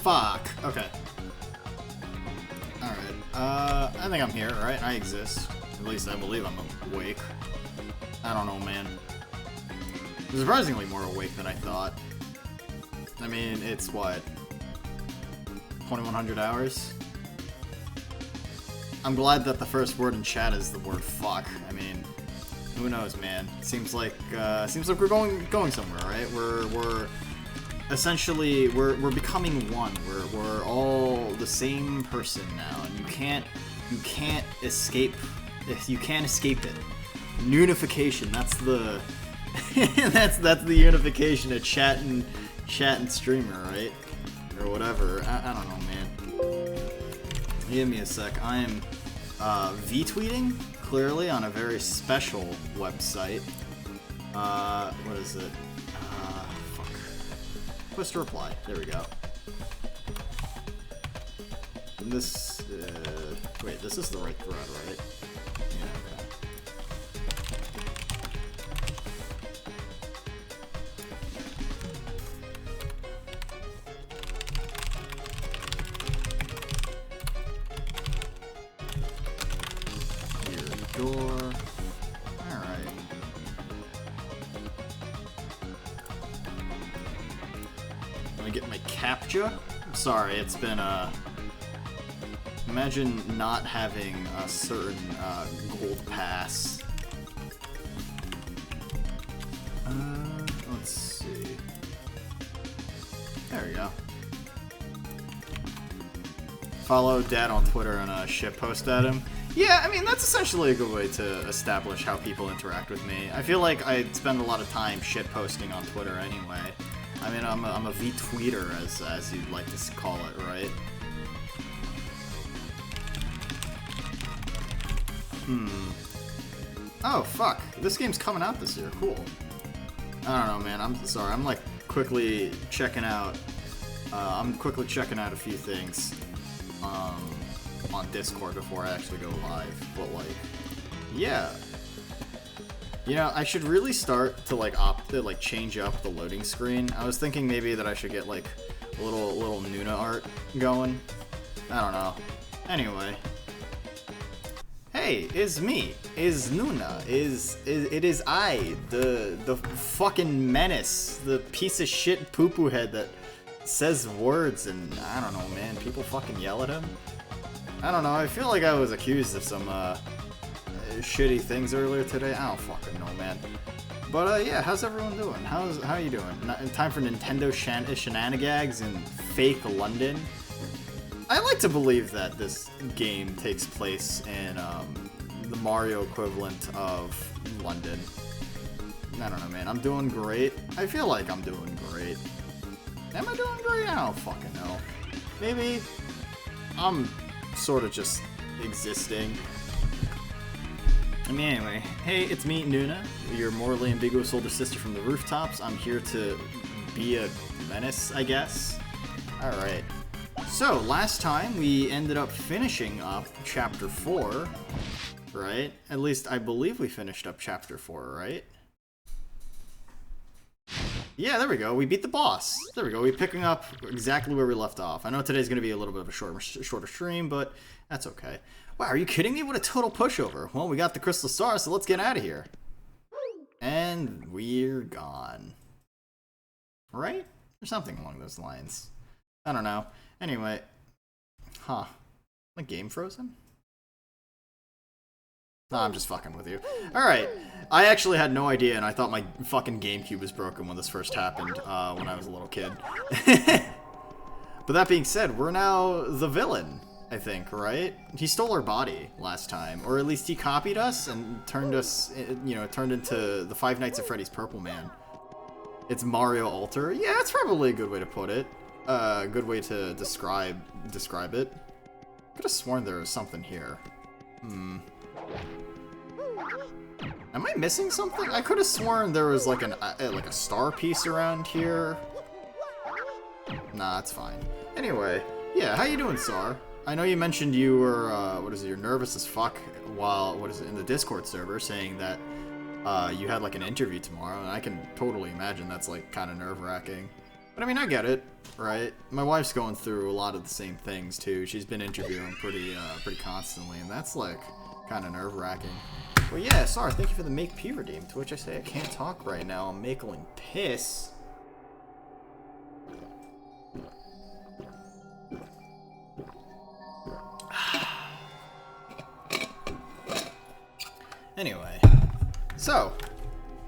Fuck. Okay. Alright. I think I'm here, right? I exist. At least I believe I'm awake. I don't know, man. I'm surprisingly more awake than I thought. I mean, it's what? 2100 hours? I'm glad that the first word in chat is the word fuck. I mean, who knows, man? Seems like we're going somewhere, right? We're essentially we're becoming one. We're all the same person now, and you can't escape. You can't escape it. Unification. That's the that's the unification of chat and streamer, right? Or whatever. I don't know, man. Give me a sec. I am V-tweeting, clearly, on a very special website. What is it? Fuck. Push to reply. There we go. And this, wait, this is the right thread, right? Yeah, okay. Door. Alright. Let me get my captcha. I'm sorry, it's been imagine not having a certain gold pass. Let's see. There we go. Follow Dad on Twitter and shitpost at him. Yeah, I mean, that's essentially a good way to establish how people interact with me. I feel like I spend a lot of time shitposting on Twitter anyway. I mean, I'm a V-tweeter, as you'd like to call it, right? Oh, fuck. This game's coming out this year. Cool. I don't know, man. I'm sorry. I'm, like, quickly checking out... I'm quickly checking out a few things. On Discord before I actually go live, but like, yeah, you know, I should really start to like change up the loading screen. I was thinking maybe that I should get like a little Nuna art going. I don't know. Anyway, hey, it's me, is Nuna, it is I, the fucking menace, the piece of shit poo-poo head that says words and I don't know, man, people fucking yell at him. I don't know, I feel like I was accused of some, shitty things earlier today. I don't fucking know, man. But, yeah, how's everyone doing? How you doing? Time for Nintendo shenanigans in fake London? I like to believe that this game takes place in, the Mario equivalent of London. I don't know, man. I'm doing great. I feel like I'm doing great. Am I doing great? I don't fucking know. Maybe I'm sort of just existing. I mean, anyway, hey, it's me, Nuna, your morally ambiguous older sister from the rooftops. I'm here to be a menace, I guess. Alright. So, last time we ended up finishing up Chapter 4, right? At least I believe we finished up Chapter 4, right? Yeah, there we go. We beat the boss. There we go. We're picking up exactly where we left off. I know today's going to be a little bit of a shorter stream, but that's okay. Wow, are you kidding me? What a total pushover. Well, we got the Crystal Star, so let's get out of here. And we're gone. Right? Or something along those lines. I don't know. Anyway. Huh. My game frozen? No, I'm just fucking with you. Alright. I actually had no idea, and I thought my fucking GameCube was broken when this first happened, when I was a little kid. But that being said, we're now the villain, I think, right? He stole our body last time, or at least he copied us and turned us, you know, turned into the Five Nights at Freddy's Purple Man. It's Mario Alter. Yeah, that's probably a good way to put it. A good way to describe it. Could have sworn there was something here. Am I missing something? I could have sworn there was like a star piece around here. Nah, it's fine. Anyway, yeah, how you doing, Sar? I know you mentioned you were, what is it, you're nervous as fuck while, what is it, in the Discord server, saying that you had like an interview tomorrow, and I can totally imagine that's like kind of nerve-wracking. But I mean, I get it, right? My wife's going through a lot of the same things too. She's been interviewing pretty constantly, and that's like kind of nerve-wracking. Well, yeah, sorry. Thank you for the make P redeem. To which I say I can't talk right now. I'm making piss. Anyway, so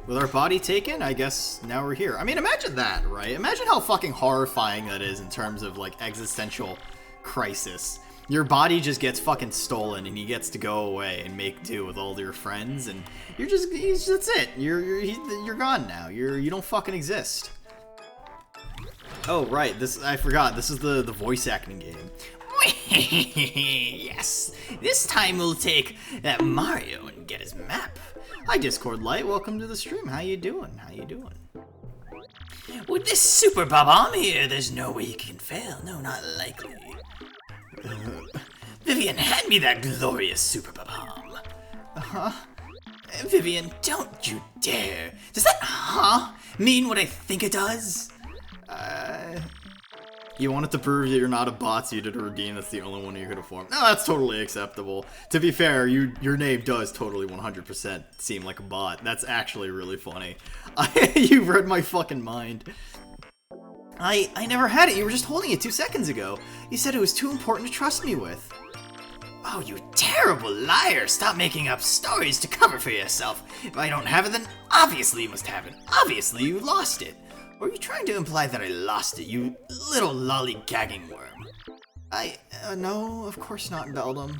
with our body taken, I guess now we're here. I mean, imagine that, right? Imagine how fucking horrifying that is in terms of like existential crisis. Your body just gets fucking stolen, and he gets to go away and make do with all your friends, and that's it. You're gone now. You don't fucking exist. Oh right, I forgot. This is the voice acting game. Yes, this time we'll take Mario and get his map. Hi Discord Light, welcome to the stream. How you doing? With this super bomb here, there's no way you can fail. No, not likely. Vivian, hand me that glorious super bomb. Vivian, don't you dare. Does that mean what I think it does? You wanted to prove that you're not a bot, so you did a redeem. That's the only one you could have formed. No, that's totally acceptable. To be fair, your name does totally 100% seem like a bot. That's actually really funny. You read my fucking mind. I never had it. You were just holding it 2 seconds ago. You said it was too important to trust me with. Oh, you terrible liar. Stop making up stories to cover for yourself. If I don't have it, then obviously you must have it. Obviously you lost it. Or are you trying to imply that I lost it, you little lollygagging worm? No, of course not, Beldum.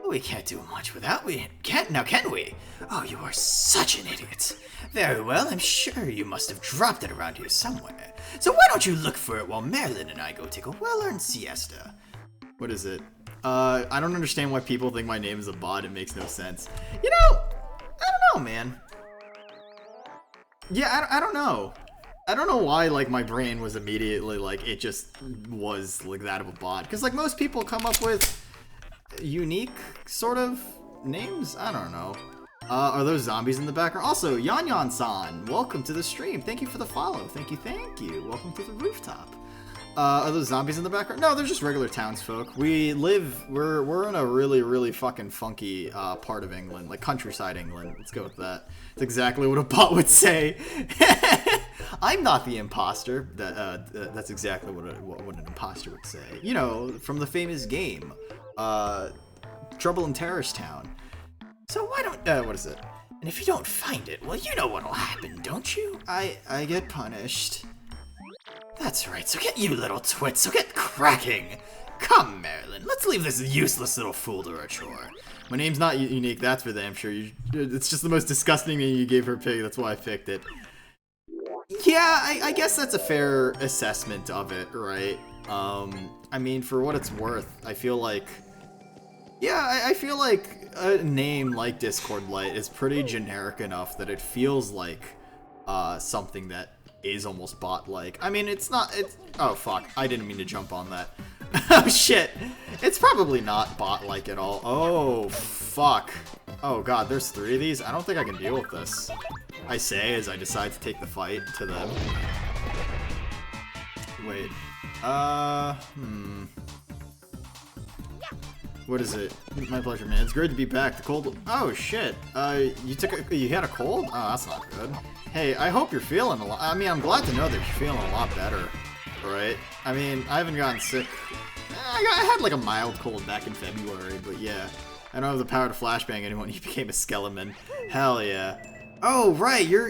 We can't do much without can we? Oh, you are such an idiot. Very well, I'm sure you must have dropped it around here somewhere. So why don't you look for it while Marilyn and I go take a well-earned siesta? What is it? I don't understand why people think my name is a bot. It makes no sense. You know, I don't know, man. Yeah, I don't know. I don't know why, like, my brain was immediately, like, it just was, like, that of a bot. Because, like, most people come up with unique sort of names? I don't know. Are those zombies in the background? Also, Yan-Yan-san, welcome to the stream. Thank you for the follow. Thank you. Welcome to the rooftop. Are those zombies in the background? No, they're just regular townsfolk. We're in a really, really fucking funky part of England, like countryside England. Let's go with that. It's exactly what a bot would say. I'm not the imposter. That's exactly what an imposter would say. You know, from the famous game, Trouble in Terrorist Town. So why don't, what is it? And if you don't find it, well, you know what'll happen, don't you? I get punished. That's right, so get you little twit, so get cracking! Come, Marilyn, let's leave this useless little fool to her chore. My name's not unique, that's for damn sure. It's just the most disgusting name you gave her pig, that's why I picked it. Yeah, I guess that's a fair assessment of it, right? I mean, for what it's worth, I feel like... Yeah, I feel like a name like Discord Light is pretty generic enough that it feels like something that is almost bot-like. I mean, it's not, oh fuck, I didn't mean to jump on that. Oh shit, it's probably not bot-like at all. Oh fuck. Oh god, there's 3 of these? I don't think I can deal with this. I say as I decide to take the fight to them. Wait, what is it? My pleasure, man. It's great to be back. The cold, oh shit, you had a cold? Oh, that's not good. Hey, I hope you're feeling a lot. I mean, I'm glad to know that you're feeling a lot better, right? I mean, I haven't gotten sick. I had like a mild cold back in February, but yeah. I don't have the power to flashbang anyone. You became a skeleton. Hell yeah. Oh, right. You're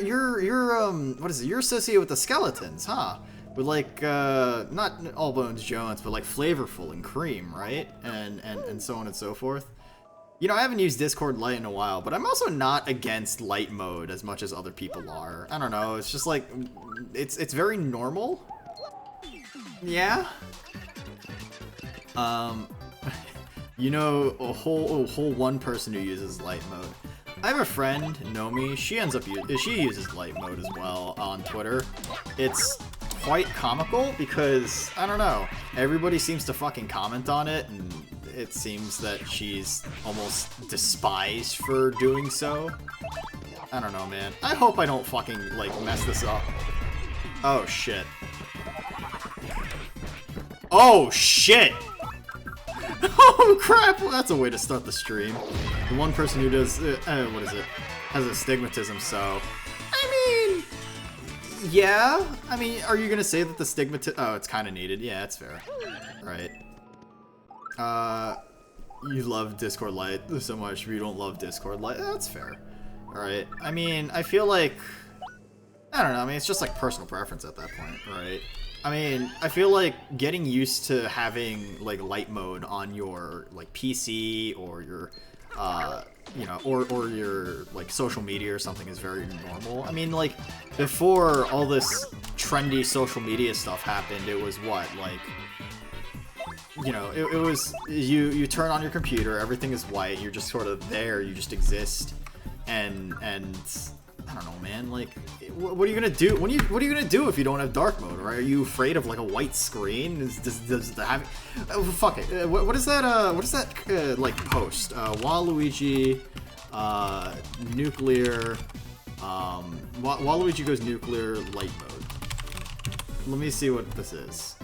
what is it? You're associated with the skeletons, huh? With like, not All Bones Jones, but like Flavorful and Cream, right? And so on and so forth. You know, I haven't used Discord Lite in a while, but I'm also not against light mode as much as other people are. I don't know, it's just like, it's very normal. Yeah? You know, a whole one person who uses light mode. I have a friend, Nomi, she uses light mode as well on Twitter. It's quite comical because, I don't know, everybody seems to fucking comment on it, and it seems that she's almost despised for doing so. I don't know, man. I hope I don't fucking, like, mess this up. Oh, shit. Oh, shit! Oh, crap! Well, that's a way to start the stream. The one person who does, what is it? Has astigmatism, so... I mean... Yeah? I mean, are you gonna say that the stigmatism... Oh, it's kind of needed. Yeah, that's fair. Right. You love Discord Lite so much, but you don't love Discord Lite. That's fair. Alright. I mean, I feel like... I don't know, I mean, it's just like personal preference at that point, right? I mean, I feel like getting used to having, like, light mode on your, like, PC or your, you know, or your, like, social media or something is very normal. I mean, like, before all this trendy social media stuff happened, it was what, like... You know, it was, you turn on your computer, everything is white, you're just sort of there, you just exist, and I don't know, man, like, what are you gonna do? What are you gonna do if you don't have dark mode, right? Are you afraid of, like, a white screen? Does the have... Oh, fuck it. What is that, like, post? Waluigi, nuclear, Waluigi goes nuclear light mode. Let me see what this is.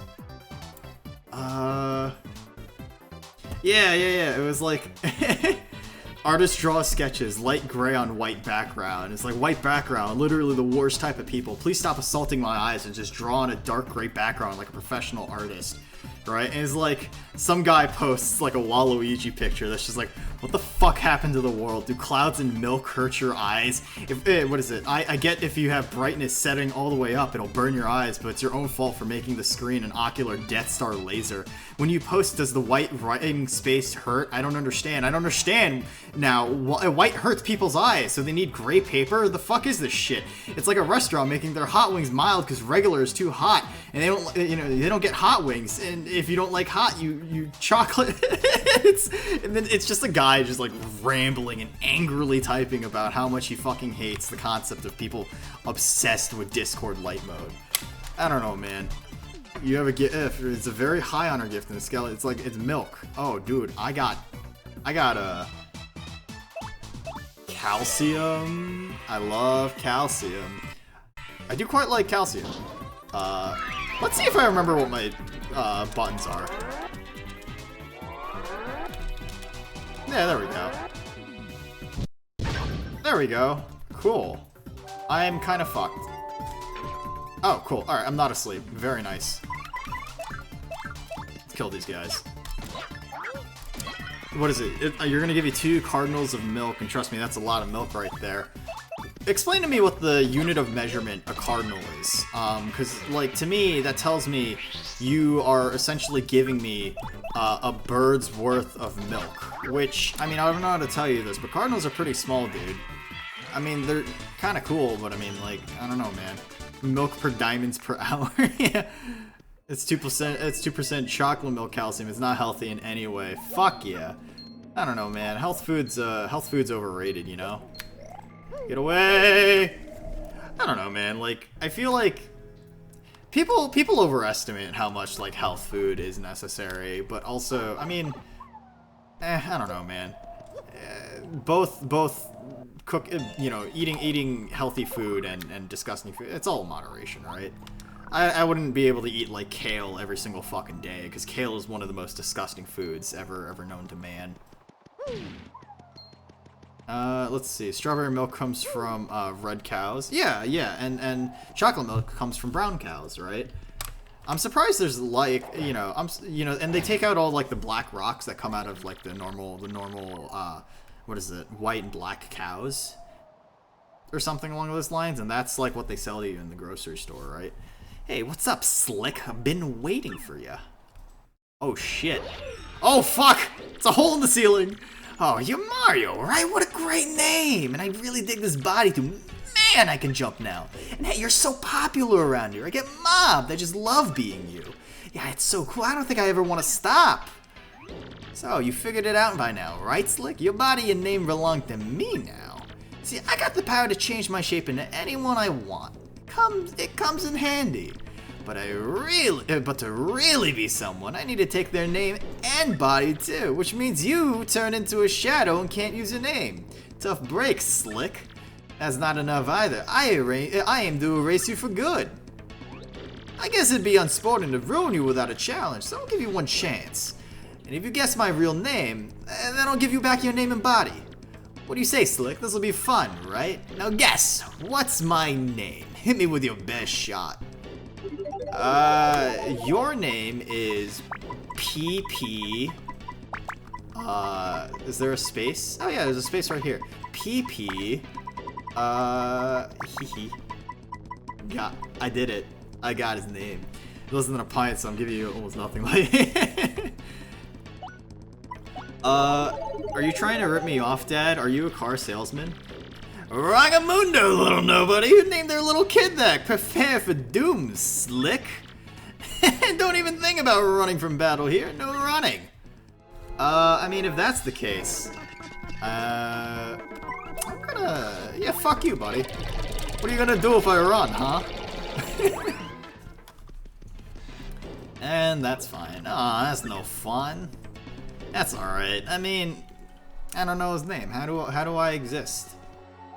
Yeah, it was like... Artist draw sketches, light gray on white background. It's like, white background, literally the worst type of people. Please stop assaulting my eyes and just draw on a dark gray background like a professional artist. Right? And it's like, some guy posts like a Waluigi picture that's just like, what the fuck happened to the world? Do clouds and milk hurt your eyes? If, what is it? I get if you have brightness setting all the way up, it'll burn your eyes, but it's your own fault for making the screen an ocular Death Star laser. When you post, does the white writing space hurt? I don't understand. I don't understand now. White hurts people's eyes, so they need gray paper? The fuck is this shit? It's like a restaurant making their hot wings mild because regular is too hot, and they don't, you know, they don't get hot wings. And if you don't like hot, you chocolate. And then it's just a guy just like rambling and angrily typing about how much he fucking hates the concept of people obsessed with Discord light mode. I don't know, man. You have a gift. It's a very high honor gift in the skeleton. It's like, it's milk. Oh, dude, I got a calcium. I love calcium. I do quite like calcium. Let's see if I remember what my buttons are. Yeah, there we go. There we go. Cool. I am kind of fucked. Oh, cool. Alright, I'm not asleep. Very nice. Let's kill these guys. What is it? You're gonna give you 2 cardinals of milk, and trust me, that's a lot of milk right there. Explain to me what the unit of measurement a cardinal is. Because, like, to me, that tells me you are essentially giving me a bird's worth of milk. Which, I mean, I don't know how to tell you this, but cardinals are pretty small, dude. I mean, they're kind of cool, but I mean, like, I don't know, man. Milk per diamonds per hour. Yeah. It's 2%. It's 2% chocolate milk calcium. It's not healthy in any way. Fuck yeah. I don't know, man. Health food's overrated, you know. Get away! I don't know, man. Like, I feel like people overestimate how much like health food is necessary, but also, I mean, I don't know, man. Both cook, you know, eating healthy food and disgusting food. It's all moderation, right? I wouldn't be able to eat like kale every single fucking day, because kale is one of the most disgusting foods ever known to man. Let's see. Strawberry milk comes from red cows. Yeah, and chocolate milk comes from brown cows, right? I'm surprised there's like, you know, and they take out all like the black rocks that come out of like the normal what is it? White and black cows or something along those lines, and that's like what they sell to you in the grocery store, right? Hey, what's up, Slick? I've been waiting for you. Oh shit. Oh fuck! It's a hole in the ceiling. Oh, you're Mario, right? What a great name! And I really dig this body too. Man, I can jump now. And hey, you're so popular around here. I get mobbed. I just love being you. Yeah, it's so cool. I don't think I ever want to stop. So, you figured it out by now, right, Slick? Your body and name belong to me now. See, I got the power to change my shape into anyone I want. It comes in handy. But to really be someone, I need to take their name and body too, which means you turn into a shadow and can't use a name. Tough break, Slick. That's not enough either. I aim to erase you for good. I guess it'd be unsporting to ruin you without a challenge, so I'll give you one chance. And if you guess my real name, then I'll give you back your name and body. What do you say, Slick? This'll be fun, right? Now guess, what's my name? Hit me with your best shot. Your name is PP. Is there a space? Oh yeah, there's a space right here. PP. Yeah, I did it. I got his name. It wasn't a pint, so I'm giving you almost nothing. Are you trying to rip me off, Dad? Are you a car salesman? Ragamundo, little nobody. Who named their little kid that? Prepare for doom, Slick. Don't even think about running from battle here. No running. I mean, if that's the case, I'm gonna... Yeah, fuck you, buddy. What are you gonna do if I run, huh? And that's fine. Aw, that's no fun. That's alright. I mean, I don't know his name. How do I exist?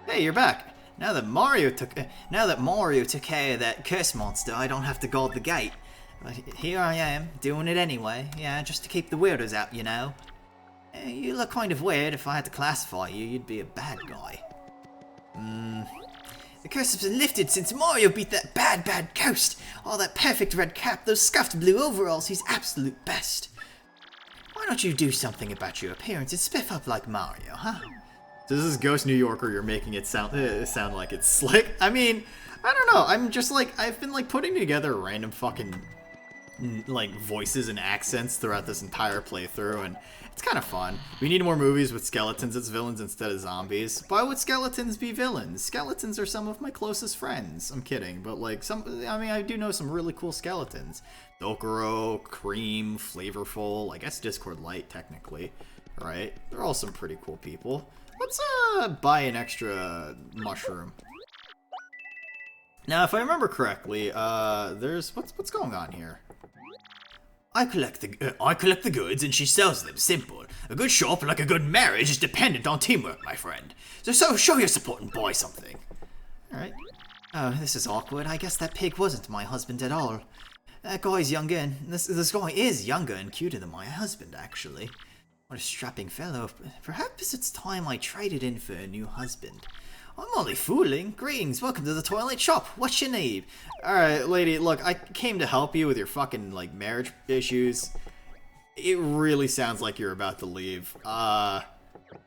Hey, you're back. Now that Mario took care of that curse monster, I don't have to guard the gate. But here I am, doing it anyway. Yeah, just to keep the weirdos out, you know. You look kind of weird. If I had to classify you, you'd be a bad guy. The curse has been lifted since Mario beat that bad ghost. Oh, that perfect red cap, those scuffed blue overalls, he's absolute best. Why don't you do something about your appearance and spiff up like Mario, huh? So this is Ghost New Yorker, you're making it sound like it's Slick? I mean, I don't know, I'm just like, I've been like putting together random fucking like voices and accents throughout this entire playthrough, and it's kind of fun. We need more movies with skeletons as villains instead of zombies. Why would skeletons be villains? Skeletons are some of my closest friends. I'm kidding, but like I do know some really cool skeletons. Dokuro, Cream, Flavorful, I guess Discord Light technically, right? They're all some pretty cool people. Let's buy an extra mushroom. Now, if I remember correctly, there's what's going on here? I collect the goods and she sells them. Simple. A good shop, like a good marriage, is dependent on teamwork, my friend. So show your support and buy something. Alright. Oh, this is awkward. I guess that pig wasn't my husband at all. That guy's younger, and this guy is younger and cuter than my husband, actually. What a strapping fellow. Perhaps it's time I traded in for a new husband. I'm only fooling. Greetings, welcome to the Twilight Shop. What's your need? Alright, lady, look, I came to help you with your fucking, like, marriage issues. It really sounds like you're about to leave.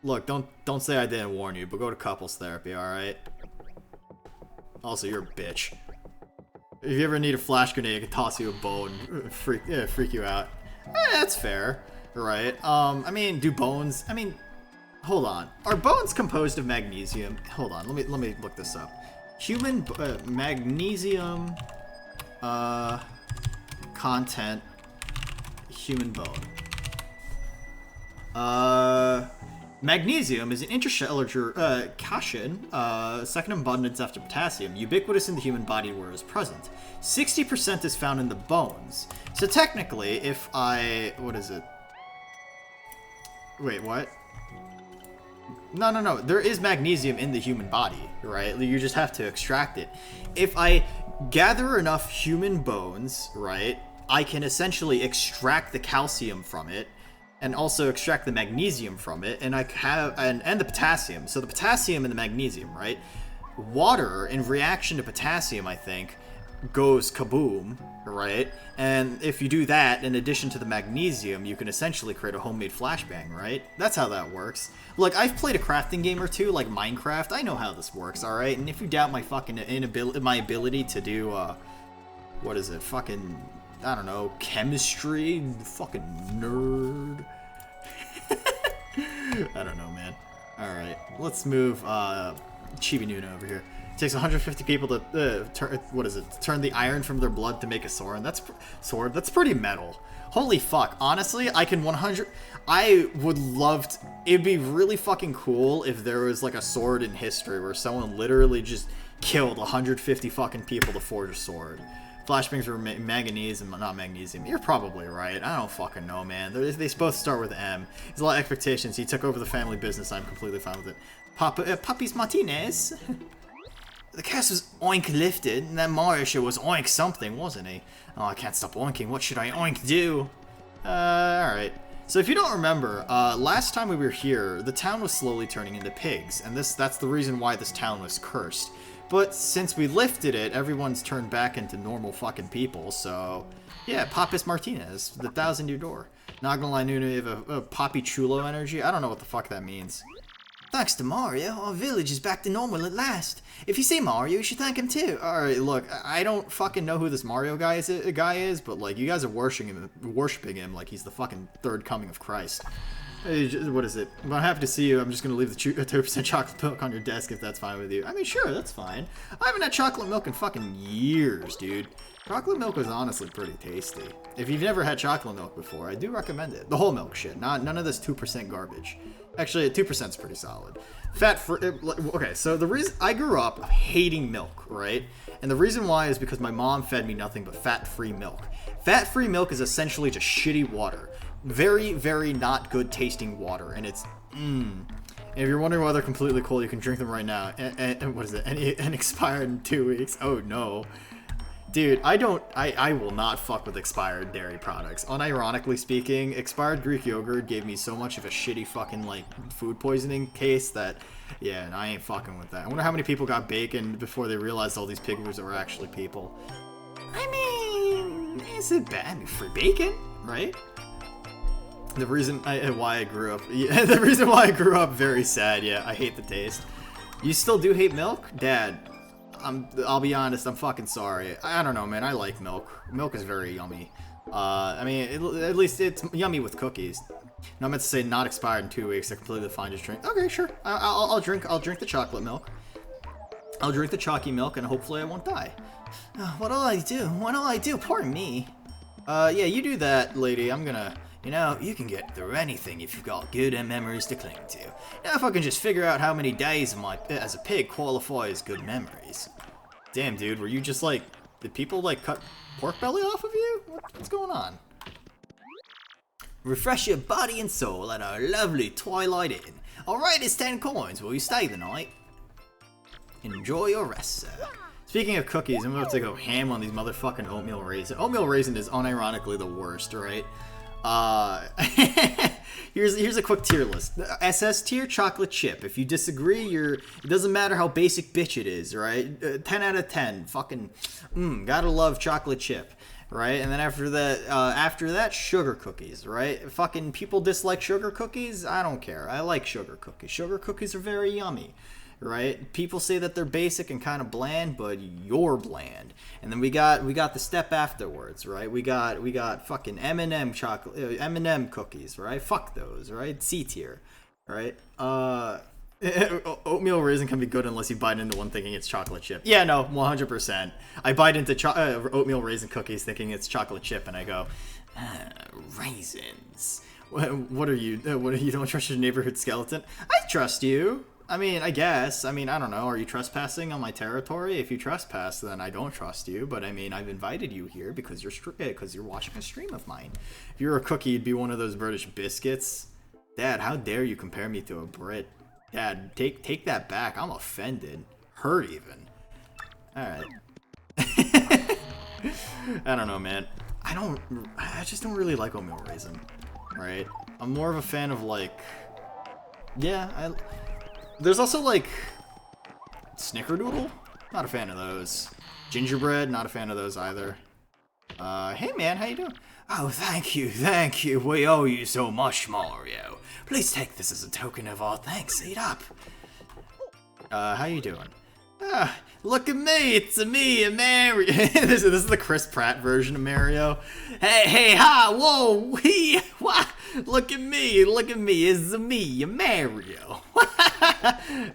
Look, don't say I didn't warn you, but go to couples therapy, alright? Also, you're a bitch. If you ever need a flash grenade, I can toss you a bow and freak you out. That's fair, right? I mean, do bones... I mean... Hold on. Are bones composed of magnesium? Hold on. Let me look this up. Human magnesium content human bone. Magnesium is an interstellar cation, second abundance after potassium, ubiquitous in the human body where it is present. 60% is found in the bones. So technically, if I... What is it? Wait, what? No. There is magnesium in the human body, right? You just have to extract it. If I gather enough human bones, right, I can essentially extract the calcium from it and also extract the magnesium from it, and I have and the potassium. So the potassium and the magnesium, right? Water in reaction to potassium, I think, goes kaboom, right? And if you do that in addition to the magnesium, you can essentially create a homemade flashbang, right? That's how that works. Look, I've played a crafting game or two, like Minecraft. I know how this works, all right? And if you doubt my fucking my ability to do what is it? Fucking, I don't know, chemistry, fucking nerd. I don't know, man. All right, let's move Chibi Nuna over here. It takes 150 people to turn the iron from their blood to make a sword. That's pretty metal. Holy fuck. Honestly, I would love to... It'd be really fucking cool if there was like a sword in history where someone literally just killed 150 fucking people to forge a sword. Flashbangs were magnesium, not magnesium. You're probably right. I don't fucking know, man. They both start with M. There's a lot of expectations. He took over the family business. I'm completely fine with it. Puppies Martinez. The curse was oink lifted, and that Mario sure was oink something, wasn't he? Oh, I can't stop oinking. What should I oink do? Alright. So if you don't remember, last time we were here, the town was slowly turning into pigs, and that's the reason why this town was cursed. But since we lifted it, everyone's turned back into normal fucking people, so... Yeah, Papis Martinez, the 1,000-year door. Not gonna lie, Nuna, you have a Poppy Chulo energy? I don't know what the fuck that means. Thanks to Mario, our village is back to normal at last. If you see Mario, you should thank him too. Alright, look, I don't fucking know who this Mario guy is, but like, you guys are worshipping him like he's the fucking third coming of Christ. Hey, what is it? I'm happy to see you. I'm just gonna leave the 2% chocolate milk on your desk if that's fine with you. I mean, sure, that's fine. I haven't had chocolate milk in fucking years, dude. Chocolate milk is honestly pretty tasty. If you've never had chocolate milk before, I do recommend it. The whole milk shit, none of this 2% garbage. Actually, 2% is pretty solid. Fat-free. Okay, so the reason I grew up hating milk, right? And the reason why is because my mom fed me nothing but fat-free milk. Fat-free milk is essentially just shitty water. Very, very not good tasting water, and it's And if you're wondering why they're completely cold, you can drink them right now. And what is it? And expired in 2 weeks. Oh no. Dude, I will not fuck with expired dairy products. Unironically speaking, expired Greek yogurt gave me so much of a shitty fucking, like, food poisoning case that, yeah, I ain't fucking with that. I wonder how many people got bacon before they realized all these pigmies were actually people. I mean, is it bad? I mean, free bacon, right? The reason why I grew up, yeah, the reason why I grew up very sad, yeah, I hate the taste. You still do hate milk? Dad, I'll be honest, I'm fucking sorry. I don't know, man, I like milk. Milk is very yummy. I mean, at least it's yummy with cookies. No, I meant to say not expired in 2 weeks. I completely fine, just drink. Okay, sure. I'll drink the chocolate milk. I'll drink the chalky milk, and hopefully I won't die. What'll I do? What'll I do? Poor me. Yeah, you do that, lady. I'm gonna... You know, you can get through anything if you've got good memories to cling to. Now if I can just figure out how many days of my as a pig qualify as good memories. Damn, dude, were you just like... Did people, like, cut pork belly off of you? What's going on? Refresh your body and soul at our lovely Twilight Inn. Alright, it's 10 coins. Will you stay the night? Enjoy your rest, sir. Speaking of cookies, I'm about to go ham on these motherfucking oatmeal raisin. Oatmeal raisin is unironically the worst, right? Here's a quick tier list. SS tier, chocolate chip. If you disagree, it doesn't matter how basic bitch it is, right? 10 out of 10. Fucking, gotta love chocolate chip, right? And then after that, sugar cookies, right? Fucking people dislike sugar cookies. I don't care. I like sugar cookies. Sugar cookies are very yummy. Right? People say that they're basic and kind of bland, but you're bland. And then we got the step afterwards, right? We got fucking M&M chocolate, M&M cookies, right? Fuck those, right? C tier, right? Oatmeal raisin can be good unless you bite into one thinking it's chocolate chip. Yeah, no, 100%. I bite into oatmeal raisin cookies thinking it's chocolate chip, and I go, raisins. What are you? You don't trust your neighborhood skeleton? I trust you. I mean, I guess. I mean, I don't know. Are you trespassing on my territory? If you trespass, then I don't trust you. But I mean, I've invited you here because you're watching a stream of mine. If you were a cookie, you'd be one of those British biscuits. Dad, how dare you compare me to a Brit? Dad, take that back. I'm offended. Hurt even. All right. I don't know, man. I just don't really like oatmeal raisin. Right? I'm more of a fan of like. Yeah, there's also, like, Snickerdoodle? Not a fan of those. Gingerbread? Not a fan of those either. Hey man, how you doing? Oh, thank you. We owe you so much, Mario. Please take this as a token of our thanks. Eat up. How you doing? Look at me, it's me, Mario. This is the Chris Pratt version of Mario. Hey, ha, whoa, wee, wah. Look at me, it's me, Mario.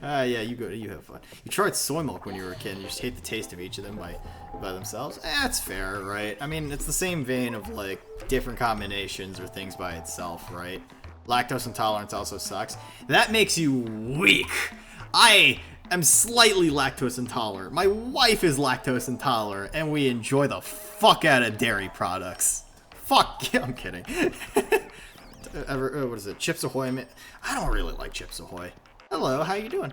Yeah, you have fun. You tried soy milk when you were a kid, and you just hate the taste of each of them by themselves. That's fair, right? I mean, it's the same vein of, like, different combinations or things by itself, right? Lactose intolerance also sucks. That makes you weak. I'm slightly lactose intolerant. My wife is lactose intolerant, and we enjoy the fuck out of dairy products. Fuck, I'm kidding. What is it? Chips Ahoy? I don't really like Chips Ahoy. Hello, how you doing?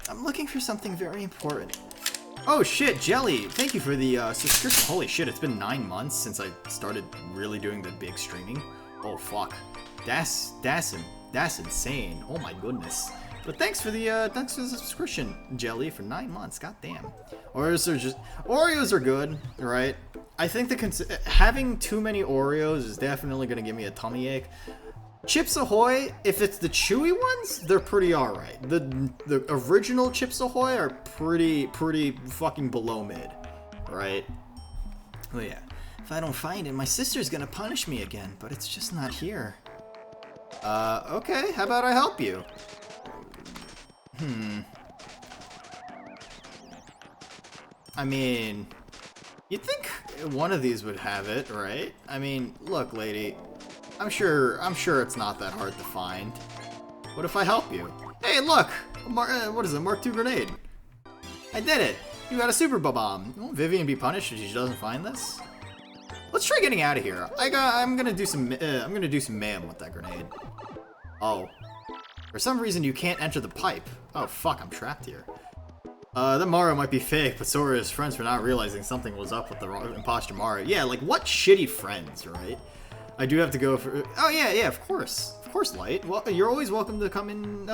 I'm looking for something very important. Oh shit, Jelly! Thank you for the subscription. Holy shit, it's been 9 months since I started really doing the big streaming. Oh fuck, that's insane. Oh my goodness. But thanks for the subscription, Jelly, for 9 months. God damn. Oreos are good, right? I think having too many Oreos is definitely gonna give me a tummy ache. Chips Ahoy, if it's the chewy ones, they're pretty alright. The original Chips Ahoy are pretty fucking below mid, right? Oh yeah. If I don't find it, my sister's gonna punish me again, but it's just not here. Okay, how about I help you? I mean, you'd think one of these would have it, right? I mean, look, lady, I'm sure it's not that hard to find. What if I help you? Hey, look! What is it, Mark II grenade? I did it! You got a super bomb. Won't Vivian be punished if she doesn't find this? Let's try getting out of here. I'm gonna do some mayhem with that grenade. Oh. For some reason you can't enter the pipe. Oh fuck, I'm trapped here. That Mario might be fake, but so are his friends for not realizing something was up with the imposter Mario. Yeah, like what shitty friends, right? I do have to go for... Oh yeah, of course, Light. Well, you're always welcome to come and,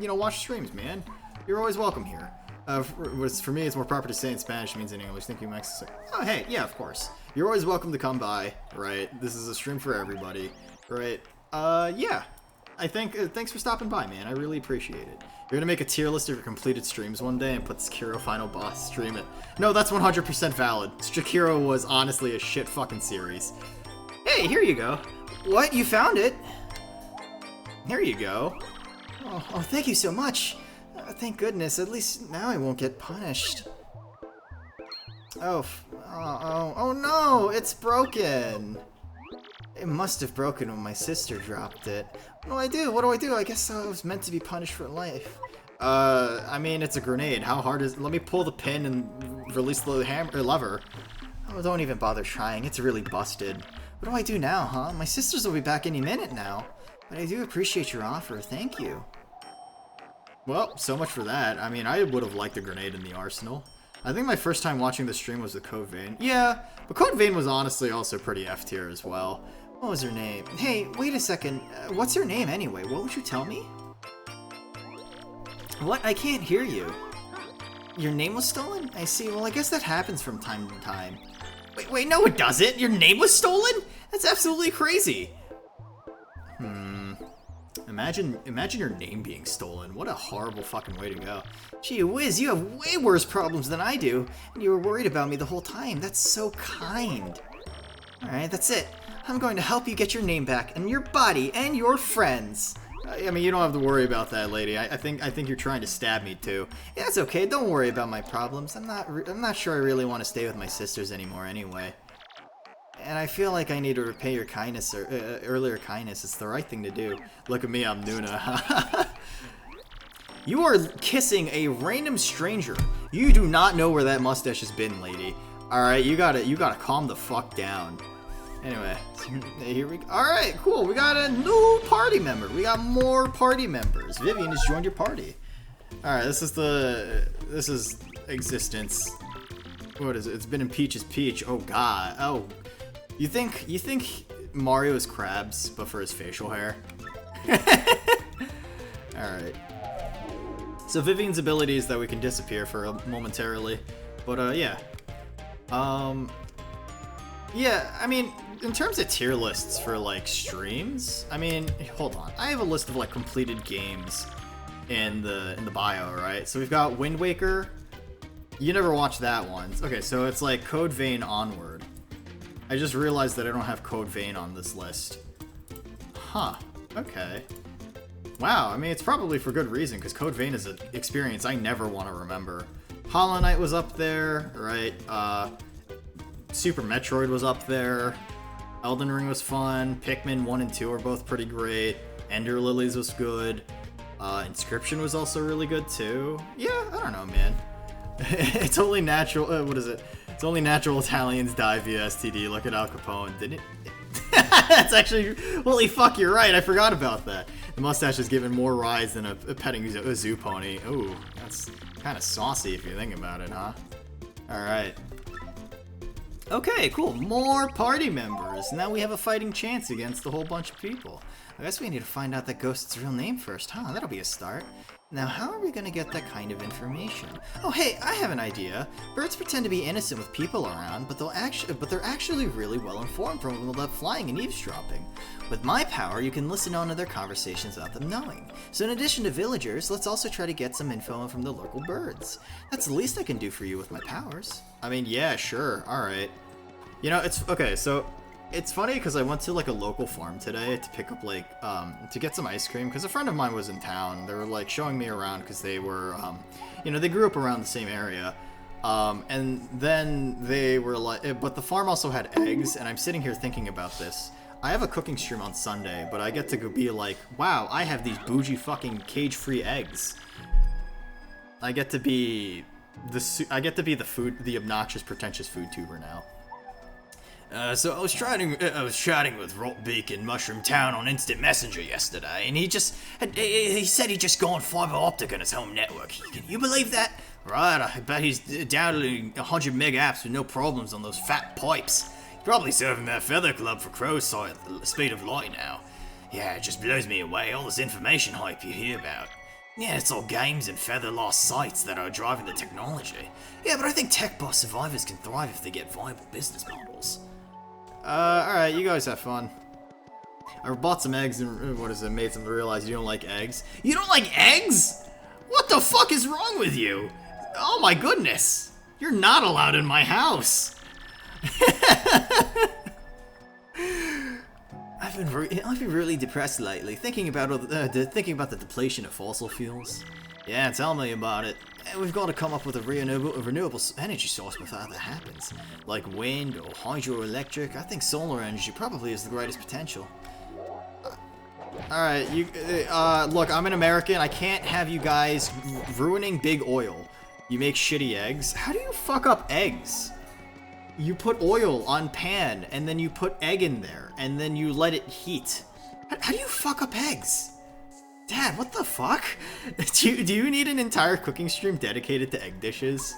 you know, watch streams, man. You're always welcome here. For me, it's more proper to say in Spanish, means in English. Thank you, Max. Oh, hey, yeah, of course. You're always welcome to come by, right? This is a stream for everybody, right? Yeah. I think, thanks for stopping by, man. I really appreciate it. You're gonna make a tier list of your completed streams one day and put Sekiro Final Boss stream it. No, that's 100% valid. Sekiro was honestly a shit fucking series. Hey, here you go. What? You found it? Here you go. Oh, thank you so much. Thank goodness. At least now I won't get punished. Oh no! It's broken. It must have broken when my sister dropped it. What do I do? I guess I was meant to be punished for life. I mean, it's a grenade. How hard is... Let me pull the pin and release the lever. Oh, don't even bother trying. It's really busted. What do I do now, huh? My sisters will be back any minute now. But I do appreciate your offer. Thank you. Well, so much for that. I mean, I would have liked a grenade in the arsenal. I think my first time watching the stream was with Code Vein. Yeah, but Code Vein was honestly also pretty F tier as well. What was her name? Hey, wait a second. What's her name anyway? What would you tell me? What? I can't hear you. Your name was stolen? I see. Well, I guess that happens from time to time. Wait, no it doesn't! Your name was stolen?! That's absolutely crazy! Imagine your name being stolen. What a horrible fucking way to go. Gee whiz, you have way worse problems than I do, and you were worried about me the whole time. That's so kind. Alright, that's it. I'm going to help you get your name back, and your body, and your friends. I mean, you don't have to worry about that, lady. I think you're trying to stab me too. Yeah, that's okay. Don't worry about my problems. I'm not sure I really want to stay with my sisters anymore anyway. And I feel like I need to repay your kindness, or earlier kindness. It's the right thing to do. Look at me, I'm Nuna. You are kissing a random stranger. You do not know where that mustache has been, lady. All right, you gotta calm the fuck down. Anyway, here we go. All right, cool. We got a new party member. We got more party members. Vivian has joined your party. All right, this is existence. What is it? It's been in Peach's Peach. Oh god. Oh, you think Mario is Krabs, but for his facial hair? All right. So Vivian's ability is that we can disappear for momentarily, but yeah. Yeah, I mean, in terms of tier lists for, like, streams, I mean, hold on. I have a list of, like, completed games in the bio, right? So we've got Wind Waker. You never watched that one. Okay, so it's, like, Code Vein onward. I just realized that I don't have Code Vein on this list. Huh. Okay. Wow, I mean, it's probably for good reason, because Code Vein is an experience I never want to remember. Hollow Knight was up there, right? Super Metroid was up there. Elden Ring was fun. Pikmin 1 and 2 are both pretty great. Ender Lilies was good. Inscription was also really good too. Yeah, I don't know, man. It's only natural. What is it? It's only natural Italians die via STD. Look at Al Capone, didn't it? That's actually, holy fuck, you're right. I forgot about that. The mustache is given more rides than a petting a zoo pony. Ooh, that's kind of saucy if you think about it, huh? Alright. Okay, cool. More party members. Now we have a fighting chance against a whole bunch of people. I guess we need to find out that Ghost's real name first, huh? That'll be a start. Now, how are we gonna get that kind of information? Oh, hey, I have an idea. Birds pretend to be innocent with people around, but they're actually really well informed from all that flying and eavesdropping. With my power, you can listen on to their conversations without them knowing. So in addition to villagers, let's also try to get some info from the local birds. That's the least I can do for you with my powers. I mean, yeah, sure, alright. You know, it's, okay, so, it's funny because I went to like a local farm today to pick up like, to get some ice cream because a friend of mine was in town. They were like showing me around because they were, you know, they grew up around the same area. And then they were like, but the farm also had eggs, and I'm sitting here thinking about this. I have a cooking stream on Sunday, but I get to go be like, wow, I have these bougie fucking cage-free eggs. I get to be the obnoxious, pretentious food tuber now. So I was chatting with Rotbeak in Mushroom Town on Instant Messenger yesterday, and he said he'd just gone fiber optic on his home network. Can you believe that? Right, I bet he's downloading 100 meg apps with no problems on those fat pipes. He's probably serving that feather club for crow's sight at the speed of light now. Yeah, it just blows me away, all this information hype you hear about. Yeah, it's all games and feather-lost sites that are driving the technology. Yeah, but I think tech boss survivors can thrive if they get viable business models. Alright, you guys have fun. I bought some eggs and, made them realize you don't like eggs. You don't like eggs? What the fuck is wrong with you? Oh my goodness. You're not allowed in my house. I've been really depressed lately, thinking about the depletion of fossil fuels. Yeah, tell me about it. We've got to come up with a renewable energy source before that happens. Like wind or hydroelectric. I think solar energy probably has the greatest potential. Alright, look, I'm an American. I can't have you guys ruining big oil. You make shitty eggs. How do you fuck up eggs? You put oil on pan, and then you put egg in there, and then you let it heat. How do you fuck up eggs? Dad, what the fuck? Do you need an entire cooking stream dedicated to egg dishes?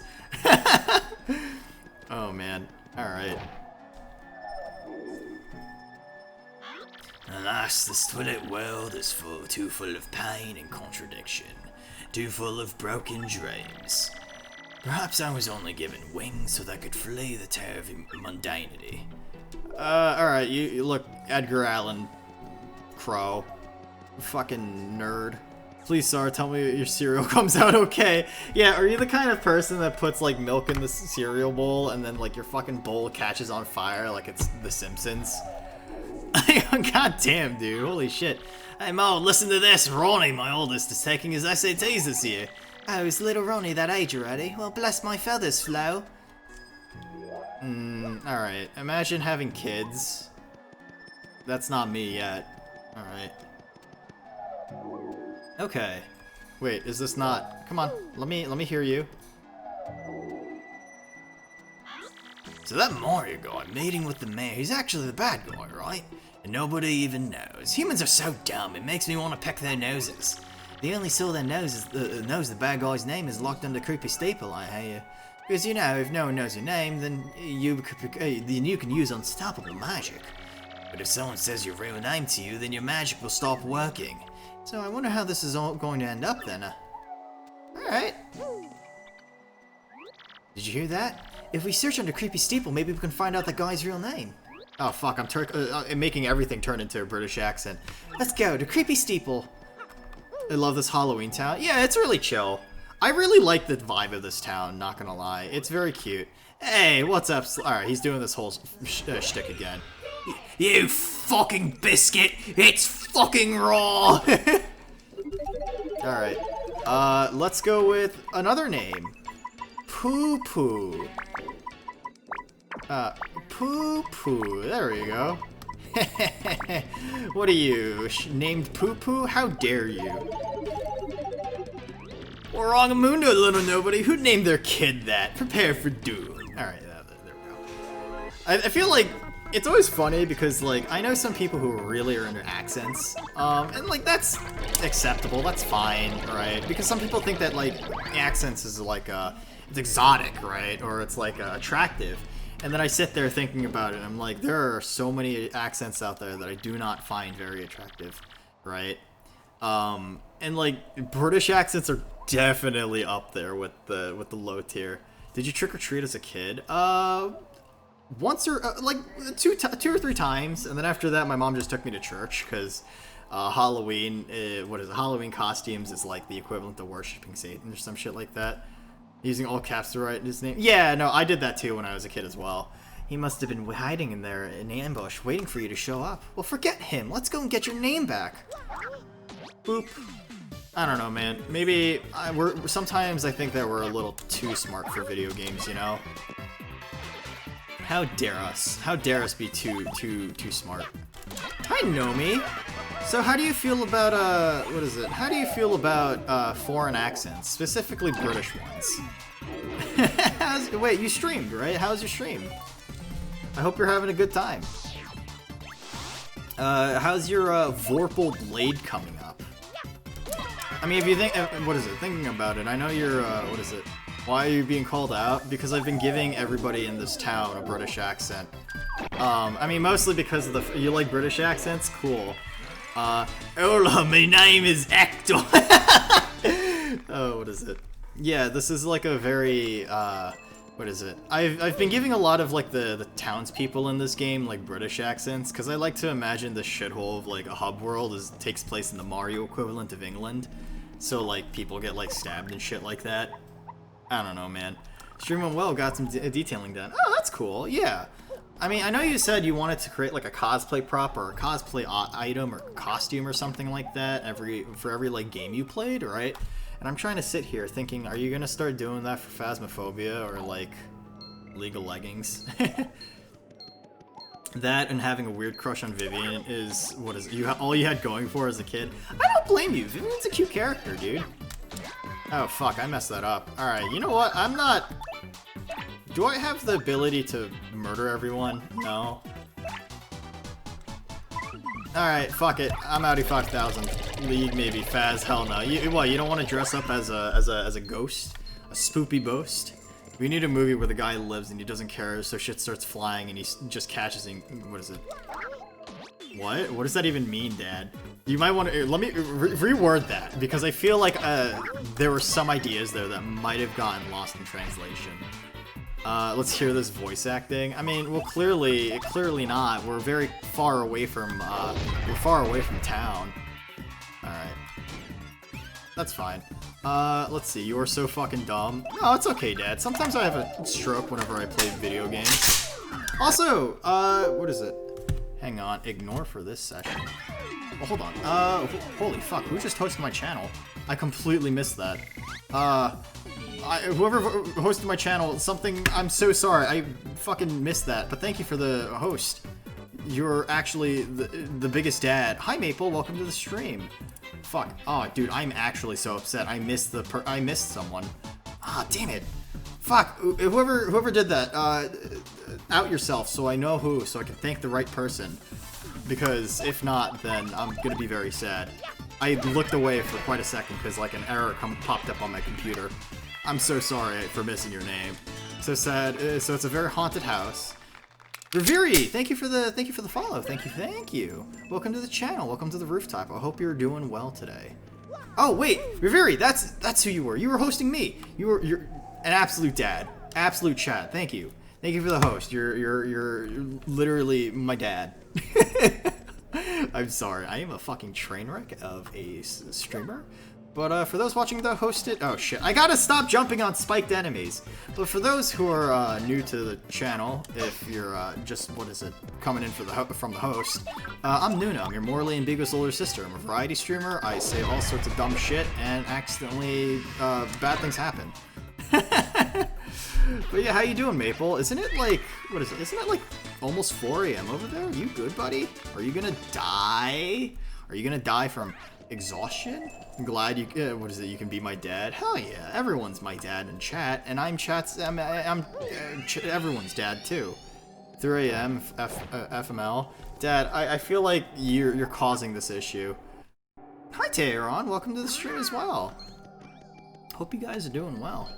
Oh man, alright. Alas, this twilit world is too full of pain and contradiction, too full of broken dreams. Perhaps I was only given wings so that I could flee the terror of mundanity. Alright, you look, Edgar Allan Crow. Fucking nerd. Please, sir, tell me your cereal comes out okay. Yeah, are you the kind of person that puts, like, milk in the cereal bowl and then, like, your fucking bowl catches on fire like it's The Simpsons? God damn, dude. Holy shit. Hey, Mo, listen to this. Ronnie, my oldest, is taking his SATs this year. Oh, is little Ronnie that age already? Well, bless my feathers, Flo. Alright. Imagine having kids. That's not me yet. Alright. Okay. Wait, is this not... Come on, let me hear you. So that Mario guy meeting with the mayor, he's actually the bad guy, right? And nobody even knows. Humans are so dumb, it makes me want to peck their noses. The only soul that knows the bad guy's name is locked under creepy staple, I hear. Because, you know, if no one knows your name, then you can use unstoppable magic. But if someone says your real name to you, then your magic will stop working. So I wonder how this is all going to end up then. Alright. Did you hear that? If we search under creepy steeple, maybe we can find out the guy's real name. Oh fuck, I'm making everything turn into a British accent. Let's go to creepy steeple. I love this Halloween town. Yeah, it's really chill. I really like the vibe of this town, not gonna lie. It's very cute. Hey, what's up? Alright, he's doing this whole shtick again. You fucking biscuit! It's fucking raw! Alright. Let's go with another name. Poo Poo. Poo Poo. There we go. What are you, named Poo Poo? How dare you? Wrongamundo, little nobody. Who named their kid that? Prepare for doom. Alright, there we go. I feel like it's always funny because, like, I know some people who really are into accents, and, like, that's acceptable, that's fine, right? Because some people think that, like, accents is, like, exotic, right? Or it's like attractive. And then I sit there thinking about it, and I'm like, there are so many accents out there that I do not find very attractive, right? And like British accents are definitely up there with the low tier. Did you trick or treat as a kid? Once or like two or three times, and then after that, my mom just took me to church because Halloween, Halloween costumes is like the equivalent to worshiping Satan or some shit like that. Using all caps to write his name. Yeah, no, I did that too when I was a kid as well. He must have been hiding in there in ambush, waiting for you to show up. Well, forget him. Let's go and get your name back. Boop. I don't know, man. Maybe sometimes I think that we're a little too smart for video games, you know? How dare us? How dare us be too smart? Hi, Nomi. So how do you feel about, what is it? How do you feel about, foreign accents, specifically British ones? Wait, you streamed, right? How's your stream? I hope you're having a good time. How's your, Vorpal Blade coming up? I mean, if you think, what is it? Thinking about it, I know you're, what is it? Why are you being called out? Because I've been giving everybody in this town a British accent. I mean, mostly because of the, you like British accents? Cool. Hola, my name is Hector. Oh, what is it? Yeah, this is like a very, what is it? I've been giving a lot of like the townspeople in this game like British accents because I like to imagine the shithole of like a hub world takes place in the Mario equivalent of England, so like people get like stabbed and shit like that. I don't know, man. Stream went well, got some detailing done. Oh, that's cool. Yeah. I mean, I know you said you wanted to create like a cosplay prop or a cosplay item or costume or something like that for every like game you played, right? And I'm trying to sit here thinking, are you gonna start doing that for Phasmophobia or like League of Leggings? That and having a weird crush on Vivian is what is it? All you had going for as a kid. I don't blame you. Vivian's a cute character, dude. Oh fuck, I messed that up. All right, you know what? I'm not. Do I have the ability to murder everyone? No. Alright, fuck it. I'm outie 5000. League maybe. Faz, hell no. You don't want to dress up as a ghost? A spoopy ghost? We need a movie where the guy lives and he doesn't care, so shit starts flying and he just catches him. What is it? What? What does that even mean, Dad? You might want to... Let me reword that, because I feel like there were some ideas there that might have gotten lost in translation. Let's hear this voice acting. I mean, well, clearly not. We're very far away from, town. Alright. That's fine. Let's see. You are so fucking dumb. No, it's okay, Dad. Sometimes I have a stroke whenever I play video games. Also, what is it? Hang on. Ignore for this session. Well, hold on. Holy fuck. Who just hosted my channel? I completely missed that. Whoever hosted my channel, I'm so sorry, I fucking missed that, but thank you for the host. You're actually the biggest dad. Hi Maple, welcome to the stream. Fuck, oh dude, I'm actually so upset. I missed someone. Ah, damn it. Fuck, whoever did that, out yourself so I know who, so I can thank the right person. Because if not, then I'm gonna be very sad. I looked away for quite a second because like an error popped up on my computer. I'm so sorry for missing your name. So sad. So it's a very haunted house. Reviri, thank you for the follow. Thank you. Welcome to the channel. Welcome to the rooftop. I hope you're doing well today. Oh wait, Reviri, that's who you were. You were hosting me. You're an absolute dad. Absolute chat. Thank you. Thank you for the host. You're literally my dad. I'm sorry. I am a fucking train wreck of a streamer. But for those watching the hosted... Oh shit, I gotta stop jumping on spiked enemies. But for those who are new to the channel, if you're just, what is it, coming in from the host, I'm Nuna. I'm your morally ambiguous older sister. I'm a variety streamer. I say all sorts of dumb shit, and accidentally bad things happen. But yeah, how you doing, Maple? Isn't it like, what is it? Isn't it like almost 4 AM over there? Are you good, buddy? Are you gonna die? Are you gonna die from exhaustion? I'm glad you, what is it, you can be my dad? Hell yeah, everyone's my dad in chat, and I'm everyone's dad too. 3 AM, FML. Dad, I feel like you're causing this issue. Hi Tehran, welcome to the stream as well. Hope you guys are doing well.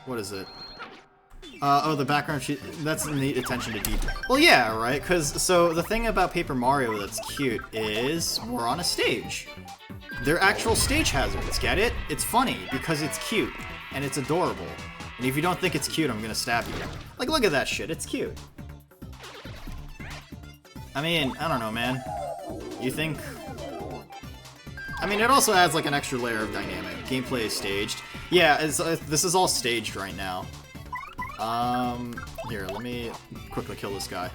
What is it? Oh, the background sheet. That's neat attention to detail. Well, yeah, right? Because, so, the thing about Paper Mario that's cute is we're on a stage. They're actual stage hazards, get it? It's funny, because it's cute, and it's adorable. And if you don't think it's cute, I'm gonna stab you. Like, look at that shit, it's cute. I mean, I don't know, man. You think... I mean, it also adds, like, an extra layer of dynamic. Gameplay is staged. Yeah, this is all staged right now. Here, let me quickly kill this guy.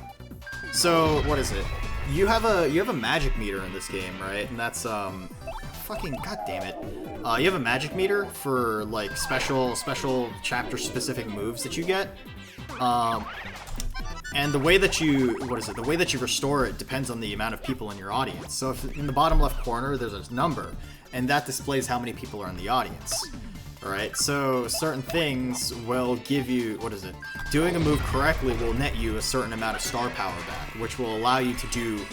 So, what is it? You have a magic meter in this game, right? And that's, fucking goddamn it. You have a magic meter for, like, special chapter-specific moves that you get. And the way that you, the way that you restore it depends on the amount of people in your audience. So if in the bottom left corner, there's a number, and that displays how many people are in the audience. Alright, so certain things will give you, doing a move correctly will net you a certain amount of star power back, which will allow you to do,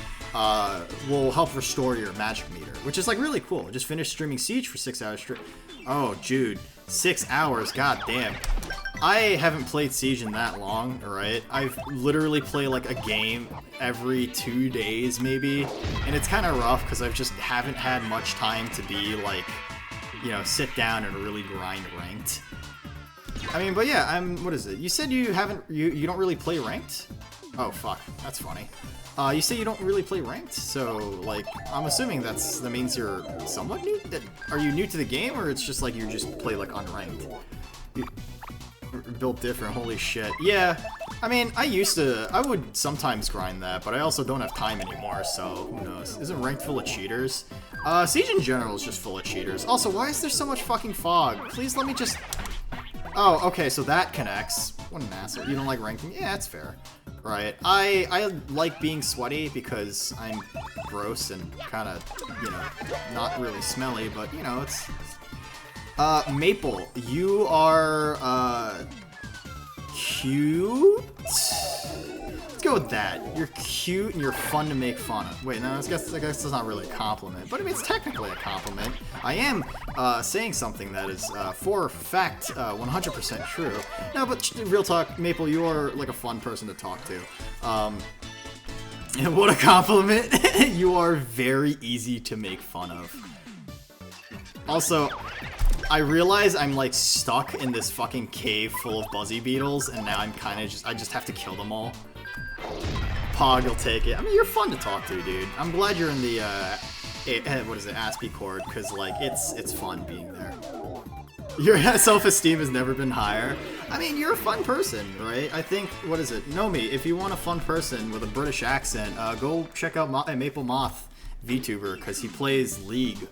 will help restore your magic meter, which is like really cool. Just finished streaming Siege for 6 hours straight. Oh, Jude, 6 hours, god damn. I haven't played Siege in that long, alright? I've literally played like a game every 2 days maybe, and it's kind of rough because I just haven't had much time to be like, you know, sit down and really grind ranked. I mean, but yeah, you said you you don't really play ranked? Oh fuck, that's funny. You say you don't really play ranked, so like, I'm assuming that means you're somewhat new? Are you new to the game, or it's just like you just play like unranked? Built different, holy shit. Yeah, I mean, I would sometimes grind that, but I also don't have time anymore, so who knows. Isn't ranked full of cheaters? Siege in general is just full of cheaters. Also, why is there so much fucking fog? Please let me just... Oh, okay, so that connects. What an asshole. You don't like ranking? Yeah, that's fair. Right. I like being sweaty because I'm gross and kind of, you know, not really smelly, but, you know, it's... Maple, you are, cute? Let's go with that. You're cute and you're fun to make fun of. Wait, no, I guess that's not really a compliment, but I mean, it's technically a compliment. I am, saying something that is, for fact, 100% true. No, but real talk, Maple, you are, like, a fun person to talk to. And what a compliment. You are very easy to make fun of. Also, I realize I'm like stuck in this fucking cave full of buzzy beetles, and now I'm kind of I just have to kill them all. Pog will take it. I mean, you're fun to talk to, dude. I'm glad you're in the, Aspie Chord, because, like, it's fun being there. Your self-esteem has never been higher. I mean, you're a fun person, right? I think, Nomi, if you want a fun person with a British accent, go check out Maple Moth VTuber, because he plays League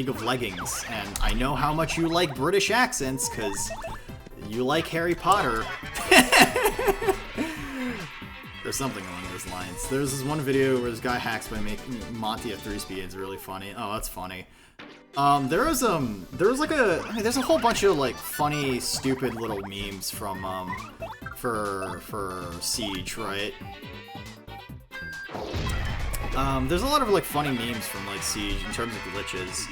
of Leggings, and I know how much you like British accents, because you like Harry Potter. Or something along those lines. There's this one video where this guy hacks by making Monty at 3-speed. It's really funny. Oh, that's funny. There was like there's a whole bunch of like funny, stupid little memes from for Siege, right? There's a lot of like funny memes from like Siege in terms of glitches.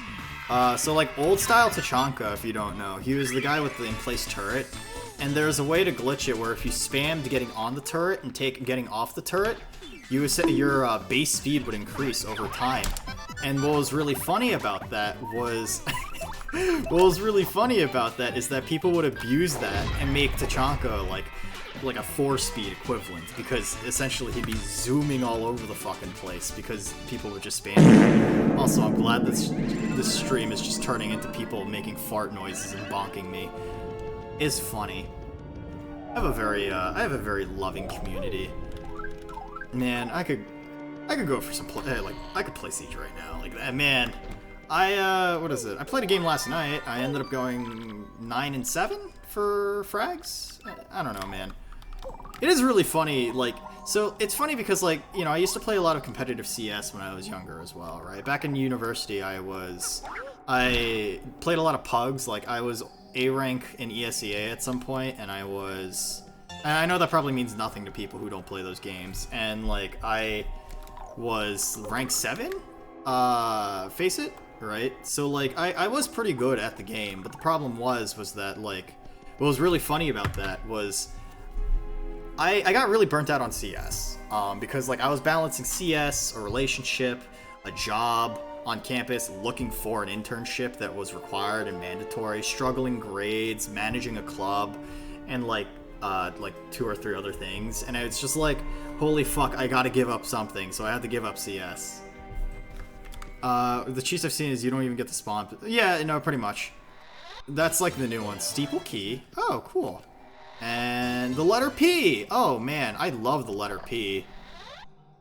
So like old style Tachanka, if you don't know, he was the guy with the in-place turret, and there's a way to glitch it where if you spammed getting on the turret and getting off the turret, your base speed would increase over time. And what was really funny about that was is that people would abuse that and make Tachanka like a 4-speed equivalent, because essentially he'd be zooming all over the fucking place because people would just spam him. Also, I'm glad this stream is just turning into people making fart noises and bonking me. It's funny. I have a very loving community. Man, I could go for some I could play Siege right now. Like that, man. I played a game last night. I ended up going 9-7 for frags. I don't know, man. It is really funny, like, so it's funny because, like, you know, I used to play a lot of competitive CS when I was younger as well, right? Back in university, I played a lot of pugs. Like, I was A rank in ESEA at some point, and I know that probably means nothing to people who don't play those games, and, like, I was rank 7, face it, right? So, like, I was pretty good at the game, but the problem was that, like, what was really funny about that was I got really burnt out on CS because like I was balancing CS, a relationship, a job on campus, looking for an internship that was required and mandatory, struggling grades, managing a club, and like 2 or 3 other things, and it's just like, holy fuck, I gotta give up something, so I had to give up CS. The cheats I've seen is you don't even get the spawn. Yeah, no, pretty much. That's like the new one. Steeple Key. Oh, cool. And the letter P. Oh man, I love the letter P.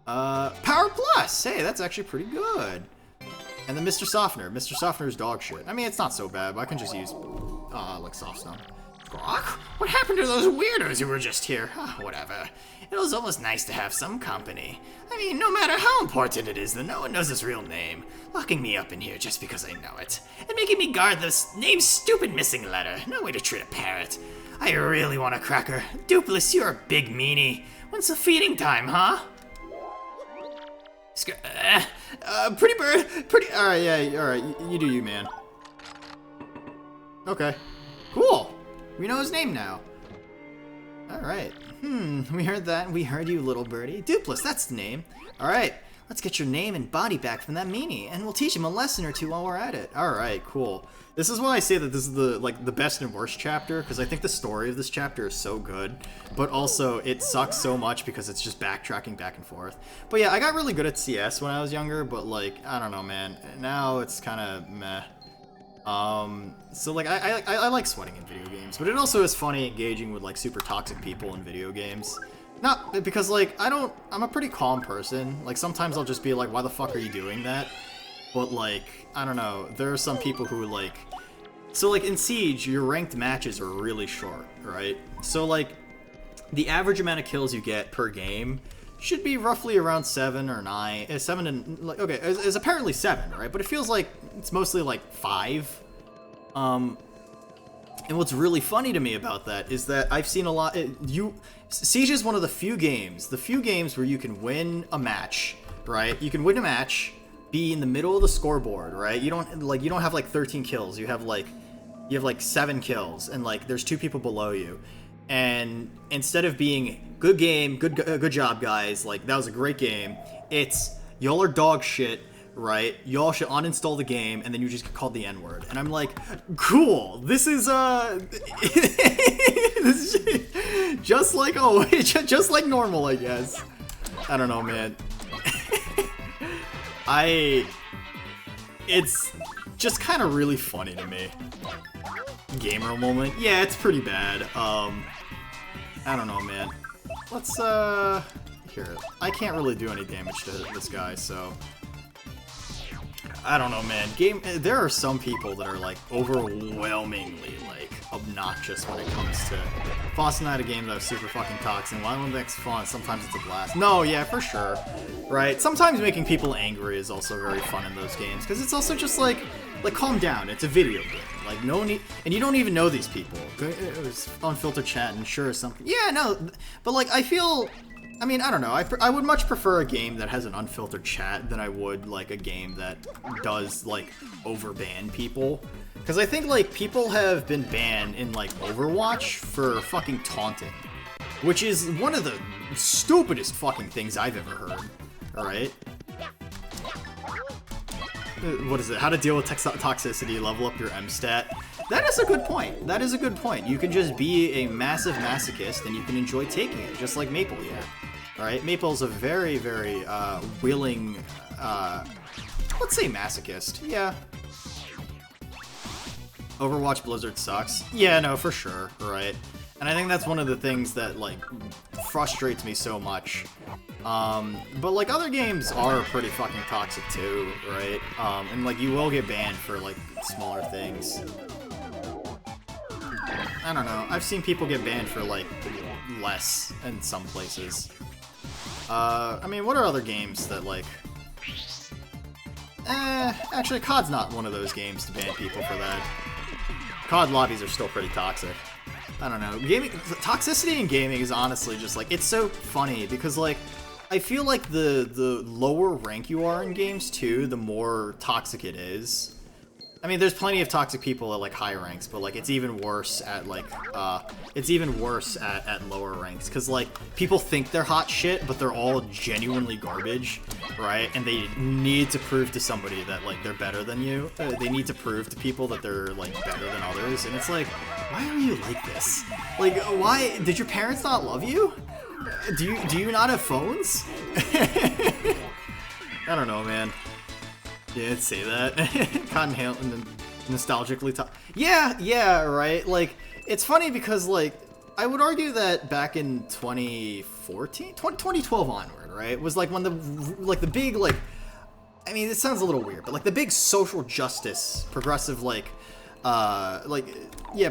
Power Plus. Hey, that's actually pretty good. And then Mr. Softener. Mr. Softener's dog shit. I mean, it's not so bad, but I can just use like soft stone. Grok? What happened to those weirdos who were just here? Whatever. It was almost nice to have some company. I mean, no matter how important it is that no one knows his real name, locking me up in here just because I know it, and making me guard this name's stupid missing letter. No way to treat a parrot. I really want a cracker. Dupless, you're a big meanie. When's the feeding time, huh? Pretty bird. Alright, yeah, alright. You do you, man. Okay. Cool. We know his name now. Alright. We heard that. We heard you, little birdie. Dupless, that's the name. Alright. Let's get your name and body back from that meanie, and we'll teach him a lesson or two while we're at it. Alright, cool. This is why I say that this is the best and worst chapter, because I think the story of this chapter is so good, but also it sucks so much because it's just backtracking back and forth. But yeah, I got really good at CS when I was younger, but like, I don't know, man. Now it's kind of meh. So like, I like sweating in video games, but it also is funny engaging with like super toxic people in video games. Not because like, I'm a pretty calm person. Like sometimes I'll just be like, why the fuck are you doing that? But like, I don't know, there are some people who like, so like in Siege, your ranked matches are really short, right? So like, the average amount of kills you get per game should be roughly around 7 or 9, 7 and like, okay, it's apparently 7, right? But it feels like it's mostly like 5. And what's really funny to me about that is that I've seen a lot. Siege is one of the few games where you can win a match, right? You can win a match, be in the middle of the scoreboard, right? You don't have like 13 kills. You have like 7 kills, and like there's 2 people below you. And instead of being good game, good job, guys, like that was a great game, it's y'all are dog shit, right? Y'all should uninstall the game, and then you just get called the N-word. And I'm like, cool. This is this is just like just like normal, I guess. I don't know, man. It's just kind of really funny to me. Gamer moment. Yeah, it's pretty bad. I don't know, man. Let's, here. I can't really do any damage to this guy, so... I don't know, man. There are some people that are, like, overwhelmingly, like, obnoxious when it comes to bossing out a game that is super fucking toxic. While one thing's fun, sometimes it's a blast. No, yeah, for sure. Right? Sometimes making people angry is also very fun in those games, because it's also just, like, calm down. It's a video game. Like, no need... And you don't even know these people. It was unfiltered chat and sure something... Yeah, no, but, like, I feel... I mean, I don't know. I would much prefer a game that has an unfiltered chat than I would, like, a game that does, like, overban people. Because I think, like, people have been banned in, like, Overwatch for fucking taunting. Which is one of the stupidest fucking things I've ever heard. Alright? What is it? How to deal with toxicity, level up your M-stat. That is a good point. That is a good point. You can just be a massive masochist and you can enjoy taking it, just like Maple here. Alright, Maple's a very, very willing, let's say masochist. Yeah. Overwatch Blizzard sucks. Yeah, no, for sure, right? And I think that's one of the things that, like, frustrates me so much. But, like, other games are pretty fucking toxic too, right? And, like, you will get banned for, like, smaller things. I don't know. I've seen people get banned for, like, less in some places. I mean, what are other games that, like... actually, COD's not one of those games to ban people for that. COD lobbies are still pretty toxic. I don't know. Toxicity in gaming is honestly just, like, it's so funny because, like, I feel like the lower rank you are in games, too, the more toxic it is. I mean, there's plenty of toxic people at like high ranks, but like it's even worse at like at lower ranks, because like people think they're hot shit, but they're all genuinely garbage, right? And they need to prove to somebody that like they're better than you. They need to prove to people that they're like better than others, and it's like, why are you like this? Like, why did your parents not love you? Do you not have phones? I don't know, man. Yeah, I'd say that. Cotton Hamilton nostalgically talk. Yeah, right. Like, it's funny because, like, I would argue that back in 2012 onward, right, was like when the big, like, I mean, it sounds a little weird, but like the big social justice, progressive,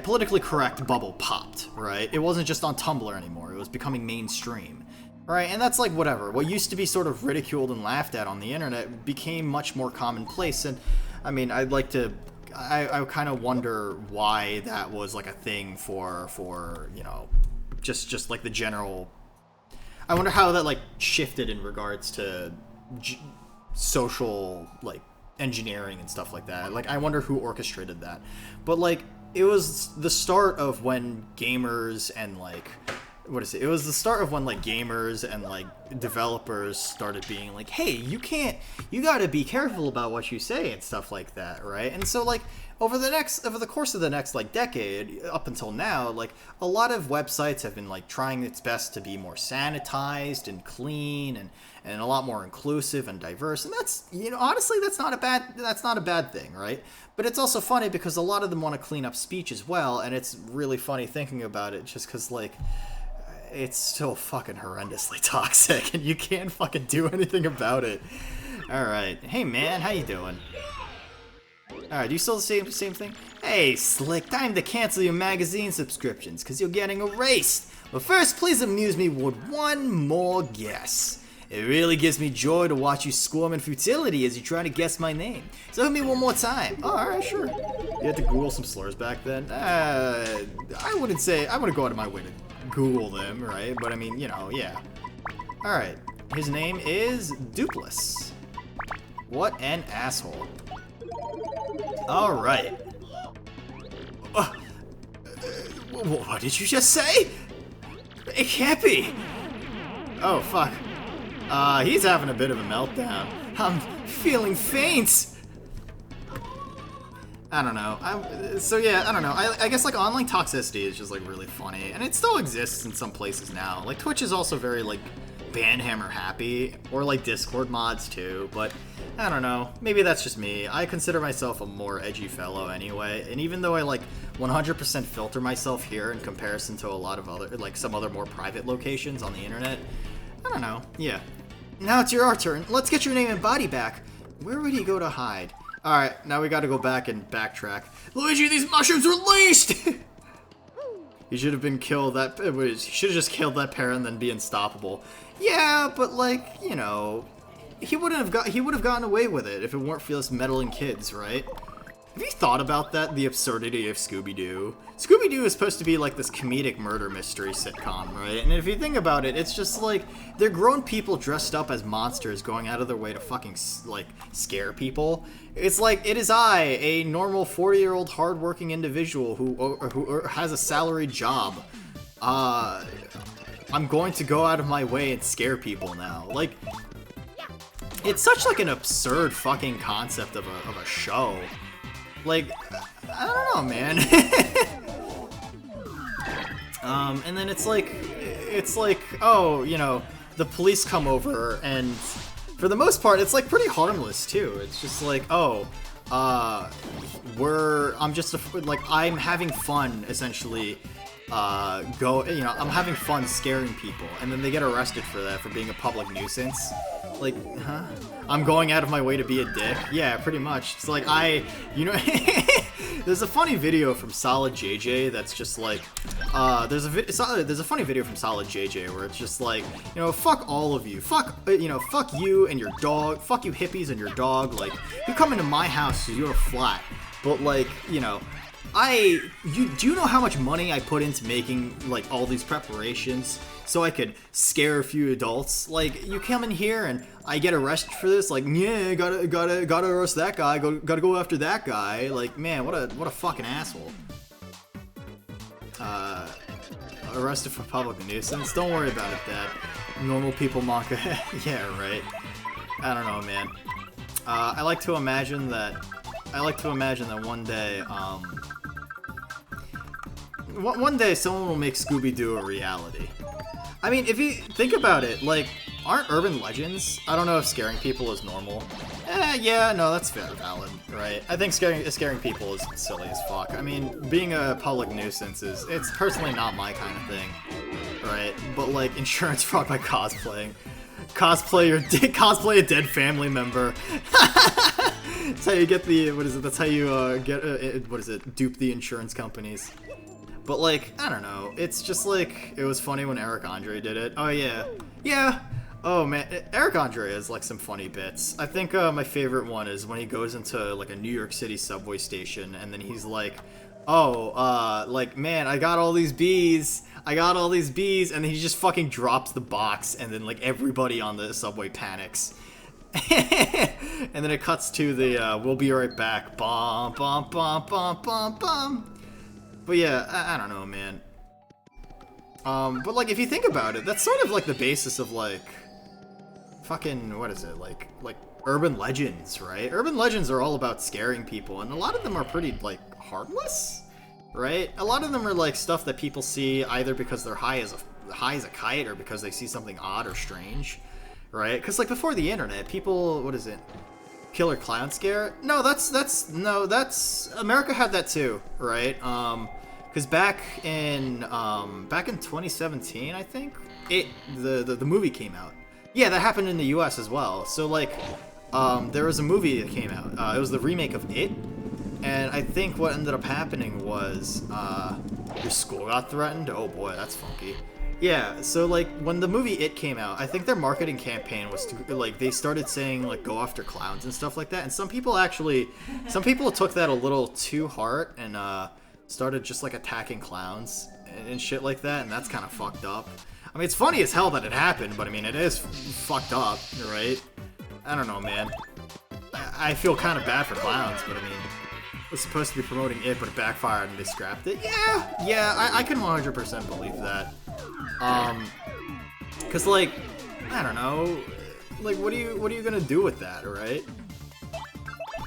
politically correct bubble popped, right? It wasn't just on Tumblr anymore. It was becoming mainstream. Right, and that's like whatever. What used to be sort of ridiculed and laughed at on the internet became much more commonplace, and I mean, I kind of wonder why that was like a thing for you know, just like the general. I wonder how that like shifted in regards to social like engineering and stuff like that. Like, I wonder who orchestrated that, but like it was the start of when gamers and like. What is it? It was the start of when like gamers and like developers started being like, hey, you gotta be careful about what you say and stuff like that, right? And so like over the course of the next like decade up until now, like a lot of websites have been like trying its best to be more sanitized and clean and a lot more inclusive and diverse, and that's, you know, honestly that's not a bad thing, right? But it's also funny because a lot of them want to clean up speech as well, and it's really funny thinking about it just because like it's so fucking horrendously toxic, and you can't fucking do anything about it. Alright. Hey, man, how you doing? Alright, you still the same thing? Hey, Slick, time to cancel your magazine subscriptions, because you're getting erased. But first, please amuse me with one more guess. It really gives me joy to watch you squirm in futility as you try to guess my name. So hit me one more time. Oh, alright, sure. You had to Google some slurs back then? I wouldn't go out of my way to Google them, right? But I mean, you know, yeah. Alright. His name is Dupless. What an asshole. Alright. What did you just say? It can't be. Oh, fuck. He's having a bit of a meltdown. I'm feeling faint. I don't know. I don't know. I guess like online toxicity is just like really funny, and it still exists in some places now. Like Twitch is also very like banhammer happy, or like Discord mods too, but I don't know. Maybe that's just me. I consider myself a more edgy fellow anyway, and even though I like 100% filter myself here in comparison to a lot of other, like some other more private locations on the internet, I don't know. Yeah. Now it's our turn. Let's get your name and body back. Where would he go to hide? Alright, now we gotta go back and backtrack. Luigi, these mushrooms were laced! He should have been killed. He should have just killed that pair and then be unstoppable. Yeah, but like, you know, he would have gotten away with it if it weren't for those meddling kids, right? Have you thought about that? The absurdity of Scooby-Doo. Scooby-Doo is supposed to be like this comedic murder mystery sitcom, right? And if you think about it, it's just like they're grown people dressed up as monsters going out of their way to fucking like scare people. It's like, it is I, a normal 40-year-old hardworking individual who has a salaried job. I'm going to go out of my way and scare people now. Like, it's such like an absurd fucking concept of a show. Like, I don't know, man. And then it's like, oh, you know, the police come over, and for the most part, it's like pretty harmless too. It's just like, oh, I'm having fun, essentially. I'm having fun scaring people, and then they get arrested for that, for being a public nuisance. Like, huh? I'm going out of my way to be a dick? Yeah, pretty much. It's like, there's a funny video from Solid JJ that's just like, there's a funny video from Solid JJ where it's just like, you know, fuck all of you. Fuck you and your dog. Fuck you hippies and your dog. Like, you come into my house because you're flat. But like, you know, do you know how much money I put into making like all these preparations so I could scare a few adults? Like, you come in here and I get arrested for this, like, yeah, gotta arrest that guy, gotta go after that guy. Like, man, what a fucking asshole. Arrested for public nuisance? Don't worry about it, Dad. Normal people mock. Yeah, right. I don't know, man. I like to imagine that one day someone will make Scooby-Doo a reality. I mean, if you think about it, like, aren't urban legends? I don't know if scaring people is normal. Yeah, no, that's valid, right? I think scaring people is silly as fuck. I mean, being a public nuisance it's personally not my kind of thing, right? But like, insurance fraud by cosplaying. Cosplay a dead family member. That's how you get the, that's how you dupe the insurance companies. But like, I don't know, it's just like, it was funny when Eric Andre did it. Oh yeah. Yeah. Oh man, Eric Andre has like some funny bits. I think my favorite one is when he goes into like a New York City subway station and then he's like, oh, like, man, I got all these bees, and then he just fucking drops the box and then like everybody on the subway panics. And then it cuts to the, we'll be right back, bum, bum, bum, bum, bum, bum. But yeah, I don't know, man. But like, if you think about it, that's sort of like the basis of like, fucking, what is it, like urban legends, right? Urban legends are all about scaring people, and a lot of them are pretty, like, harmless, right? A lot of them are like stuff that people see either because they're high as a kite or because they see something odd or strange, right? Because like before the internet, people, what is it? Killer clown scare? No, that's America had that too, right? Because back in 2017, I think the movie came out. Yeah, that happened in the U.S. as well. So like, there was a movie that came out. It was the remake of It, and I think what ended up happening was your school got threatened. Oh boy, that's funky. Yeah, so like when the movie It came out, I think their marketing campaign was to, like, they started saying like go after clowns and stuff like that, and some people took that a little too hard and started just like attacking clowns and shit like that, and that's kind of fucked up. I mean, it's funny as hell that it happened, but I mean, it is fucked up, right? I don't know, man. I feel kind of bad for clowns, but I mean, it was supposed to be promoting It, but it backfired and they scrapped it. Yeah, I can 100% believe that. Cause like, I don't know, like, what are you gonna do with that, right?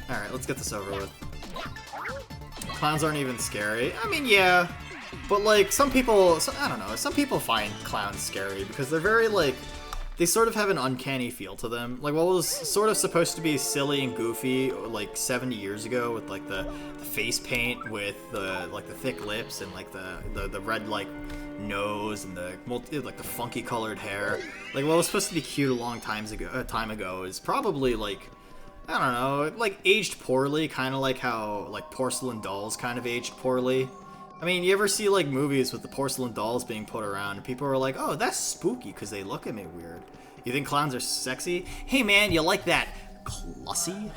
Alright, let's get this over with. Clowns aren't even scary. I mean, yeah, but like, some people find clowns scary because they're very, like, they sort of have an uncanny feel to them. Like, what was sort of supposed to be silly and goofy, like, 70 years ago with, like, the face paint with the, like, the thick lips and, like, the red, like, nose and the funky colored hair. Like, what was supposed to be cute a long time ago is probably, like, I don't know, like, aged poorly, kind of like how, like, porcelain dolls kind of aged poorly. I mean, you ever see, like, movies with the porcelain dolls being put around and people are like, oh, that's spooky because they look at me weird. You think clowns are sexy? Hey, man, you like that Clussy?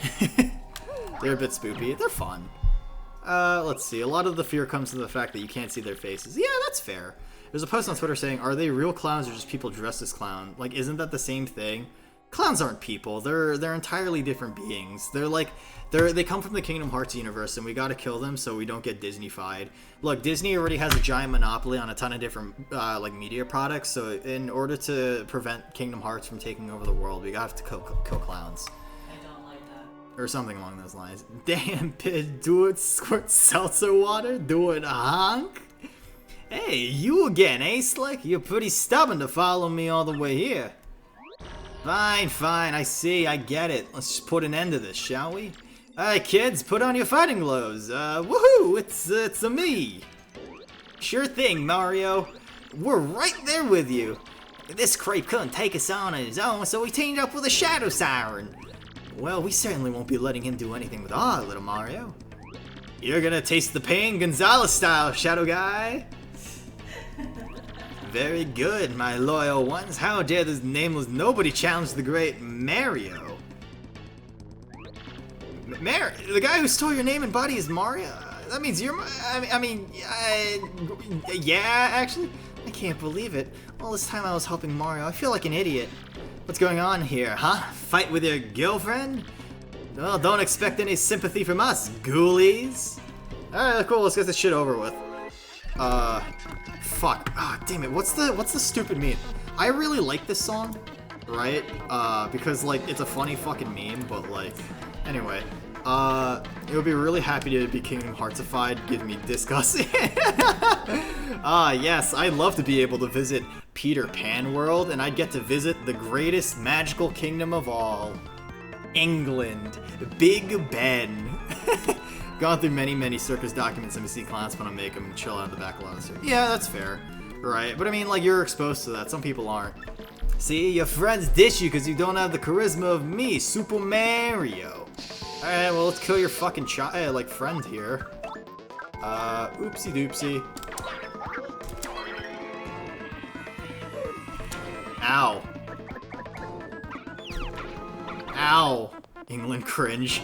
They're a bit spoopy. They're fun. Let's see. A lot of the fear comes from the fact that you can't see their faces. Yeah, that's fair. There's a post on Twitter saying, are they real clowns or just people dressed as clown? Like, isn't that the same thing? Clowns aren't people. They're entirely different beings. They come from the Kingdom Hearts universe, and we gotta kill them so we don't get Disney-fied. Look, Disney already has a giant monopoly on a ton of different like media products. So in order to prevent Kingdom Hearts from taking over the world, we have to kill clowns. I don't like that. Or something along those lines. Damn, bitch, do it, squirt seltzer water, do it, honk. Hey, you again, eh, Slick? You're pretty stubborn to follow me all the way here. Fine, I see, I get it. Let's just put an end to this, shall we? Alright, kids, put on your fighting gloves. Woohoo, it's a me. Sure thing, Mario. We're right there with you. This creep couldn't take us on his own, so we teamed up with a Shadow Siren. Well, we certainly won't be letting him do anything with our little Mario. You're gonna taste the pain Gonzalez style, Shadow Guy. Very good, my loyal ones. How dare this nameless nobody challenge the great Mario? The guy who stole your name and body is Mario? That means you're my... yeah, actually? I can't believe it. All this time I was helping Mario. I feel like an idiot. What's going on here, huh? Fight with your girlfriend? Well, don't expect any sympathy from us, ghoulies. Alright, cool, let's get this shit over with. Fuck. Ah, damn it, what's the stupid meme? I really like this song, right? Because, like, it's a funny fucking meme, but, like, anyway. It would be really happy to be Kingdom Heartsified, give me disgust. Yes, I'd love to be able to visit Peter Pan World, and I'd get to visit the greatest magical kingdom of all. England. Big Ben. Gone through many circus documents and seen clowns when I make them chill out in the back of the Yeah, that's fair. Right, but I mean, like, you're exposed to that. Some people aren't. See, your friends dish you because you don't have the charisma of me, Super Mario. Alright, well, let's kill your fucking like, friend here. Oopsie doopsie. Ow. Ow. England cringe.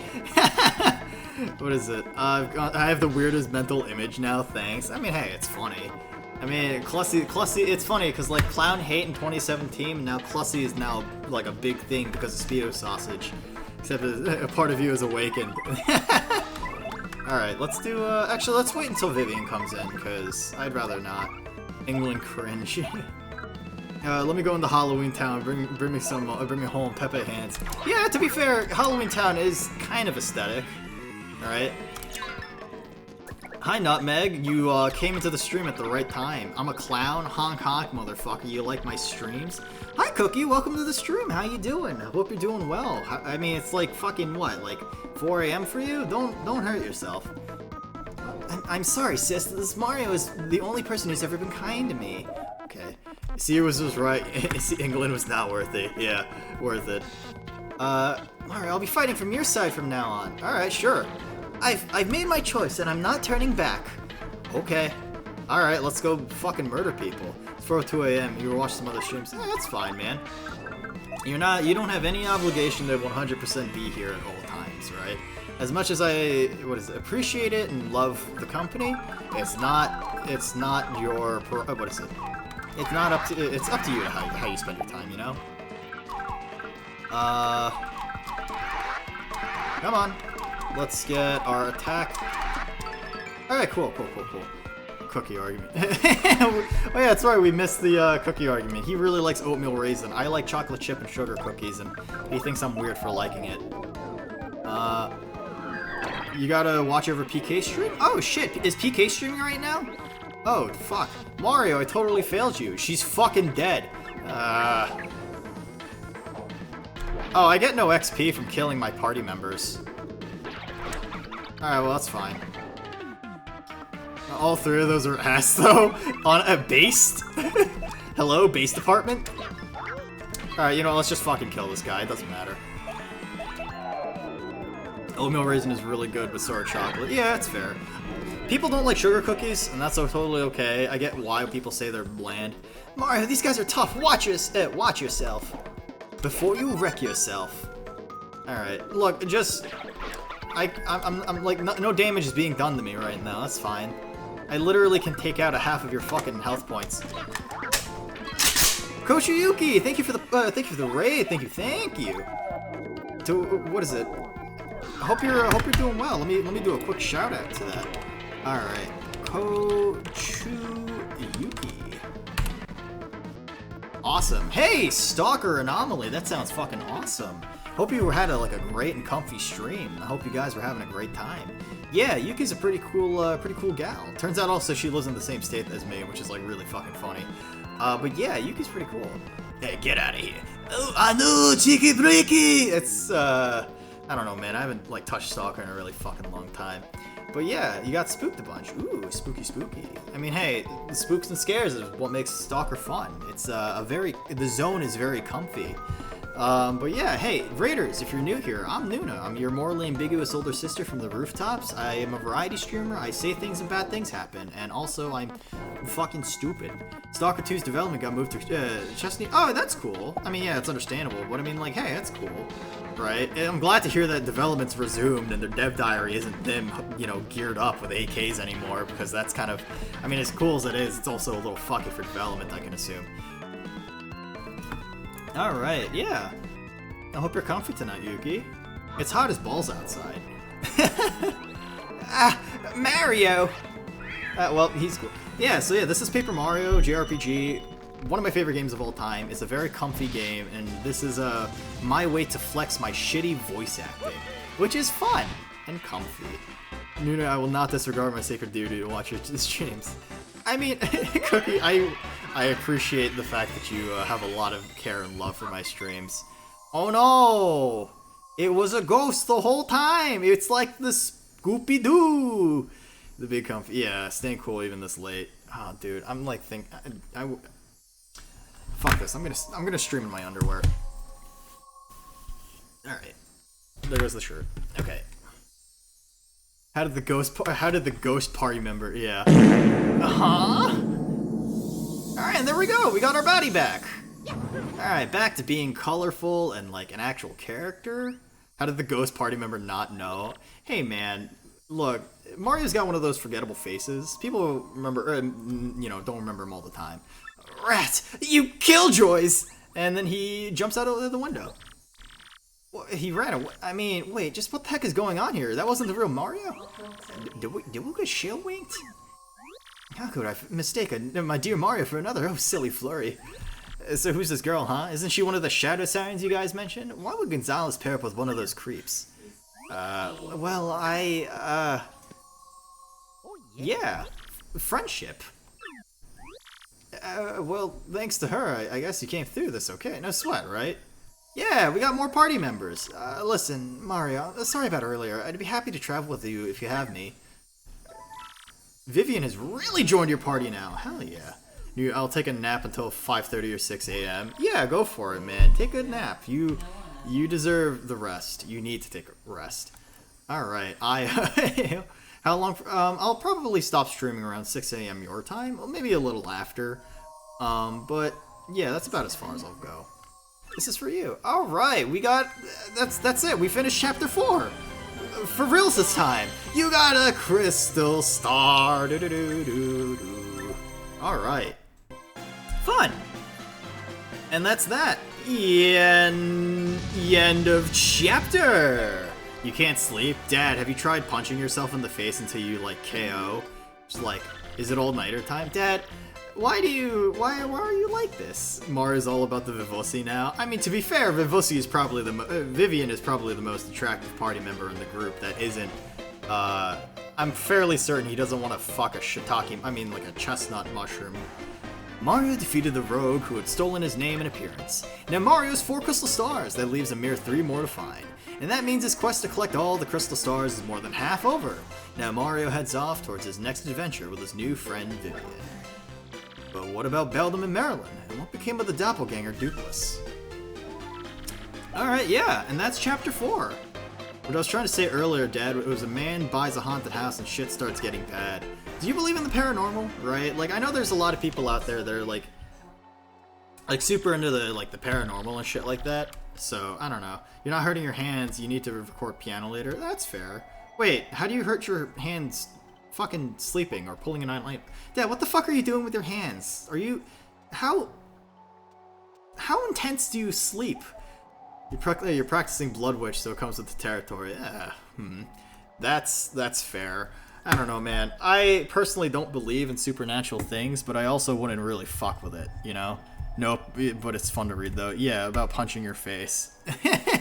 What is it? I have the weirdest mental image now, thanks. I mean, hey, it's funny. I mean, Clussy, it's funny because, like, clown hate in 2017, and now Clussy is now, like, a big thing because of Speedo Sausage. Except a part of you is awakened. Alright, let's do, actually, let's wait until Vivian comes in, because I'd rather not. England cringe. Let me go into Halloween Town, bring me home Pepe Hands. Yeah, to be fair, Halloween Town is kind of aesthetic. Alright. Hi, Nutmeg. You came into the stream at the right time. I'm a clown. Honk honk, motherfucker. You like my streams? Hi, Cookie. Welcome to the stream. How you doing? I hope you're doing well. I mean, it's like fucking what? Like 4 a.m. for you? Don't hurt yourself. I'm sorry, sis. This Mario is the only person who's ever been kind to me. Okay. See, it was right. See, England was not worth it. Yeah, worth it. Mario, I'll be fighting from your side from now on. All right, sure. I've made my choice and I'm not turning back. Okay. Alright, let's go fucking murder people. It's 4:02 a.m. You watch some other streams. That's fine, man. You don't have any obligation to 100% be here at all times, right? As much as I appreciate it and love the company, it's not your what is it? It's up to you how you spend your time, you know? Come on. Let's get our attack. Alright, cool. Cookie argument. Oh yeah, that's right, we missed the cookie argument. He really likes oatmeal raisin. I like chocolate chip and sugar cookies, and he thinks I'm weird for liking it. You gotta watch over PK stream? Oh shit, is PK streaming right now? Oh, fuck. Mario, I totally failed you. She's fucking dead. Oh, I get no XP from killing my party members. Alright, well, that's fine. All three of those are ass, though. On a based? Hello, base department? Alright, you know, let's just fucking kill this guy. It doesn't matter. Oatmeal raisin is really good with sour chocolate. Yeah, that's fair. People don't like sugar cookies, and that's totally okay. I get why people say they're bland. Mario, these guys are tough. Watch yourself. Before you wreck yourself. Alright, look, just... I'm like, no damage is being done to me right now. That's fine. I literally can take out a half of your fucking health points. Koshiyuki, thank you for the raid. Thank you. To what is it? I hope you're doing well. Let me do a quick shout out to that. All right, Koshiyuki. Awesome. Hey, Stalker Anomaly. That sounds fucking awesome. Hope you had a great and comfy stream. I hope you guys were having a great time. Yeah, Yuki's a pretty cool gal. Turns out also she lives in the same state as me, which is like really fucking funny. But yeah, Yuki's pretty cool. Hey, get out of here. Oh, I know, cheeky breaky. It's I don't know, man. I haven't like touched Stalker in a really fucking long time. But yeah, you got spooked a bunch. Ooh, spooky. I mean, hey, the spooks and scares is what makes Stalker fun. It's the zone is very comfy. But yeah, hey, Raiders, if you're new here, I'm Nuna. I'm your morally ambiguous older sister from the rooftops. I am a variety streamer. I say things and bad things happen. And also, I'm fucking stupid. Stalker 2's development got moved to Chesney. Oh, that's cool. I mean, yeah, it's understandable, but I mean, like, hey, that's cool, right? And I'm glad to hear that development's resumed and their dev diary isn't them, you know, geared up with AKs anymore, because that's kind of, I mean, as cool as it is, it's also a little fucky for development, I can assume. All right, yeah. I hope you're comfy tonight, Yuki. It's hot as balls outside. Mario! Well, he's cool. Yeah, so yeah, this is Paper Mario JRPG. One of my favorite games of all time. It's a very comfy game, and this is my way to flex my shitty voice acting, which is fun and comfy. Nuna, I will not disregard my sacred duty to watch your streams. I mean, Cookie, I appreciate the fact that you have a lot of care and love for my streams. Oh no! It was a ghost the whole time! It's like the Scooby-Doo! The big comfy. Yeah, staying cool even this late. Oh, dude, I'm like fuck this. I'm gonna stream in my underwear. All right, there goes the shirt. Okay. How did the ghost party member? Yeah. All right, and there we go. We got our body back. All right, back to being colorful and like an actual character. How did the ghost party member not know? Hey, man. Look, Mario's got one of those forgettable faces. People remember, you know, don't remember him all the time. Rat, you killjoys! And then he jumps out of the window. Well, he ran away. I mean, wait, just what the heck is going on here? That wasn't the real Mario? Did we get shield winked? How could I mistake my dear Mario for another? Oh, silly flurry. So who's this girl, huh? Isn't she one of the shadow sirens you guys mentioned? Why would Gonzalez pair up with one of those creeps? Well, yeah, friendship. Well, thanks to her, I guess you came through this okay. No sweat, right? Yeah, we got more party members. Listen, Mario, sorry about earlier. I'd be happy to travel with you if you have me. Vivian has really joined your party now. Hell yeah. I'll take a nap until 5:30 or 6 a.m. Yeah, go for it, man. Take a nap. You deserve the rest. You need to take a rest. All right. How long? I'll probably stop streaming around 6 a.m. your time. Well, maybe a little after. But yeah, that's about as far as I'll go. This is for you. All right. We got. That's it. We finished chapter 4. For reals this time. You got a crystal star. All right. Fun. And that's that. End of chapter. You can't sleep? Dad, have you tried punching yourself in the face until you, like, KO? Just like, is it all-nighter time? Dad, why are you like this? Mario's all about the Vivosi now. I mean, to be fair, Vivosi is probably Vivian is probably the most attractive party member in the group that isn't, I'm fairly certain he doesn't want to fuck a shiitake, like a chestnut mushroom. Mario defeated the rogue who had stolen his name and appearance. Now Mario's 4 crystal stars, that leaves a mere 3 more to find. And that means his quest to collect all the crystal stars is more than half over. Now Mario heads off towards his next adventure with his new friend Vivian. But what about Beldam and Marilyn? And what became of the doppelganger Dupless? Alright, yeah, and that's chapter 4. What I was trying to say earlier, Dad, it was a man buys a haunted house and shit starts getting bad. Do you believe in the paranormal, right? Like, I know there's a lot of people out there that are, like super into the paranormal and shit like that. So, I don't know. You're not hurting your hands, you need to record piano later. That's fair. Wait, how do you hurt your hands fucking sleeping or pulling a nightlight? Dad, what the fuck are you doing with your hands? Are you... How intense do you sleep? You're practicing Blood Witch, so it comes with the territory. That's fair. I don't know, man. I personally don't believe in supernatural things, but I also wouldn't really fuck with it, you know? Nope, but it's fun to read, though. Yeah, about punching your face.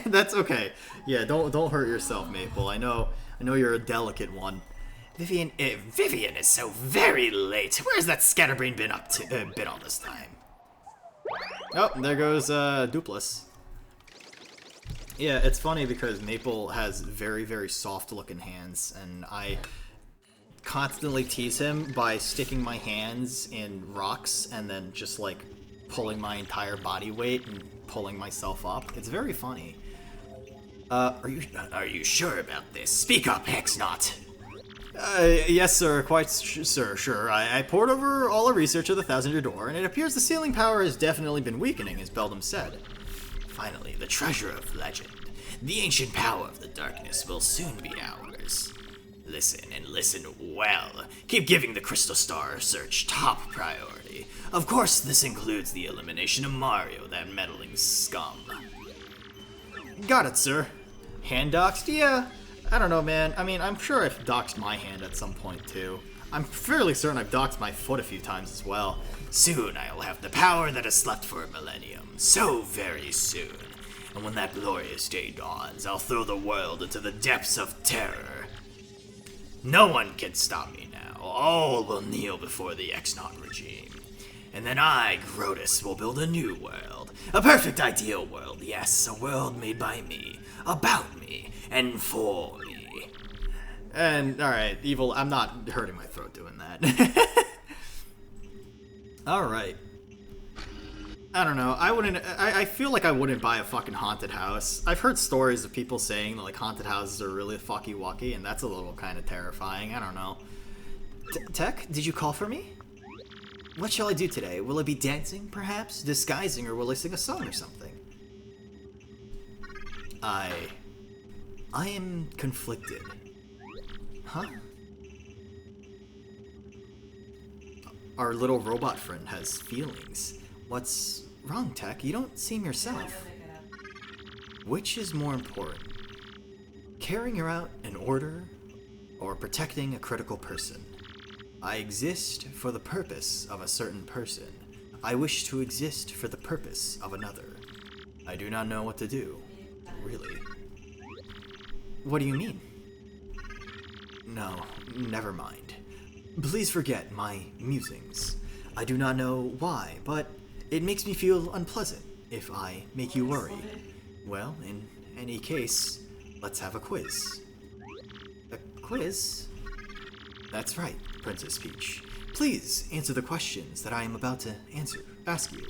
That's okay. Yeah, don't hurt yourself, Maple. I know you're a delicate one. Vivian is so very late. Where's that scatterbrain been all this time? Oh, there goes Dupless. Yeah, it's funny because Maple has very, very soft-looking hands, and I constantly tease him by sticking my hands in rocks and then just, like, pulling my entire body weight and pulling myself up. It's very funny. Are you sure about this? Speak up, Hexnot. Yes, sir, sir, sure. I pored over all our research of the Thousand-Year Door, and it appears the sealing power has definitely been weakening, as Beldam said. Finally, the treasure of legend. The ancient power of the darkness will soon be ours. Listen, and listen well. Keep giving the Crystal Star search top priority. Of course, this includes the elimination of Mario, that meddling scum. Got it, sir. Hand doxed? Yeah. I don't know, man. I mean, I'm sure I've doxed my hand at some point, too. I'm fairly certain I've doxed my foot a few times as well. Soon I will have the power that has slept for a millennium. So very soon. And when that glorious day dawns, I'll throw the world into the depths of terror. No one can stop me now. All will kneel before the X-Naut regime. And then I, Grotus, will build a new world. A perfect ideal world, yes. A world made by me, about me, and for me. And, alright, Evil, I'm not hurting my throat doing that. Alright. I don't know, I feel like I wouldn't buy a fucking haunted house. I've heard stories of people saying that, like, haunted houses are really fucky-wucky, and that's a little kind of terrifying. I don't know. Tech, did you call for me? What shall I do today? Will I be dancing, perhaps? Disguising, or will I sing a song or something? I am conflicted. Huh? Our little robot friend has feelings. What's wrong, Tech? You don't seem yourself. Which is more important? Carrying out an order or protecting a critical person? I exist for the purpose of a certain person. I wish to exist for the purpose of another. I do not know what to do. Really. What do you mean? No, never mind. Please forget my musings. I do not know why, but it makes me feel unpleasant if I make you worry. Well, in any case, let's have a quiz. A quiz? That's right, Princess Peach. Please answer the questions that I am about to ask you.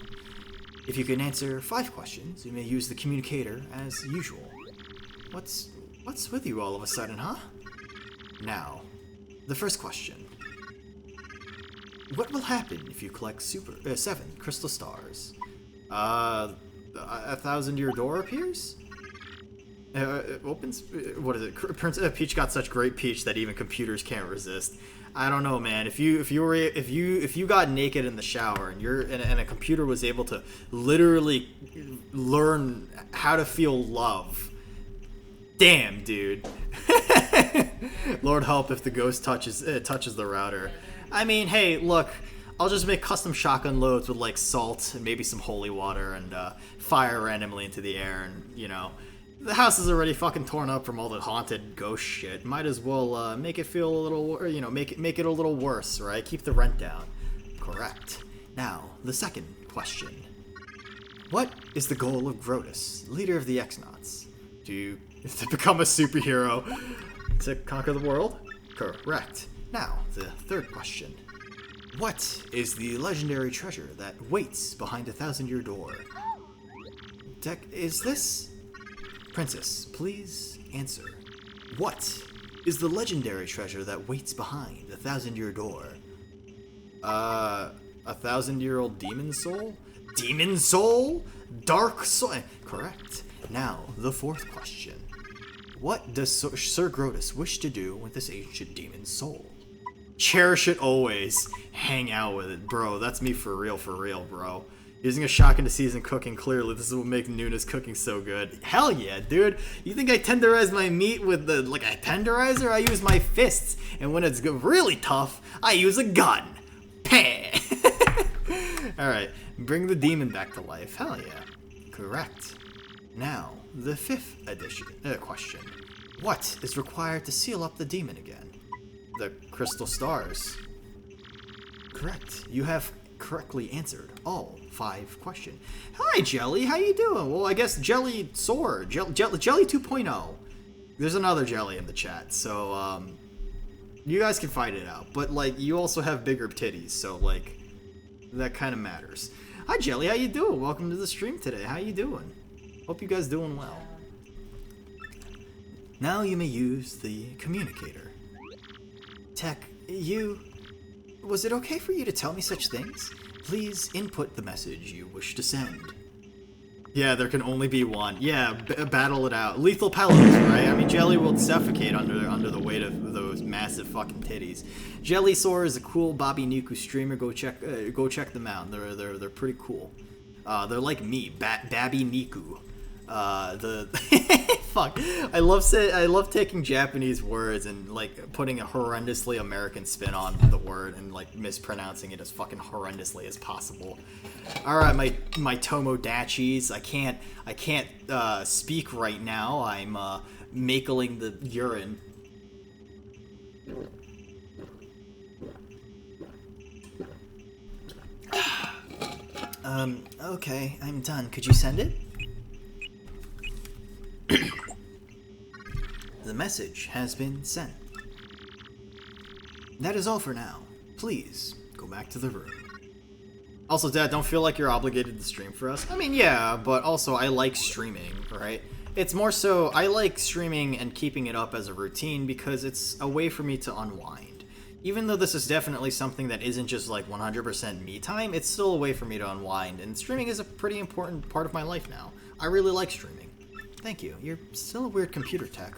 If you can answer 5 questions, you may use the communicator as usual. What's with you all of a sudden, huh? Now, the first question. What will happen if you collect 7 crystal stars? A 1,000-year door appears? Opens? What is it? Peach got such great peach that even computers can't resist. I don't know, man. If you got naked in the shower and a computer was able to literally learn how to feel love, damn, dude. Lord help if the ghost touches the router. I mean, hey, look, I'll just make custom shotgun loads with, like, salt and maybe some holy water and fire randomly into the air, and, you know, the house is already fucking torn up from all the haunted ghost shit. Might as well make it feel a little, you know, make it a little worse, right? Keep the rent down. Correct. Now, the second question. What is the goal of Grotus, leader of the X-Nauts? To become a superhero? To conquer the world? Correct. Now, the third question. What is the legendary treasure that waits behind a 1,000-year door? Tech, is this? Princess, please answer. What is the legendary treasure that waits behind a 1,000-year door? A 1,000-year-old demon soul? Demon soul? Dark soul? Correct. Now, the fourth question. What does Sir Grotus wish to do with this ancient demon soul? Cherish it always. Hang out with it, bro. That's me for real, bro. Using a shotgun to season cooking, clearly. This is what makes Nuna's cooking so good. Hell yeah, dude. You think I tenderize my meat with a tenderizer? I use my fists. And when it's really tough, I use a gun. Pah! Alright, bring the demon back to life. Hell yeah. Correct. Now, the fifth question. What is required to seal up the demon again? The crystal stars. Correct. You have correctly answered all 5 questions. Hi, Jelly. How you doing? Well, I guess Jelly Sword. Jelly 2.0. There's another Jelly in the chat, so, you guys can fight it out. But, like, you also have bigger titties, so, like, that kind of matters. Hi, Jelly. How you doing? Welcome to the stream today. How you doing? Hope you guys doing well. Now you may use the communicator. Tech, you... Was it okay for you to tell me such things? Please input the message you wish to send. Yeah, there can only be one. Yeah, battle it out. Lethal paladins, right? I mean, Jelly will suffocate under the weight of those massive fucking titties. Jellysaur is a cool Bobby Niku streamer. Go check them out. They're pretty cool. They're like me, Babby Niku. Fuck. I love taking Japanese words and like putting a horrendously American spin on the word and like mispronouncing it as fucking horrendously as possible. All right, my Tomodachis. I can't speak right now. I'm making the urine. Okay, I'm done. Could you send it? The message has been sent. That is all for now. Please, go back to the room. Also, Dad, don't feel like you're obligated to stream for us. I mean, yeah, but also I like streaming, right? It's more so, I like streaming and keeping it up as a routine because it's a way for me to unwind. Even though this is definitely something that isn't just like 100% me time, it's still a way for me to unwind, and streaming is a pretty important part of my life now. I really like streaming. Thank you. You're still a weird computer tech.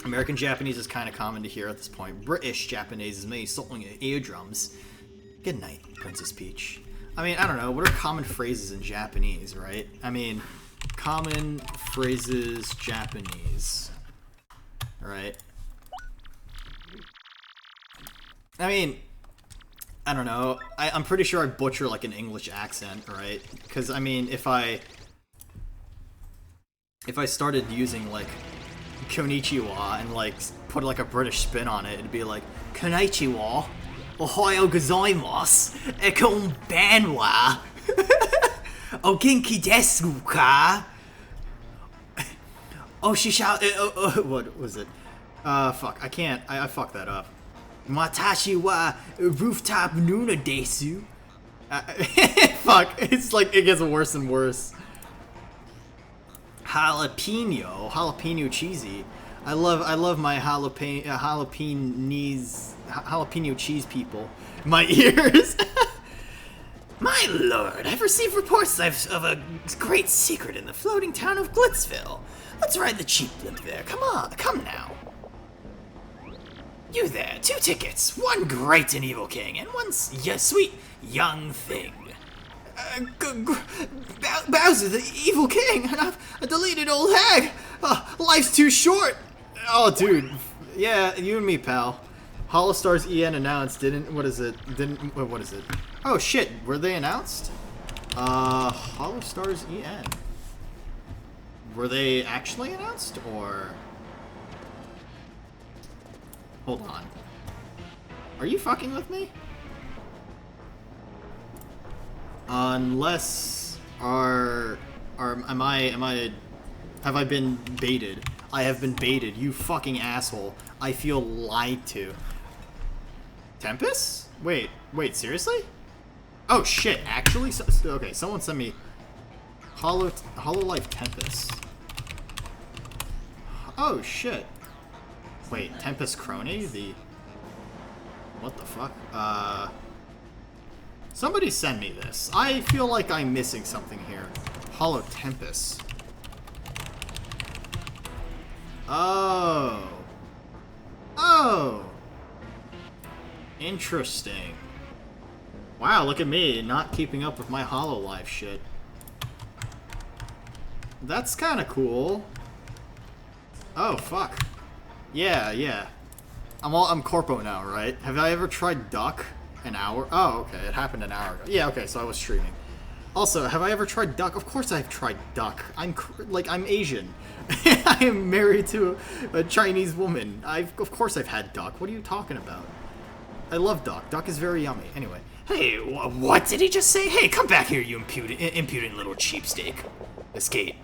American Japanese is kind of common to hear at this point. British Japanese is maybe something in eardrums. Good night, Princess Peach. I mean, I don't know. What are common phrases in Japanese, right? I mean, common phrases Japanese. Right? I mean, I don't know. I'm pretty sure I butcher like an English accent, right? Because, I mean, if I started using like konnichiwa and like put like a British spin on it, it'd be like konnichiwa, ohayo gozaimasu, konbanwa, o genki desu ka, oshisha. What was it? Fuck. I can't. I fucked that up. Watashi wa rooftop nuna desu. Fuck. It's like it gets worse and worse. Jalapeno cheesy. I love my jalapeno cheese people. My ears. My lord, I've received reports of a great secret in the floating town of Glitzville. Let's ride the cheap blimp there. Come on, come now. You there, 2 tickets, one great and evil king, and one sweet young thing. Bowser, the evil king, and a deleted old hag. Life's too short. Oh, dude. Yeah, you and me, pal. Holostars EN announced, what is it? Oh, shit, were they announced? Holostars EN. Were they actually announced, or... Hold on. Are you fucking with me? Unless have I been baited? I have been baited, you fucking asshole. I feel lied to. Tempest? Wait, seriously? Oh shit, actually? Okay, someone sent me Hololive Tempest. Oh shit. Wait, Tempest Crony? What the fuck? Somebody send me this. I feel like I'm missing something here. Hollow Tempest. Oh. Interesting. Wow, look at me, not keeping up with my Hololive shit. That's kind of cool. Oh, fuck. Yeah. I'm corpo now, right? Have I ever tried duck? An hour? Oh, okay. It happened an hour ago. Yeah, okay, so I was streaming. Also, have I ever tried duck? Of course I've tried duck. I'm Asian. I am married to a Chinese woman. Of course I've had duck. What are you talking about? I love duck. Duck is very yummy. Anyway. Hey, what did he just say? Hey, come back here, you impudent little cheapsteak. Escape.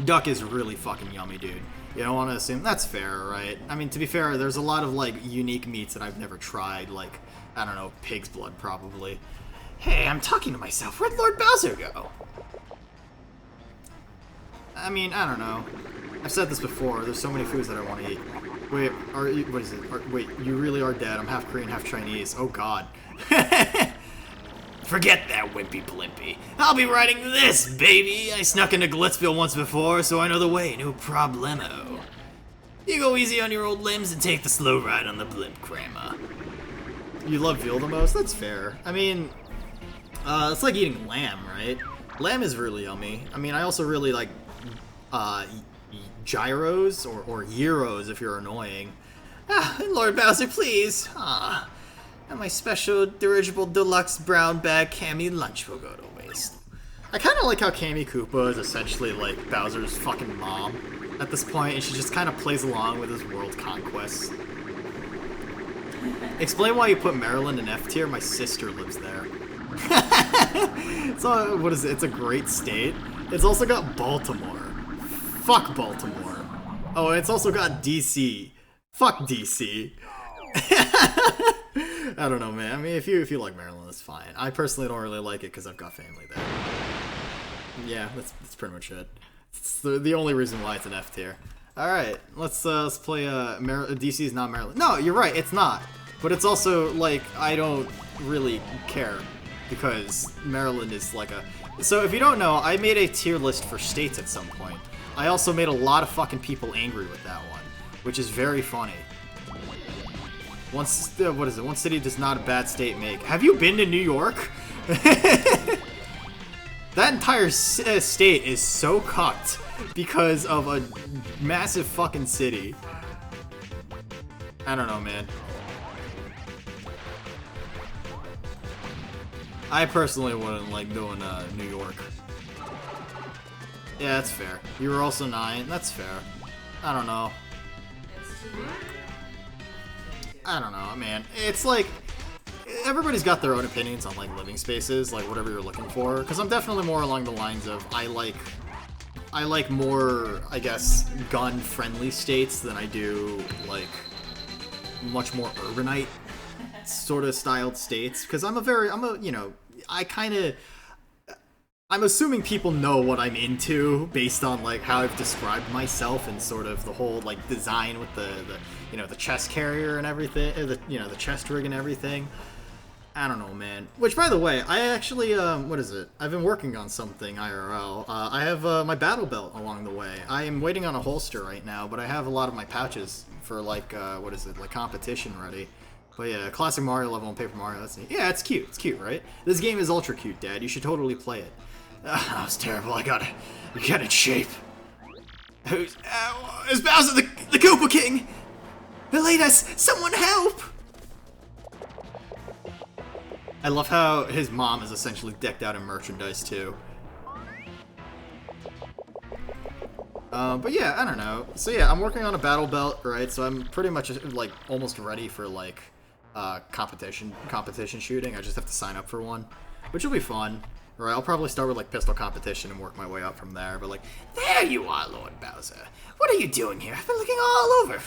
Duck is really fucking yummy, dude. You don't want to assume that's fair, right? I mean, to be fair, there's a lot of like unique meats that I've never tried, like, I don't know, pig's blood probably. Hey, I'm talking to myself. Where'd Lord Bowser go? I mean, I don't know. I've said this before. There's so many foods that I want to eat. Wait, are you, what is it? Wait, you really are dead. I'm half Korean, half Chinese. Oh god. Forget that wimpy blimpy. I'll be riding this, baby! I snuck into Glitzville once before, so I know the way, no problemo. You go easy on your old limbs and take the slow ride on the blimp, grandma. You love veal the most? That's fair. I mean, it's like eating lamb, right? Lamb is really yummy. I mean, I also really like, gyros, or gyros if you're annoying. Ah, Lord Bowser, please! Ah. And my special dirigible deluxe brown bag Cammy lunch will go to waste. I kind of like how Cammy Koopa is essentially like Bowser's fucking mom at this point, and she just kind of plays along with his world conquests. Explain why you put Maryland in F tier. My sister lives there. So what is it? It's a great state. It's also got Baltimore. Fuck Baltimore. Oh, and it's also got DC. Fuck DC. I don't know, man. I mean, if you like Maryland, that's fine. I personally don't really like it because I've got family there. Yeah, that's pretty much it. It's the only reason why it's an F tier. All right, let's play. DC is not Maryland. No, you're right. It's not. But it's also like I don't really care because Maryland is like a. So if you don't know, I made a tier list for states at some point. I also made a lot of fucking people angry with that one, which is very funny. What is it? One city does not a bad state make. Have you been to New York? That entire state is so cucked because of a massive fucking city. I don't know, man. I personally wouldn't like doing New York. Yeah, that's fair. You were also 9. That's fair. I don't know. I don't know, man. It's like everybody's got their own opinions on like living spaces, like whatever you're looking for. Because I'm definitely more along the lines of I like more, I guess, gun-friendly states than I do like much more urbanite sort of styled states. Because I'm assuming people know what I'm into based on like how I've described myself and sort of the whole like design with the chest carrier and everything, the chest rig and everything. I don't know, man. Which, by the way, I actually what is it? I've been working on something IRL. I have my battle belt along the way. I am waiting on a holster right now, but I have a lot of my pouches for like like competition ready. But yeah, classic Mario level on Paper Mario. That's neat. Yeah, it's cute. It's cute, right? This game is ultra cute, Dad. You should totally play it. That was terrible. I gotta get in shape. Is Bowser the Koopa King? Miletus, someone help! I love how his mom is essentially decked out in merchandise too. But yeah, I don't know. So yeah, I'm working on a battle belt, right? So I'm pretty much like almost ready for like competition shooting. I just have to sign up for one, which will be fun. Right, I'll probably start with like pistol competition and work my way up from there. But like, there you are, Lord Bowser. What are you doing here? I've been looking all over.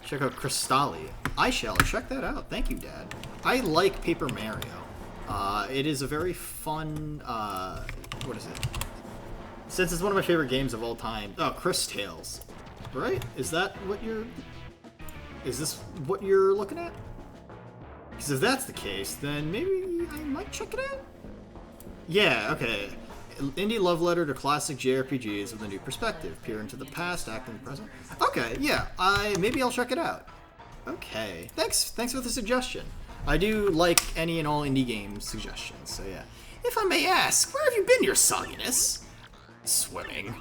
Check out Cristalli. I shall check that out. Thank you, Dad. I like Paper Mario. It is a very fun. What is it? Since it's one of my favorite games of all time. Oh, Chris Tales. Right? Is that what you're? Is this what you're looking at? Because if that's the case, then maybe I might check it out. Yeah, okay. Indie love letter to classic JRPGs with a new perspective. Peer into the past, act in the present. Okay, yeah. Maybe I'll check it out. Okay. Thanks for the suggestion. I do like any and all indie game suggestions, so yeah. If I may ask, where have you been, your sogginess? Swimming.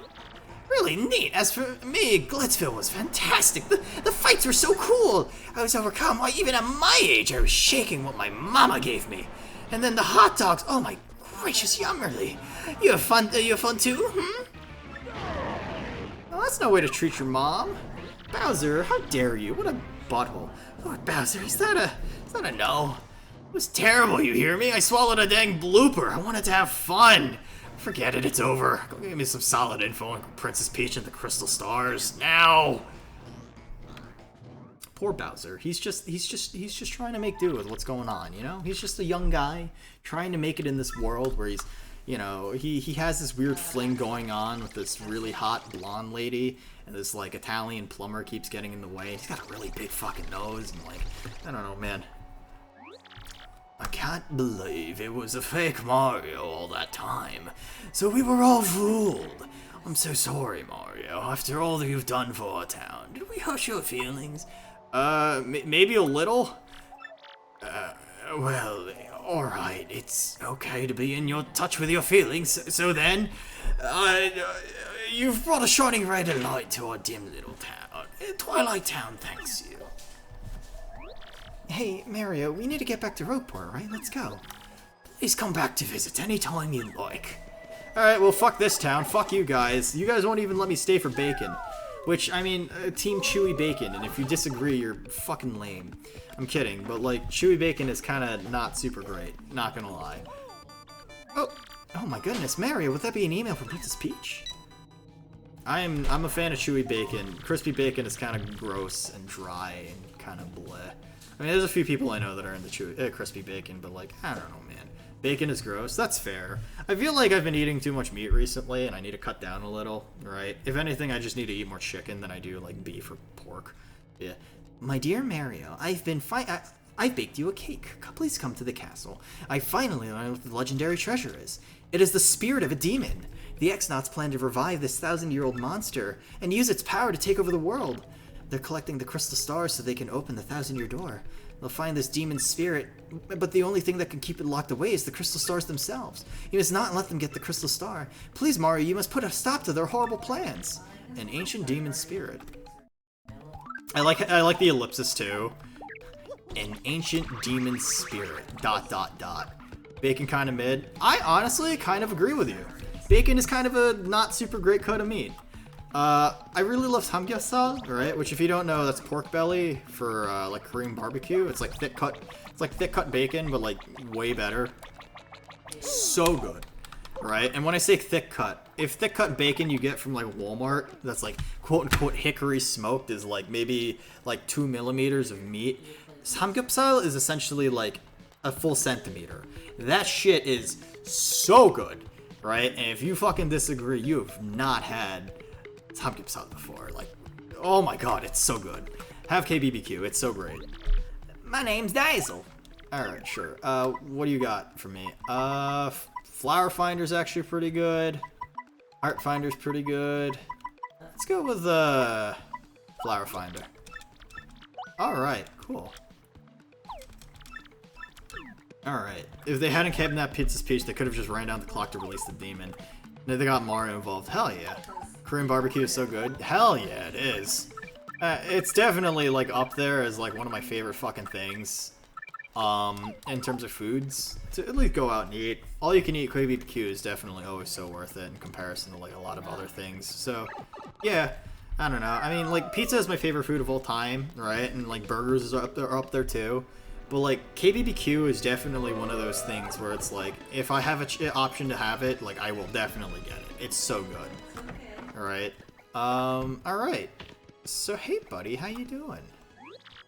Really neat. As for me, Glitzville was fantastic. The fights were so cool. I was overcome. Why, even at my age, I was shaking what my mama gave me. And then the hot dogs. Oh my gracious, Yummerly. You have fun too, hmm? Well, that's no way to treat your mom. Bowser, how dare you? What a butthole. Lord Bowser, is that a no? It was terrible, you hear me? I swallowed a dang blooper. I wanted to have fun. Forget it, it's over. Go give me some solid info on Princess Peach and the Crystal Stars now. Poor Bowser. He's just trying to make do with what's going on, you know? He's just a young guy trying to make it in this world where he's you know, he has this weird fling going on with this really hot blonde lady, and this, like, Italian plumber keeps getting in the way. He's got a really big fucking nose, and, like, I don't know, man. I can't believe it was a fake Mario all that time. So we were all fooled. I'm so sorry, Mario, after all that you've done for our town. Did we hurt your feelings? Maybe a little? Well, alright, it's okay to be in your touch with your feelings. So then, you've brought a shining ray of light to our dim little town. Twilight Town thanks you. Hey, Mario, we need to get back to Rogueport, right? Let's go. Please come back to visit anytime you like. Alright, well, fuck this town. Fuck you guys. You guys won't even let me stay for bacon. Which, I mean, Team Chewy Bacon, and if you disagree, you're fucking lame. I'm kidding, but, like, Chewy Bacon is kind of not super great. Not gonna lie. Oh my goodness, Mario, would that be an email from Princess Peach? I'm a fan of Chewy Bacon. Crispy Bacon is kind of gross and dry and kind of bleh. I mean, there's a few people I know that are into crispy bacon, but, like, I don't know, man. Bacon is gross. That's fair. I feel like I've been eating too much meat recently, and I need to cut down a little, right? If anything, I just need to eat more chicken than I do, like, beef or pork. Yeah. My dear Mario, I've baked you a cake. Please come to the castle. I finally learned what the legendary treasure is. It is the spirit of a demon. The X-Nauts plan to revive this 1,000-year-old monster and use its power to take over the world. They're collecting the crystal stars so they can open the 1,000-year door. They'll find this demon spirit, but the only thing that can keep it locked away is the crystal stars themselves. You must not let them get the crystal star. Please, Mario, you must put a stop to their horrible plans. An ancient demon spirit. I like the ellipsis too. An ancient demon spirit. ... Bacon kind of mid. I honestly kind of agree with you. Bacon is kind of a not super great cut of meat. I really love samgyeopsal, right? Which, if you don't know, that's pork belly for like Korean barbecue. It's like thick cut bacon, but like way better. So good, right? And when I say thick cut, if thick cut bacon you get from like Walmart, that's like quote unquote hickory smoked, is like maybe like 2 millimeters of meat. Samgyeopsal is essentially like a full centimeter. That shit is so good, right? And if you fucking disagree, you have not had samgyeopsal before. Like, oh my god, it's so good. Have KBBQ, it's so great. My name's Dazzle. Alright, sure. What do you got for me? Flower Finder's actually pretty good. Art Finder's pretty good. Let's go with, Flower Finder. Alright, cool. Alright. If they hadn't kidnapped Princess Peach, they could have just ran down the clock to release the demon. Then they got Mario involved. Hell yeah. Korean barbecue is so good. Hell yeah, it is. It's definitely, like, up there as, like, one of my favorite fucking things. In terms of foods. To at least go out and eat. All you can eat KBBQ is definitely always so worth it in comparison to, like, a lot of other things. So, yeah. I don't know. I mean, like, pizza is my favorite food of all time, right? And, like, burgers are up there too. But, like, KBBQ is definitely one of those things where it's like, if I have an option to have it, like, I will definitely get it. It's so good. Alright. Alright. So, hey, buddy, how you doing?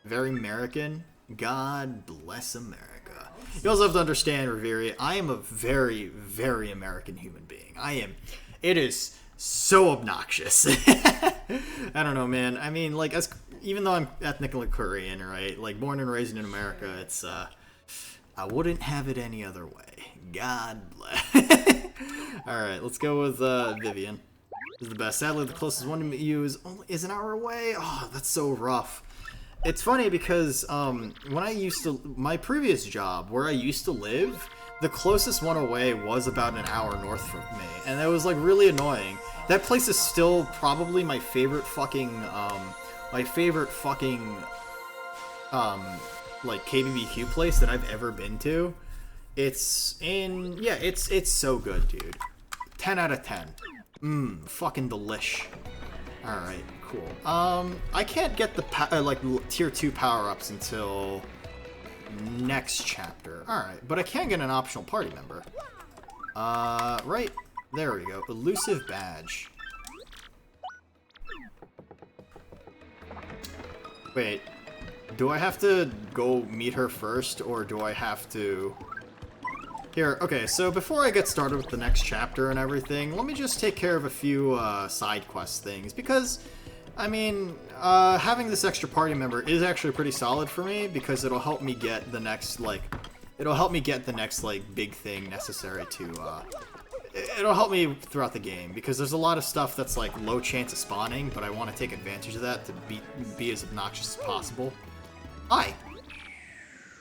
Very American. God bless America. You also have to understand, Reveri, I am a very, very American human being. I am. It is so obnoxious. I don't know, man. I mean, like, even though I'm ethnically Korean, right? Like, born and raised in America, it's, I wouldn't have it any other way. God bless. Alright, let's go with, Vivian. Is the best. Sadly, the closest one to you is an hour away. Oh, that's so rough. It's funny because, my previous job, where I used to live, the closest one away was about an hour north from me, and that was, like, really annoying. That place is still probably my favorite fucking, like, KBBQ place that I've ever been to. It's so good, dude. 10 out of 10. Fucking delish. Alright, cool. I can't get the, tier 2 power-ups until next chapter. Alright, but I can get an optional party member. Right, there we go. Elusive badge. Wait, do I have to go meet her first, or do I have to... Here, okay, so before I get started with the next chapter and everything, let me just take care of a few side quest things, because, I mean, having this extra party member is actually pretty solid for me, because it'll help me get the next, like, big thing necessary to, it'll help me throughout the game, because there's a lot of stuff that's, like, low chance of spawning, but I want to take advantage of that to be as obnoxious as possible. Hi!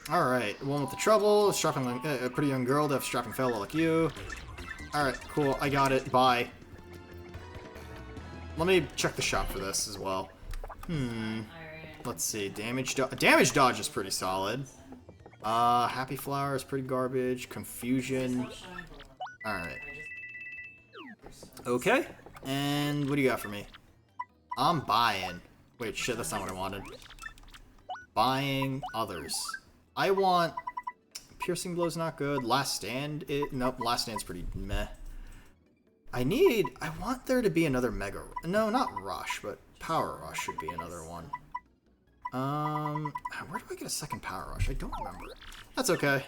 Alright, one with the trouble, a pretty young girl to have a strapping fellow like you. Alright, cool, I got it, bye. Let me check the shop for this as well. Let's see, damage dodge is pretty solid. Happy flower is pretty garbage, confusion. Alright. Okay, and what do you got for me? I'm buying. Wait, shit, that's not what I wanted. Buying others. I want... Piercing blow's not good. Last stand... Nope, last stand's pretty meh. I want there to be another mega... No, not rush, but power rush should be another one. Where do I get a second power rush? I don't remember. That's okay.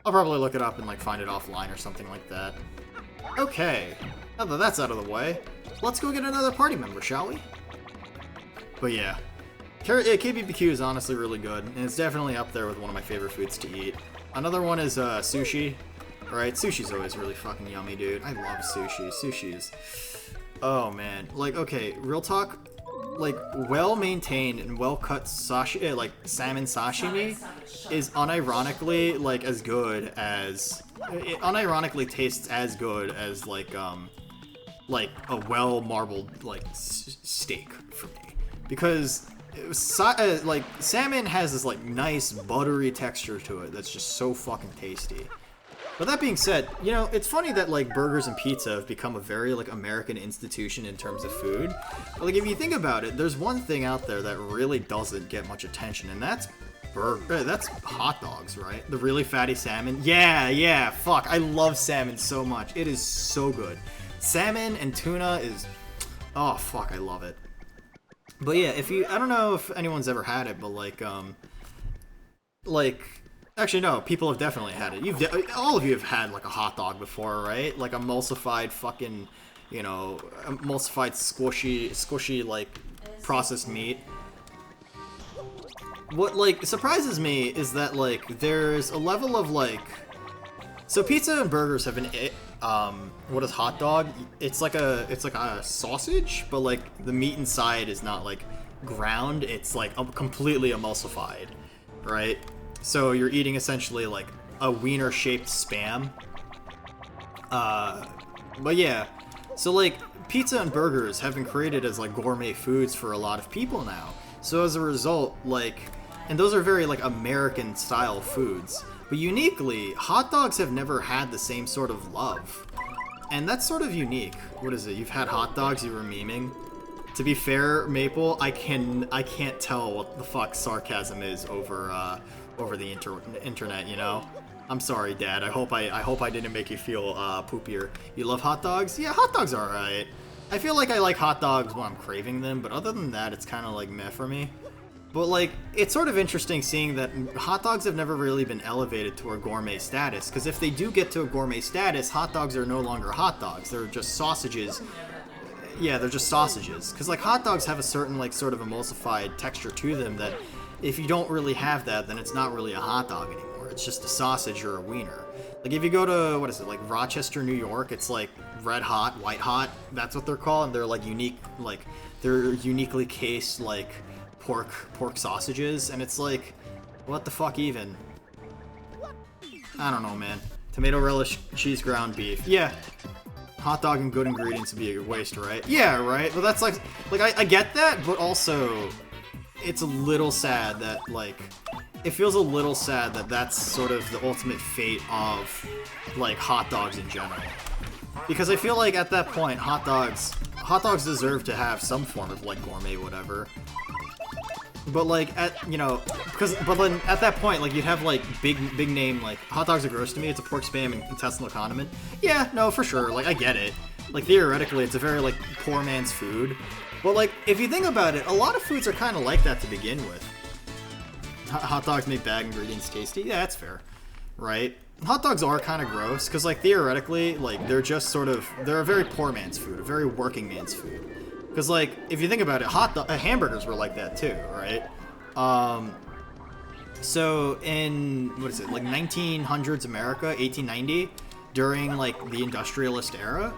I'll probably look it up and, like, find it offline or something like that. Okay. Now that that's out of the way, let's go get another party member, shall we? But yeah. KBBQ is honestly really good, and it's definitely up there with one of my favorite foods to eat. Another one is sushi. Right? Sushi's always really fucking yummy, dude. I love sushi. Sushi's... Oh, man. Like, okay, real talk, like, well-maintained and well-cut sashi, like, salmon sashimi is unironically, like, as good as... It unironically tastes as good as, like a well-marbled, like, steak for me. Because... like, salmon has this, like, nice, buttery texture to it that's just so fucking tasty. But that being said, you know, it's funny that, like, burgers and pizza have become a very, like, American institution in terms of food. But, like, if you think about it, there's one thing out there that really doesn't get much attention, and that's that's hot dogs, right? The really fatty salmon. Yeah, fuck, I love salmon so much. It is so good. Salmon and tuna is... Oh, fuck, I love it. But yeah, I don't know if anyone's ever had it, but actually no, people have definitely had it. All of you have had like a hot dog before, right? Like emulsified fucking, you know, emulsified squishy like processed meat. What like surprises me is that like there's a level of like, so pizza and burgers have an what is hot dog? It's like a sausage, but like the meat inside is not like ground, it's like completely emulsified, right? So you're eating essentially like a wiener shaped spam. But yeah, so like pizza and burgers have been created as like gourmet foods for a lot of people now. So as a result, like, and those are very like American style foods. But uniquely, hot dogs have never had the same sort of love. And that's sort of unique. What is it? You've had hot dogs, you were memeing? To be fair, Maple, I can't tell what the fuck sarcasm is over the internet, you know? I'm sorry, Dad. I hope I didn't make you feel poopier. You love hot dogs? Yeah, hot dogs are alright. I feel like I like hot dogs when I'm craving them, but other than that, it's kind of like meh for me. But like, it's sort of interesting seeing that hot dogs have never really been elevated to a gourmet status, because if they do get to a gourmet status, hot dogs are no longer hot dogs. They're just sausages. Yeah, they're just sausages. Because like hot dogs have a certain like sort of emulsified texture to them that if you don't really have that, then it's not really a hot dog anymore. It's just a sausage or a wiener. Like if you go to, what is it, like Rochester, New York, it's like red hot, white hot. That's what they're called. And they're like unique, like they're uniquely cased like pork sausages. And it's like, what the fuck even? I don't know, man. Tomato relish, cheese, ground beef. Yeah. Hot dog and good ingredients would be a waste, right? Yeah, right? But that's like I get that, but also it's a little sad that, like, it feels a little sad that that's sort of the ultimate fate of, like, hot dogs in general. Because I feel like at that point, hot dogs deserve to have some form of, like, gourmet whatever. But, like, but then at that point, like, you'd have, like, big name, like, hot dogs are gross to me, it's a pork spam and intestinal condiment. Yeah, no, for sure, like, I get it. Like, theoretically, it's a very, like, poor man's food. But, like, if you think about it, a lot of foods are kind of like that to begin with. Hot dogs make bad ingredients tasty? Yeah, that's fair. Right? hot dogs are kind of gross, because, like, theoretically, like, they're just sort of, they're a very poor man's food, a very working man's food. Because, like, if you think about it, hamburgers were like that too, right? So in, what is it, like 1900s America, 1890, during, like, the industrialist era,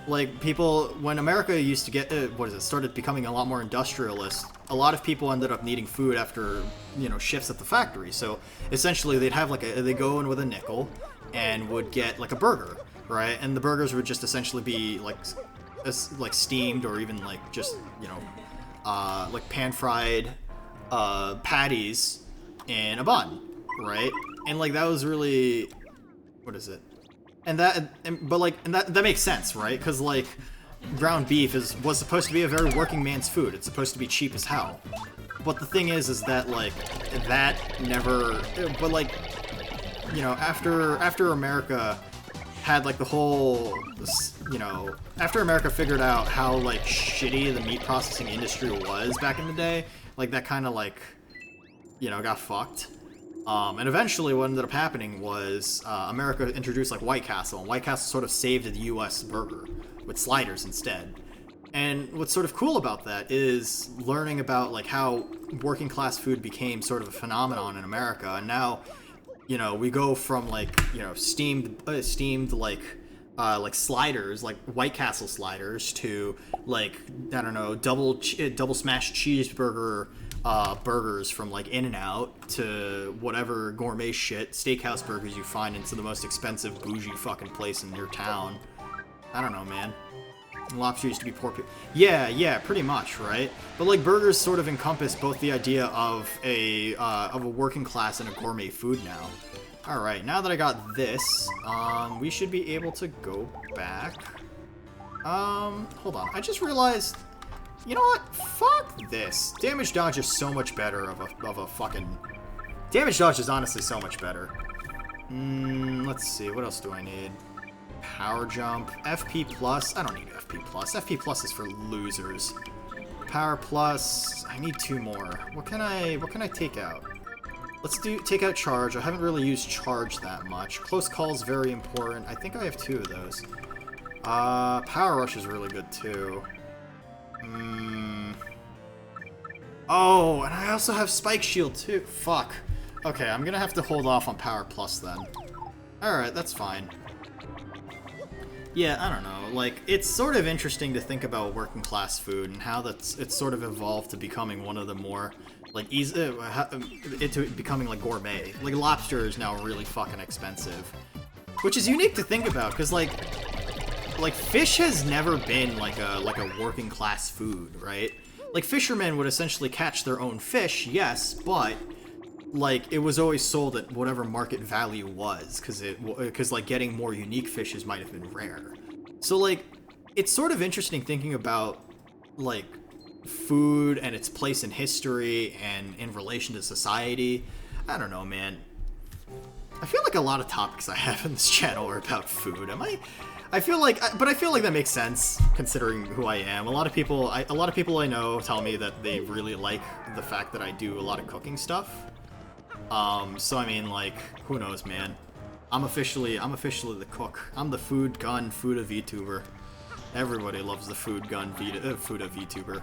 like, people, when America used to get, started becoming a lot more industrialist, a lot of people ended up needing food after, you know, shifts at the factory. So essentially they'd have, like, they go in with a nickel and would get, like, a burger, right? And the burgers would just essentially be, like steamed, or even, like, just, you know, like, pan-fried patties in a bun, right? And, like, that was really, what is it? And that makes sense, right? Because, like, ground beef was supposed to be a very working man's food. It's supposed to be cheap as hell. But the thing is that, like, that never. But, like, you know, after America had, like, the whole, you know, after America figured out how, like, shitty the meat processing industry was back in the day, like, that kind of, like, you know, got fucked. And eventually what ended up happening was America introduced, like, White Castle, and White Castle sort of saved the U.S. burger with sliders instead. And what's sort of cool about that is learning about, like, how working class food became sort of a phenomenon in America, and now, you know, we go from, like, you know, steamed like sliders, like White Castle sliders, to, like, I don't know, double smashed cheeseburger burgers from, like, In-N-Out, to whatever gourmet shit steakhouse burgers you find into the most expensive bougie fucking place in your town. I don't know, man. Lobster used to be poor people. Yeah, pretty much, right? But, like, burgers sort of encompass both the idea of a working class and a gourmet food now. All right, now that I got this, we should be able to go back. Hold on. I just realized. You know what? Fuck this. Damage dodge is so much better of a fucking. Damage dodge is honestly so much better. Let's see. What else do I need? Power jump. FP plus. I don't need FP plus. FP plus is for losers. Power plus. I need 2 more. What can I take out? Let's take out charge. I haven't really used charge that much. Close call is very important. I think I have 2 of those. Power rush is really good too. Oh, and I also have Spike Shield too. Fuck. Okay, I'm gonna have to hold off on Power Plus then. Alright, that's fine. Yeah, I don't know. Like, it's sort of interesting to think about working class food and how it's sort of evolved to becoming one of the more, like, into becoming, like, gourmet. Like, lobster is now really fucking expensive. Which is unique to think about, because, like, fish has never been like a working class food, right? Like, fishermen would essentially catch their own fish, yes, but, like, it was always sold at whatever market value was, because like, getting more unique fishes might have been rare. So, like, it's sort of interesting thinking about, like, food and its place in history and in relation to society. I don't know, man. I feel like a lot of topics I have in this channel are about food. I feel like that makes sense considering who I am. A lot of people I know tell me that they really like the fact that I do a lot of cooking stuff. So I mean, like, who knows, man? I'm officially the cook. I'm the food gun Fuda VTuber. Everybody loves the food gun Fuda VTuber.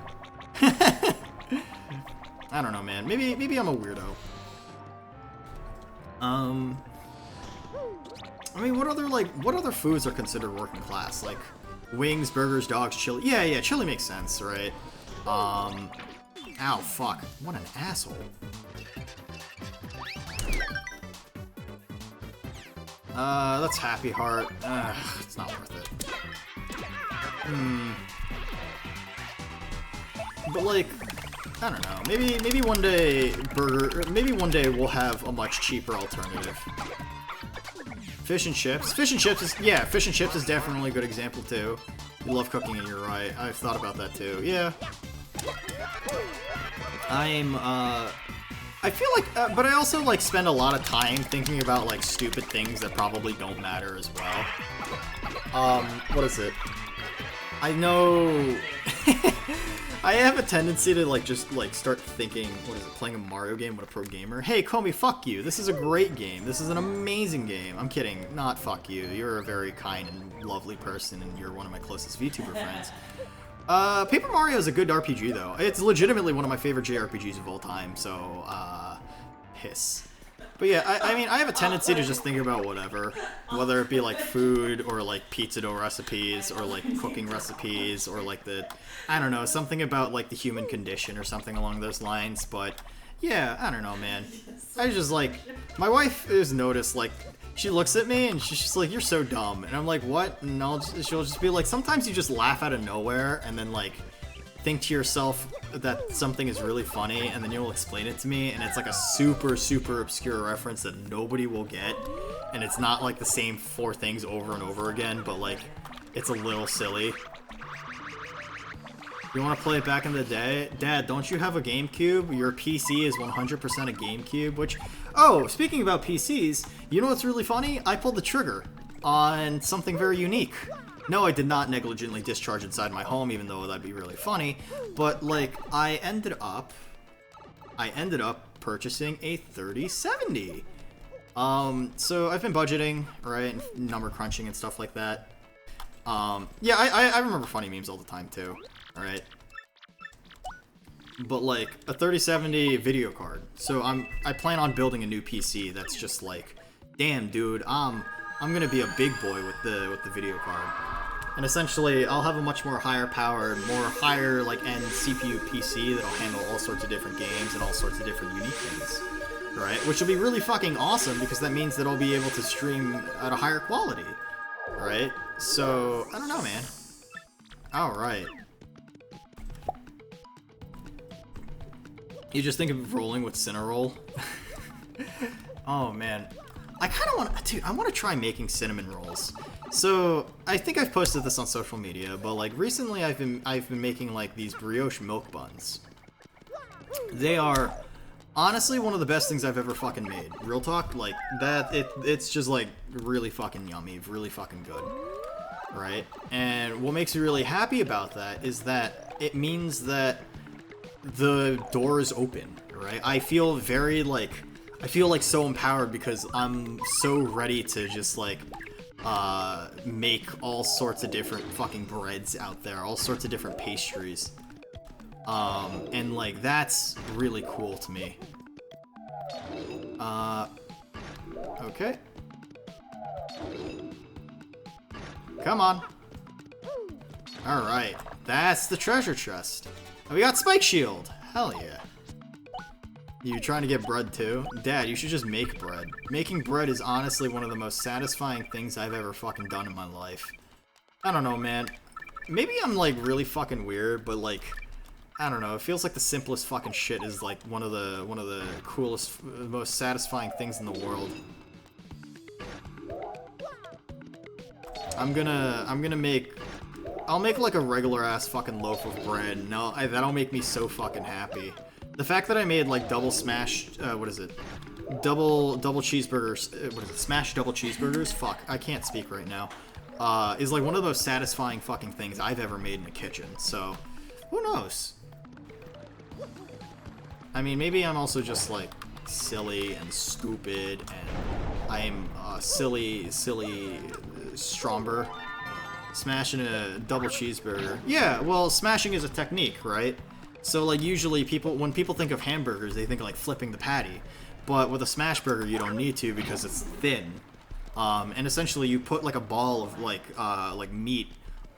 I don't know, man. Maybe I'm a weirdo. I mean, what other foods are considered working class? Like, wings, burgers, dogs, chili. Yeah, chili makes sense, right? Ow, fuck. What an asshole. That's Happy Heart. It's not worth it. But, like, I don't know. Maybe one day maybe one day we'll have a much cheaper alternative. Fish and chips. Fish and chips is definitely a good example too. You love cooking and you're right. I've thought about that too. Yeah. I feel like, but I also, like, spend a lot of time thinking about, like, stupid things that probably don't matter as well. What is it? I know I have a tendency to just start thinking, what is it, playing a Mario game with a pro gamer? Hey, Comey, fuck you. This is a great game. This is an amazing game. I'm kidding. Not fuck you. You're a very kind and lovely person, and you're one of my closest VTuber friends. Paper Mario is a good RPG, though. It's legitimately one of my favorite JRPGs of all time, so, piss. But yeah, I mean, I have a tendency to just think about whatever, whether it be food or pizza dough recipes or cooking recipes or I don't know, something about the human condition or something along those lines. But yeah, I don't know, man. I just my wife has noticed she looks at me and she's just like, you're so dumb, and I'm like, what? And she'll just be like, sometimes you just laugh out of nowhere and then think to yourself that something is really funny, and then you'll explain it to me, and it's a super, super obscure reference that nobody will get, and it's not the same 4 things over and over again, but it's a little silly. You want to play it back in the day? Dad, don't you have a GameCube? Your PC is 100% a GameCube, which... Oh, speaking about PCs, you know what's really funny? I pulled the trigger on something very unique. No, I did not negligently discharge inside my home, even though that'd be really funny. But I ended up purchasing a 3070. So I've been budgeting, right, and number crunching and stuff like that. Yeah, I remember funny memes all the time too, right? But a 3070 video card. So I plan on building a new PC that's just damn, dude, I'm gonna be a big boy with the video card. And essentially, I'll have a much more higher powered, more higher end CPU PC that'll handle all sorts of different games and all sorts of different unique things, right? Which will be really fucking awesome, because that means that I'll be able to stream at a higher quality, right? So, I don't know, man. Alright. You just think of rolling with Cinnarroll? Oh, man. I kind of want to, dude, I want to try making cinnamon rolls. So, I think I've posted this on social media, but recently I've been making these brioche milk buns. They are honestly one of the best things I've ever fucking made. Real talk, it's just really fucking yummy, really fucking good. Right? And what makes me really happy about that is that it means that the door is open, right? I feel very so empowered because I'm so ready to just make all sorts of different fucking breads out there, all sorts of different pastries. And that's really cool to me. Okay. Come on. Alright, that's the treasure chest. And we got Spike Shield. Hell yeah. You trying to get bread too? Dad, you should just make bread. Making bread is honestly one of the most satisfying things I've ever fucking done in my life. I don't know, man. Maybe I'm really fucking weird, but I don't know. It feels like the simplest fucking shit is one of the coolest, most satisfying things in the world. I'll make a regular ass fucking loaf of bread. No, that'll make me so fucking happy. The fact that I made double smashed, what is it? Double cheeseburgers, what is it? Smashed double cheeseburgers? Fuck, I can't speak right now. Is one of the most satisfying fucking things I've ever made in the kitchen. So, who knows? I mean, maybe I'm also just silly and stupid, and I'm silly Stromber. Smashing a double cheeseburger. Yeah, well, smashing is a technique, right? So, usually when people think of hamburgers, they think of, flipping the patty. But with a smash burger, you don't need to because it's thin. And essentially, you put, a ball of, meat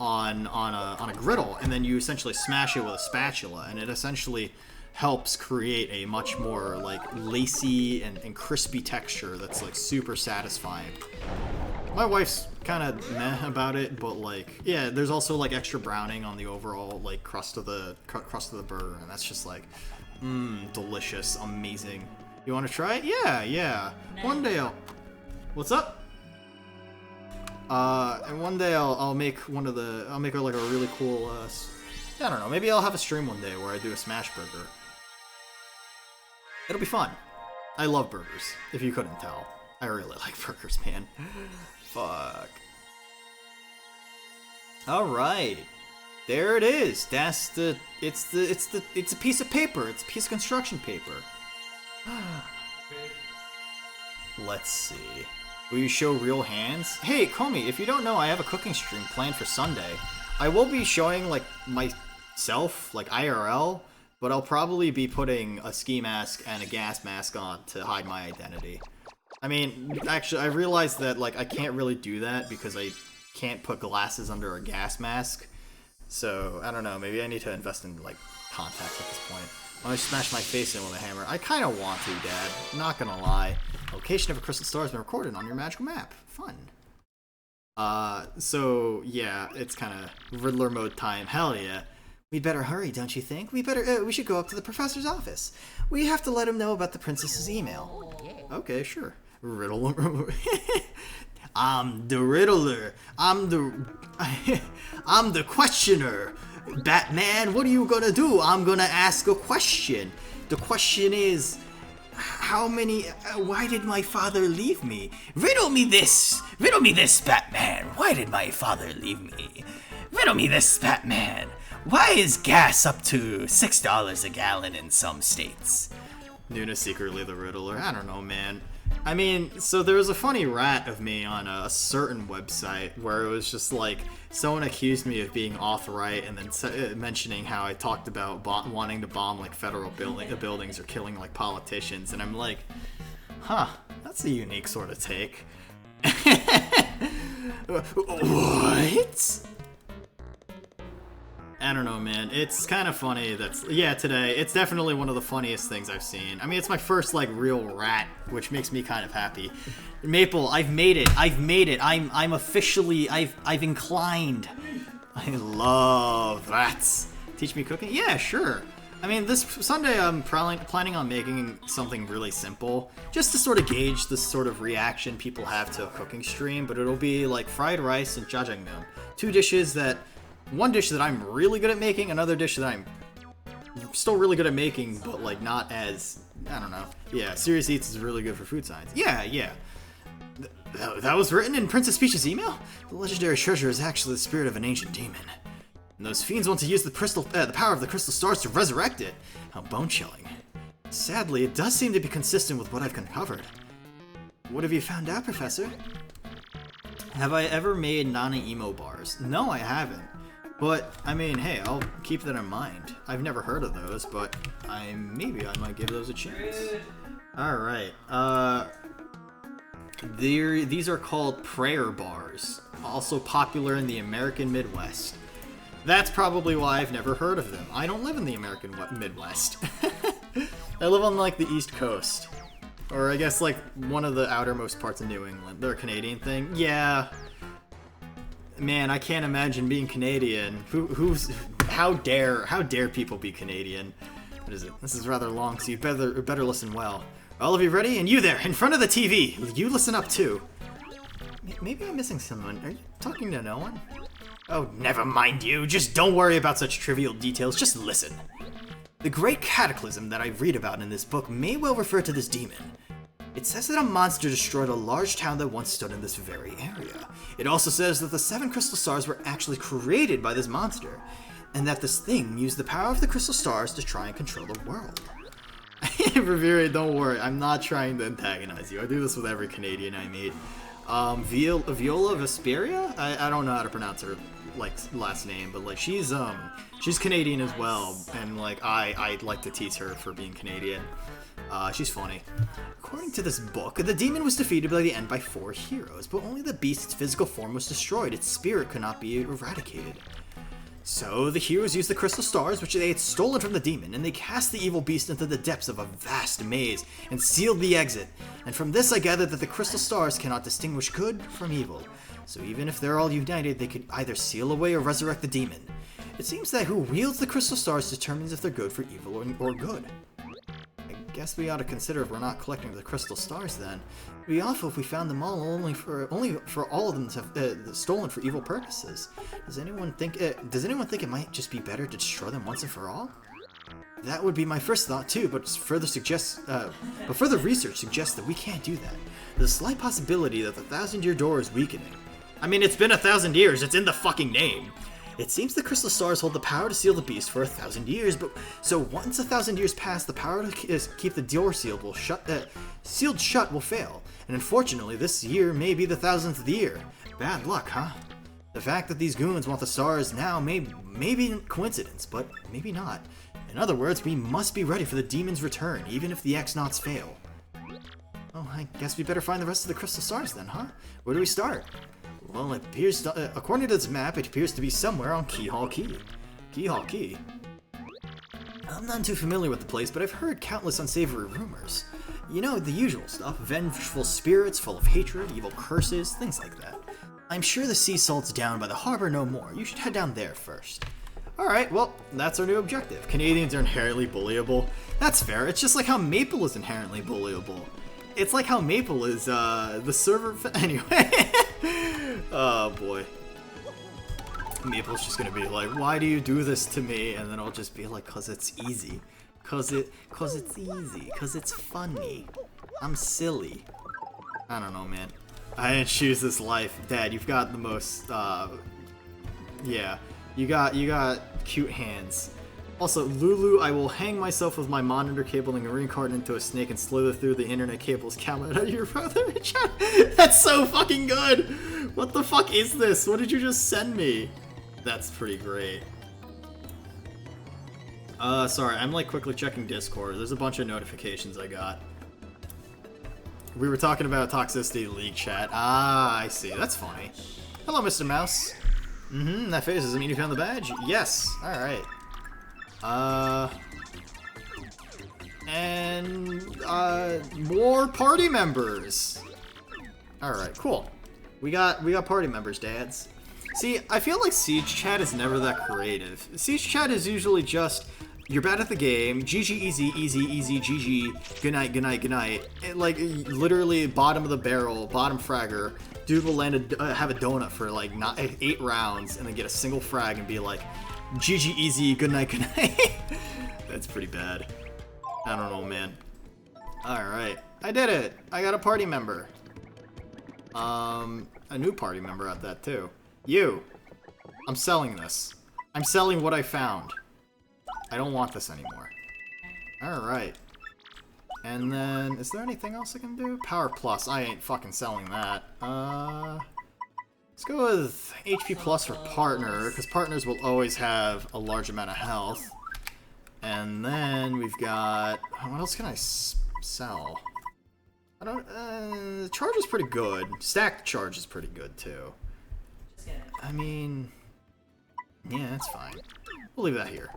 on a griddle, and then you essentially smash it with a spatula, and it essentially helps create a much more, lacy and crispy texture that's, super satisfying. My wife's kind of meh about it, but yeah, there's also extra browning on the overall crust of the burger, and that's just delicious, amazing. You want to try it? Yeah. One day I'll. What's up? And one day I'll make I'll make a really cool. I don't know. Maybe I'll have a stream one day where I do a smash burger. It'll be fun. I love burgers. If you couldn't tell, I really like burgers, man. Fuck. Alright. There it is. That's the. It's a piece of paper. It's a piece of construction paper. Let's see. Will you show real hands? Hey, Comey, if you don't know, I have a cooking stream planned for Sunday. I will be showing, like, myself, like, IRL, but I'll probably be putting a ski mask and a gas mask on to hide my identity. I mean, actually, I realized that, like, I can't really do that because I can't put glasses under a gas mask. So, I don't know, maybe I need to invest in, like, contacts at this point. I'm gonna smash my face in with a hammer. I kinda want to, Dad. Not gonna lie. Location of a crystal star has been recorded on your magical map. Fun. So, yeah, it's kinda Riddler mode time. Hell yeah. We'd better hurry, don't you think? We should go up to the professor's office. We have to let him know about the princess's email. Okay, sure. Riddler. I'm the Riddler. I'm the questioner. Batman, what are you gonna do? I'm gonna ask a question. The question is, why did my father leave me? Riddle me this, Batman. Why did my father leave me? Riddle me this, Batman. Why is gas up to $6 a gallon in some states? Nuna's secretly the Riddler. I don't know, man. I mean, so there was a funny rat of me on a certain website where it was just like, someone accused me of being off-right and then mentioning how I talked about wanting to bomb like federal buildings or killing like politicians, and I'm like, huh, that's a unique sort of take. What? I don't know, man. It's kind of funny today. It's definitely one of the funniest things I've seen. I mean, it's my first, like, real rat, which makes me kind of happy. Maple, I've made it. I'm officially, I've inclined. I love rats. Teach me cooking? Yeah, sure. I mean, this Sunday I'm planning on making something really simple, just to sort of gauge the sort of reaction people have to a cooking stream, but it'll be, like, fried rice and jjajangmyeon. One dish that I'm really good at making, another dish that I'm still really good at making, but like not as, I don't know. Yeah, Serious Eats is really good for food science. Yeah. That was written in Princess Peach's email? The legendary treasure is actually the spirit of an ancient demon. And those fiends want to use the power of the crystal stars to resurrect it. How bone-chilling. Sadly, it does seem to be consistent with what I've uncovered. What have you found out, Professor? Have I ever made Nana-Emo bars? No, I haven't. But, I mean, hey, I'll keep that in mind. I've never heard of those, but maybe I might give those a chance. Alright, these are called prayer bars, also popular in the American Midwest. That's probably why I've never heard of them. I don't live in the American Midwest. I live on, like, the East Coast. Or I guess, like, one of the outermost parts of New England. They're a Canadian thing. Yeah. Man, I can't imagine being Canadian. How dare people be Canadian? What is it? This is rather long, so you better listen well. All of you ready? And you there, in front of the TV, you listen up too. Maybe I'm missing someone. Are you talking to no one? Oh, never mind you. Just don't worry about such trivial details. Just listen. The great cataclysm that I read about in this book may well refer to this demon. It says that a monster destroyed a large town that once stood in this very area. It also says that the 7 crystal stars were actually created by this monster, and that this thing used the power of the crystal stars to try and control the world. Revere, don't worry, I'm not trying to antagonize you. I do this with every Canadian I meet. Viola Vesperia? I don't know how to pronounce her last name, but like she's Canadian as well, and like I like to tease her for being Canadian. She's funny. According to this book, the demon was defeated by the end by 4 heroes, but only the beast's physical form was destroyed. Its spirit could not be eradicated. So the heroes used the crystal stars, which they had stolen from the demon, and they cast the evil beast into the depths of a vast maze and sealed the exit. And from this I gathered that the crystal stars cannot distinguish good from evil. So even if they're all united, they could either seal away or resurrect the demon. It seems that who wields the crystal stars determines if they're good for evil or good. I guess we ought to consider if we're not collecting the crystal stars then. It'd be awful if we found them all only for all of them to have stolen for evil purposes. Does anyone think it might just be better to destroy them once and for all? That would be my first thought too, but further research suggests that we can't do that. There's a slight possibility that the 1,000-year door is weakening. I mean, it's been 1,000 years, it's in the fucking name. It seems the crystal stars hold the power to seal the beast for 1,000 years, but so once 1,000 years pass, the power to keep the door sealed sealed shut will fail. And unfortunately, this year may be the 1,000th year. Bad luck, huh? The fact that these goons want the stars now may be a coincidence, but maybe not. In other words, we must be ready for the demon's return, even if the X-Nauts fail. Oh, I guess we better find the rest of the crystal stars then, huh? Where do we start? Well, it appears, according to this map, it appears to be somewhere on Keyhall Key. Keyhall Key? I'm not too familiar with the place, but I've heard countless unsavory rumors. You know, the usual stuff. Vengeful spirits full of hatred, evil curses, things like that. I'm sure the sea salt's down by the harbor no more. You should head down there first. Alright, well, that's our new objective. Canadians are inherently bullyable. That's fair. It's just like how Maple is inherently bullyable. It's like how Maple is, the server... Anyway. Oh, boy. Maple's just gonna be like, why do you do this to me? And then I'll just be like, cause it's easy. Cause it's easy. Cause it's funny. I'm silly. I don't know, man. I didn't choose this life. Dad, you've got the most, yeah. You got cute hands. Also, Lulu, I will hang myself with my monitor cable and reincarnate into a snake and slither through the internet cables camera out of your brother. That's so fucking good! What the fuck is this? What did you just send me? That's pretty great. Sorry, I'm like quickly checking Discord. There's a bunch of notifications I got. We were talking about Toxicity League chat. Ah, I see. That's funny. Hello, Mr. Mouse. That face doesn't mean you found the badge? Yes. Alright. More party members. Alright, cool. We got party members, dads. See, I feel like Siege chat is never that creative. Siege chat is usually just, you're bad at the game, GG easy, easy, easy, GG, good night, good night, good night. Like, literally bottom of the barrel, bottom fragger, dude will land have a donut for like 8 rounds and then get a single frag and be like, GG easy, good night, good night. That's pretty bad. I don't know, man. Alright, I did it! I got a party member. A new party member at that too. You! I'm selling this. I'm selling what I found. I don't want this anymore. Alright. And then, is there anything else I can do? Power Plus, I ain't fucking selling that. Let's go with HP Plus for Partner, because Partners will always have a large amount of health. And then we've got... What else can I sell? I don't... Charge is pretty good. Stacked Charge is pretty good, too. I mean... Yeah, that's fine. We'll leave that here.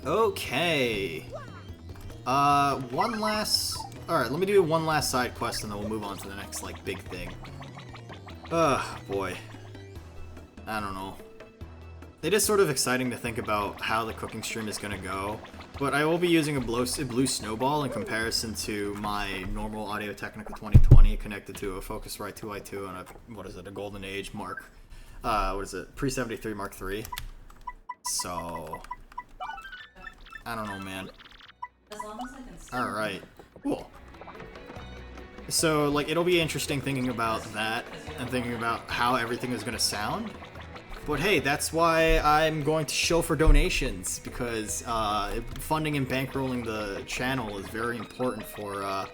Okay. One last... Alright, let me do one last side quest and then we'll move on to the next, like, big thing. Ugh, boy. I don't know. It is sort of exciting to think about how the cooking stream is gonna go, but I will be using a blue snowball in comparison to my normal Audio-Technica 2020 connected to a Focusrite 2i2 and a, what is it, a Golden Age Mark, what is it, Pre-73 Mark III. So, I don't know, man. As long as I can see. Alright, cool. So, like, it'll be interesting thinking about that and thinking about how everything is gonna sound. But hey, that's why I'm going to show for donations, because funding and bankrolling the channel is very important for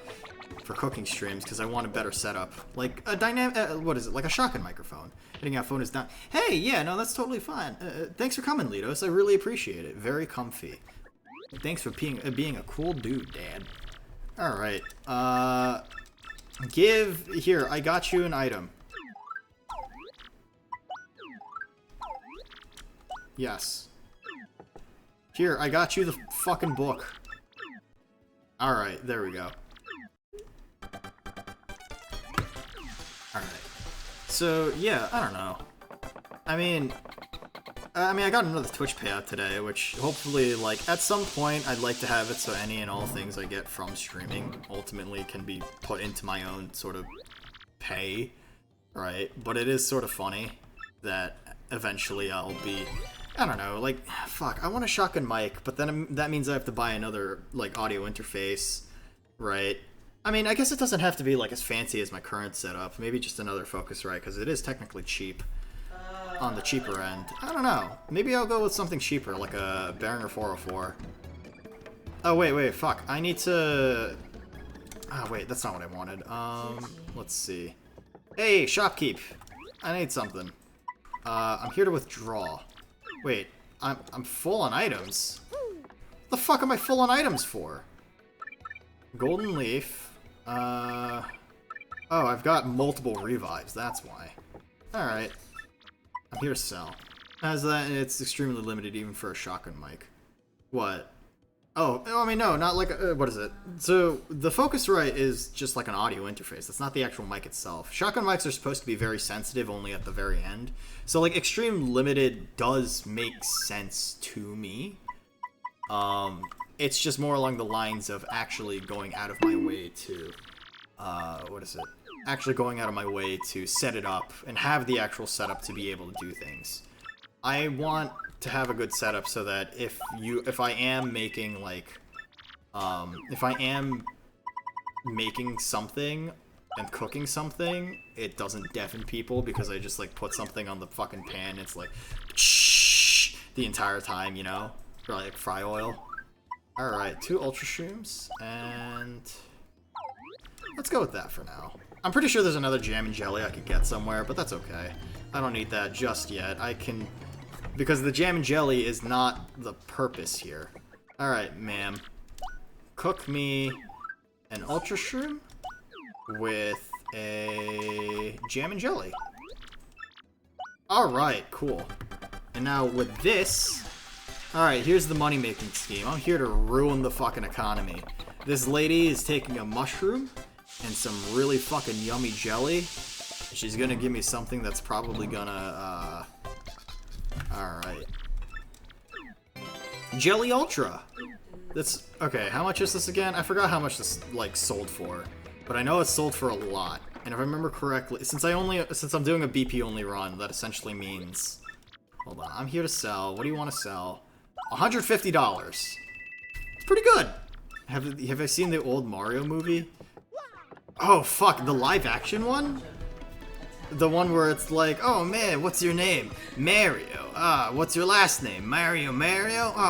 cooking streams, because I want a better setup. Like a dynamic, what is it, like a shotgun microphone. Hitting out phone is down. Hey, yeah, no, that's totally fine. Thanks for coming, Litos. I really appreciate it. Very comfy. Thanks for being a cool dude, Dad. Alright, here, I got you an item. Yes. Here, I got you the fucking book. Alright, there we go. Alright. So, yeah, I don't know. I mean, I got another Twitch payout today, which hopefully, like, at some point, I'd like to have it so any and all things I get from streaming ultimately can be put into my own sort of pay, right? But it is sort of funny that eventually I'll be... I don't know, like, fuck, I want a shotgun mic, but then that means I have to buy another, like, audio interface, right? I mean, I guess it doesn't have to be, like, as fancy as my current setup. Maybe just another Focusrite, because it is technically cheap. on the cheaper end. I don't know. Maybe I'll go with something cheaper, like a Behringer 404. Oh, wait, fuck. I need to... Oh, wait, that's not what I wanted. Let's see. Hey, shopkeep. I need something. I'm here to withdraw. Wait, I'm full on items? What the fuck am I full on items for? Golden leaf. Oh, I've got multiple revives, that's why. Alright. I'm here to sell. As that, it's extremely limited even for a shotgun mic. What? Oh, I mean, no, not like, what is it? So, the Focusrite is just like an audio interface. It's not the actual mic itself. Shotgun mics are supposed to be very sensitive only at the very end. So, like, extreme limited does make sense to me. It's just more along the lines of actually going out of my way to, what is it? Actually going out of my way to set it up and have the actual setup to be able to do things. I want to have a good setup so that if I am making like if I am making something and cooking something, it doesn't deafen people because I just like put something on the fucking pan. It's like shh the entire time, you know, or like fry oil. All right, 2 ultra shrooms, and let's go with that for now. I'm pretty sure there's another jam and jelly I could get somewhere, but that's okay. I don't need that just yet. I can. Because the jam and jelly is not the purpose here. Alright, ma'am. Cook me an ultra shroom with a jam and jelly. Alright, cool. And now with this... Alright, here's the money-making scheme. I'm here to ruin the fucking economy. This lady is taking a mushroom and some really fucking yummy jelly. She's gonna give me something that's probably gonna, Alright. Jelly Ultra! That's... Okay, how much is this again? I forgot how much this, like, sold for. But I know it's sold for a lot. And if I remember correctly, since I'm doing a BP-only run, that essentially means... Hold on, I'm here to sell. What do you want to sell? $150. It's pretty good! Have I seen the old Mario movie? Oh, fuck, the live-action one? The one where it's like, oh man, what's your name? Mario. What's your last name? Mario.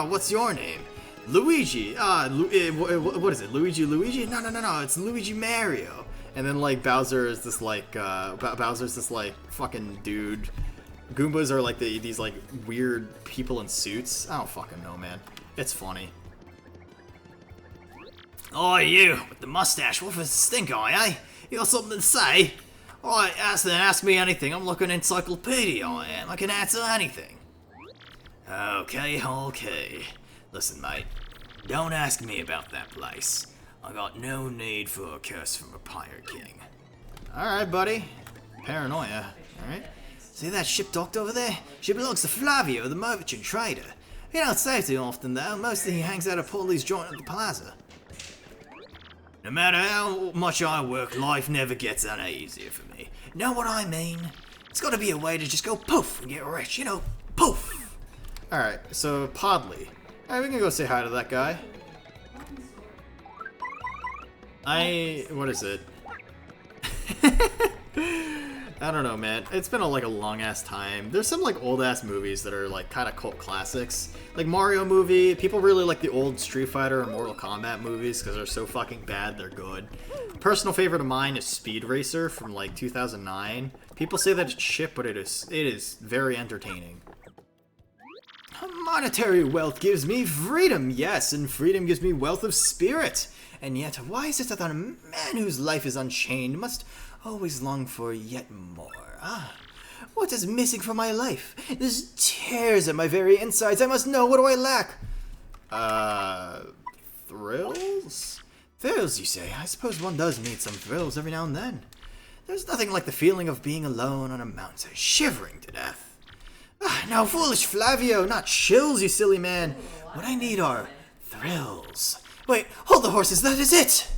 What's your name? Luigi. What is it? Luigi? No, it's Luigi Mario. And then like Bowser is this like, Bowser's this like fucking dude. Goombas are like these like weird people in suits. I don't fucking know, man. It's funny. Oh, you with the mustache, what for stink eye, eh? You got something to say? Alright, ask me anything. I'm like an encyclopedia, I am. I can answer anything. Okay. Listen, mate. Don't ask me about that place. I got no need for a curse from a pirate king. Alright, buddy. Paranoia. Alright. See that ship docked over there? She belongs to Flavio, the merchant trader. He don't say too often, though. Mostly he hangs out at Paulie's joint at the plaza. No matter how much I work, life never gets any easier for me. Know what I mean? It's gotta be a way to just go poof and get rich, you know, poof! Alright, so Podley. Alright, we can go say hi to that guy. What is it? I don't know, man. It's been like a long-ass time. There's some like old-ass movies that are like kind of cult classics. Like Mario movie. People really like the old Street Fighter and Mortal Kombat movies because they're so fucking bad, they're good. Personal favorite of mine is Speed Racer from like 2009. People say that it's shit, but it is very entertaining. Monetary wealth gives me freedom, yes, and freedom gives me wealth of spirit. And yet, why is it that a man whose life is unchained must always long for yet more? What is missing from my life? This tears at my very insides. I must know. What do I lack? Thrills? Thrills, you say? I suppose one does need some thrills every now and then. There's nothing like the feeling of being alone on a mountain, shivering to death. Now, foolish Flavio, not chills, you silly man. What I need are thrills. Wait, hold the horses, that is it!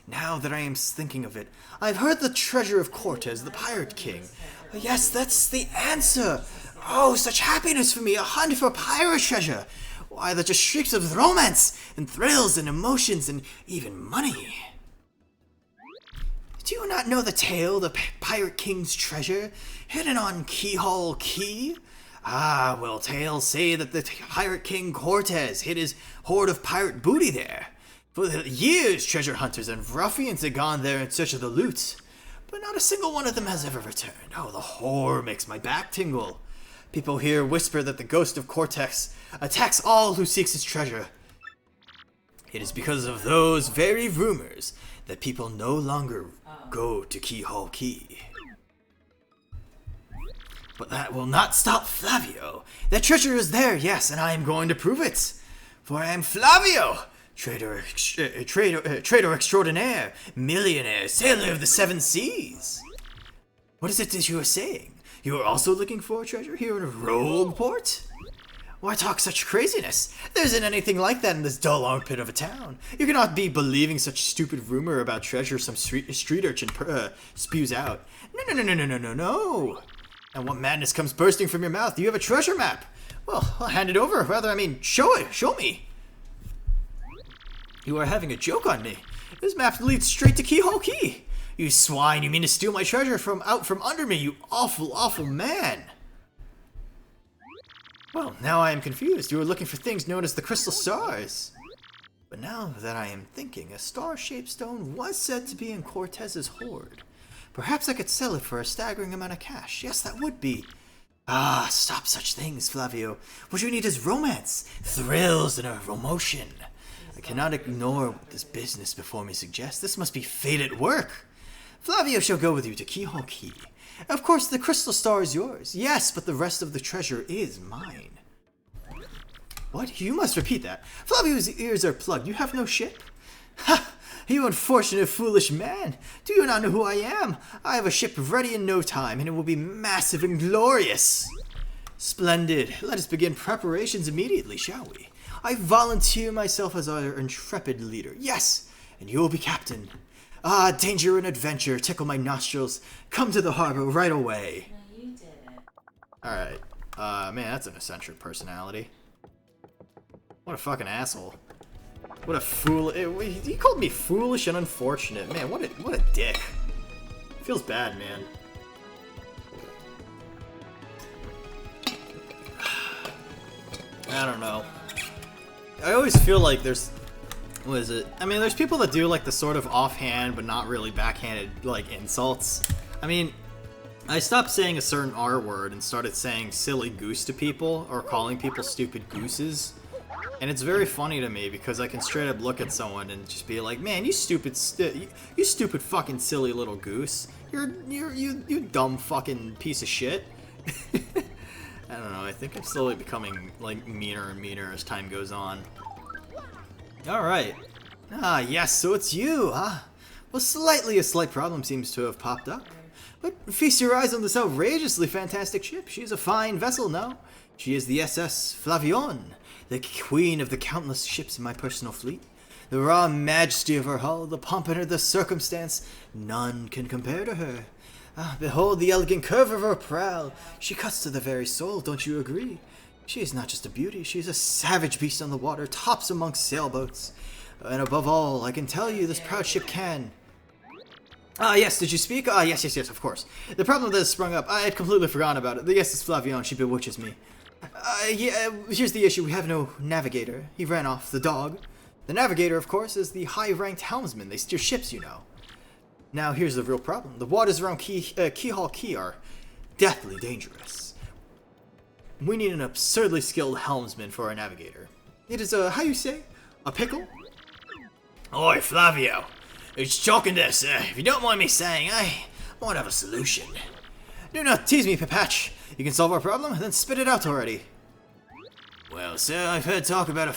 Now that I am thinking of it, I've heard the treasure of Cortez, the Pirate King. Yes, that's the answer! Oh, such happiness for me, a hunt for pirate treasure! Why, that just shrieks of romance, and thrills, and emotions, and even money. Do you not know the tale, the Pirate King's treasure, hidden on Keyhole Key? Ah, well, tales say that the Pirate King Cortez hid his hoard of pirate booty there. For years, treasure hunters and ruffians had gone there in search of the loot, but not a single one of them has ever returned. Oh, the horror makes my back tingle. People here whisper that the ghost of Cortex attacks all who seeks his treasure. It is because of those very rumors that people no longer go to Keyhole Key. But that will not stop Flavio. The treasure is there, yes, and I am going to prove it. For I am Flavio, trader extraordinaire, millionaire, sailor of the seven seas. What is it that you are saying? You are also looking for a treasure here in Rogueport? Why talk such craziness? There isn't anything like that in this dull armpit of a town. You cannot be believing such stupid rumor about treasure some street urchin spews out. No. And what madness comes bursting from your mouth? You have a treasure map. Well, I'll hand it over. Rather, I mean, show me. You are having a joke on me. This map leads straight to Keyhole Key. You swine, you mean to steal my treasure from under me, you awful man. Well, now I am confused. You were looking for things known as the crystal stars. But now that I am thinking, a star-shaped stone was said to be in Cortez's hoard. Perhaps I could sell it for a staggering amount of cash. Yes, that would be. Ah, stop such things, Flavio. What you need is romance, thrills, and a emotion. I cannot ignore what this business before me suggests. This must be fate at work. Flavio shall go with you to Keyhole Key. Of course, the crystal star is yours. Yes, but the rest of the treasure is mine. What? You must repeat that. Flavio's ears are plugged. You have no ship? Ha! You unfortunate, foolish man. Do you not know who I am? I have a ship ready in no time, and it will be massive and glorious. Splendid. Let us begin preparations immediately, shall we? I volunteer myself as our intrepid leader. Yes, and you will be captain. Ah, danger and adventure tickle my nostrils. Come to the harbor right away. No, you did it. Alright. Man, that's an eccentric personality. What a fucking asshole. What a fool. He called me foolish and unfortunate. Man, what a dick. Feels bad, man. I don't know. I always feel like there's... What is it? I mean, there's people that do like the sort of offhand but not really backhanded like insults. I mean, I stopped saying a certain R word and started saying silly goose to people or calling people stupid gooses. And it's very funny to me because I can straight up look at someone and just be like, man, you stupid fucking silly little goose. You dumb fucking piece of shit. I don't know, I think I'm slowly becoming like meaner and meaner as time goes on. Alright. Ah, yes, so it's you, huh? Well, a slight problem seems to have popped up. But feast your eyes on this outrageously fantastic ship. She is a fine vessel, no? She is the SS Flavion, the queen of the countless ships in my personal fleet. The raw majesty of her hull, the pomp and the circumstance, none can compare to her. Ah, behold the elegant curve of her prow. She cuts to the very soul, don't you agree? She is not just a beauty, she is a savage beast on the water, tops amongst sailboats. And above all, I can tell you this proud ship can... Ah, yes, did you speak? Ah, yes, of course. The problem that has sprung up, I had completely forgotten about it. The yes is Flavion, she bewitches me. Yeah, here's the issue, we have no navigator. He ran off, the dog. The navigator, of course, is the high-ranked helmsman. They steer ships, you know. Now, here's the real problem. The waters around Keyhole Key are deathly dangerous. We need an absurdly skilled helmsman for our navigator. It is how you say? A pickle? Oi, Flavio. It's talking this. If you don't mind me saying, I might have a solution. Do not tease me, Pepatch. You can solve our problem, then spit it out already. Well, sir, I've heard talk about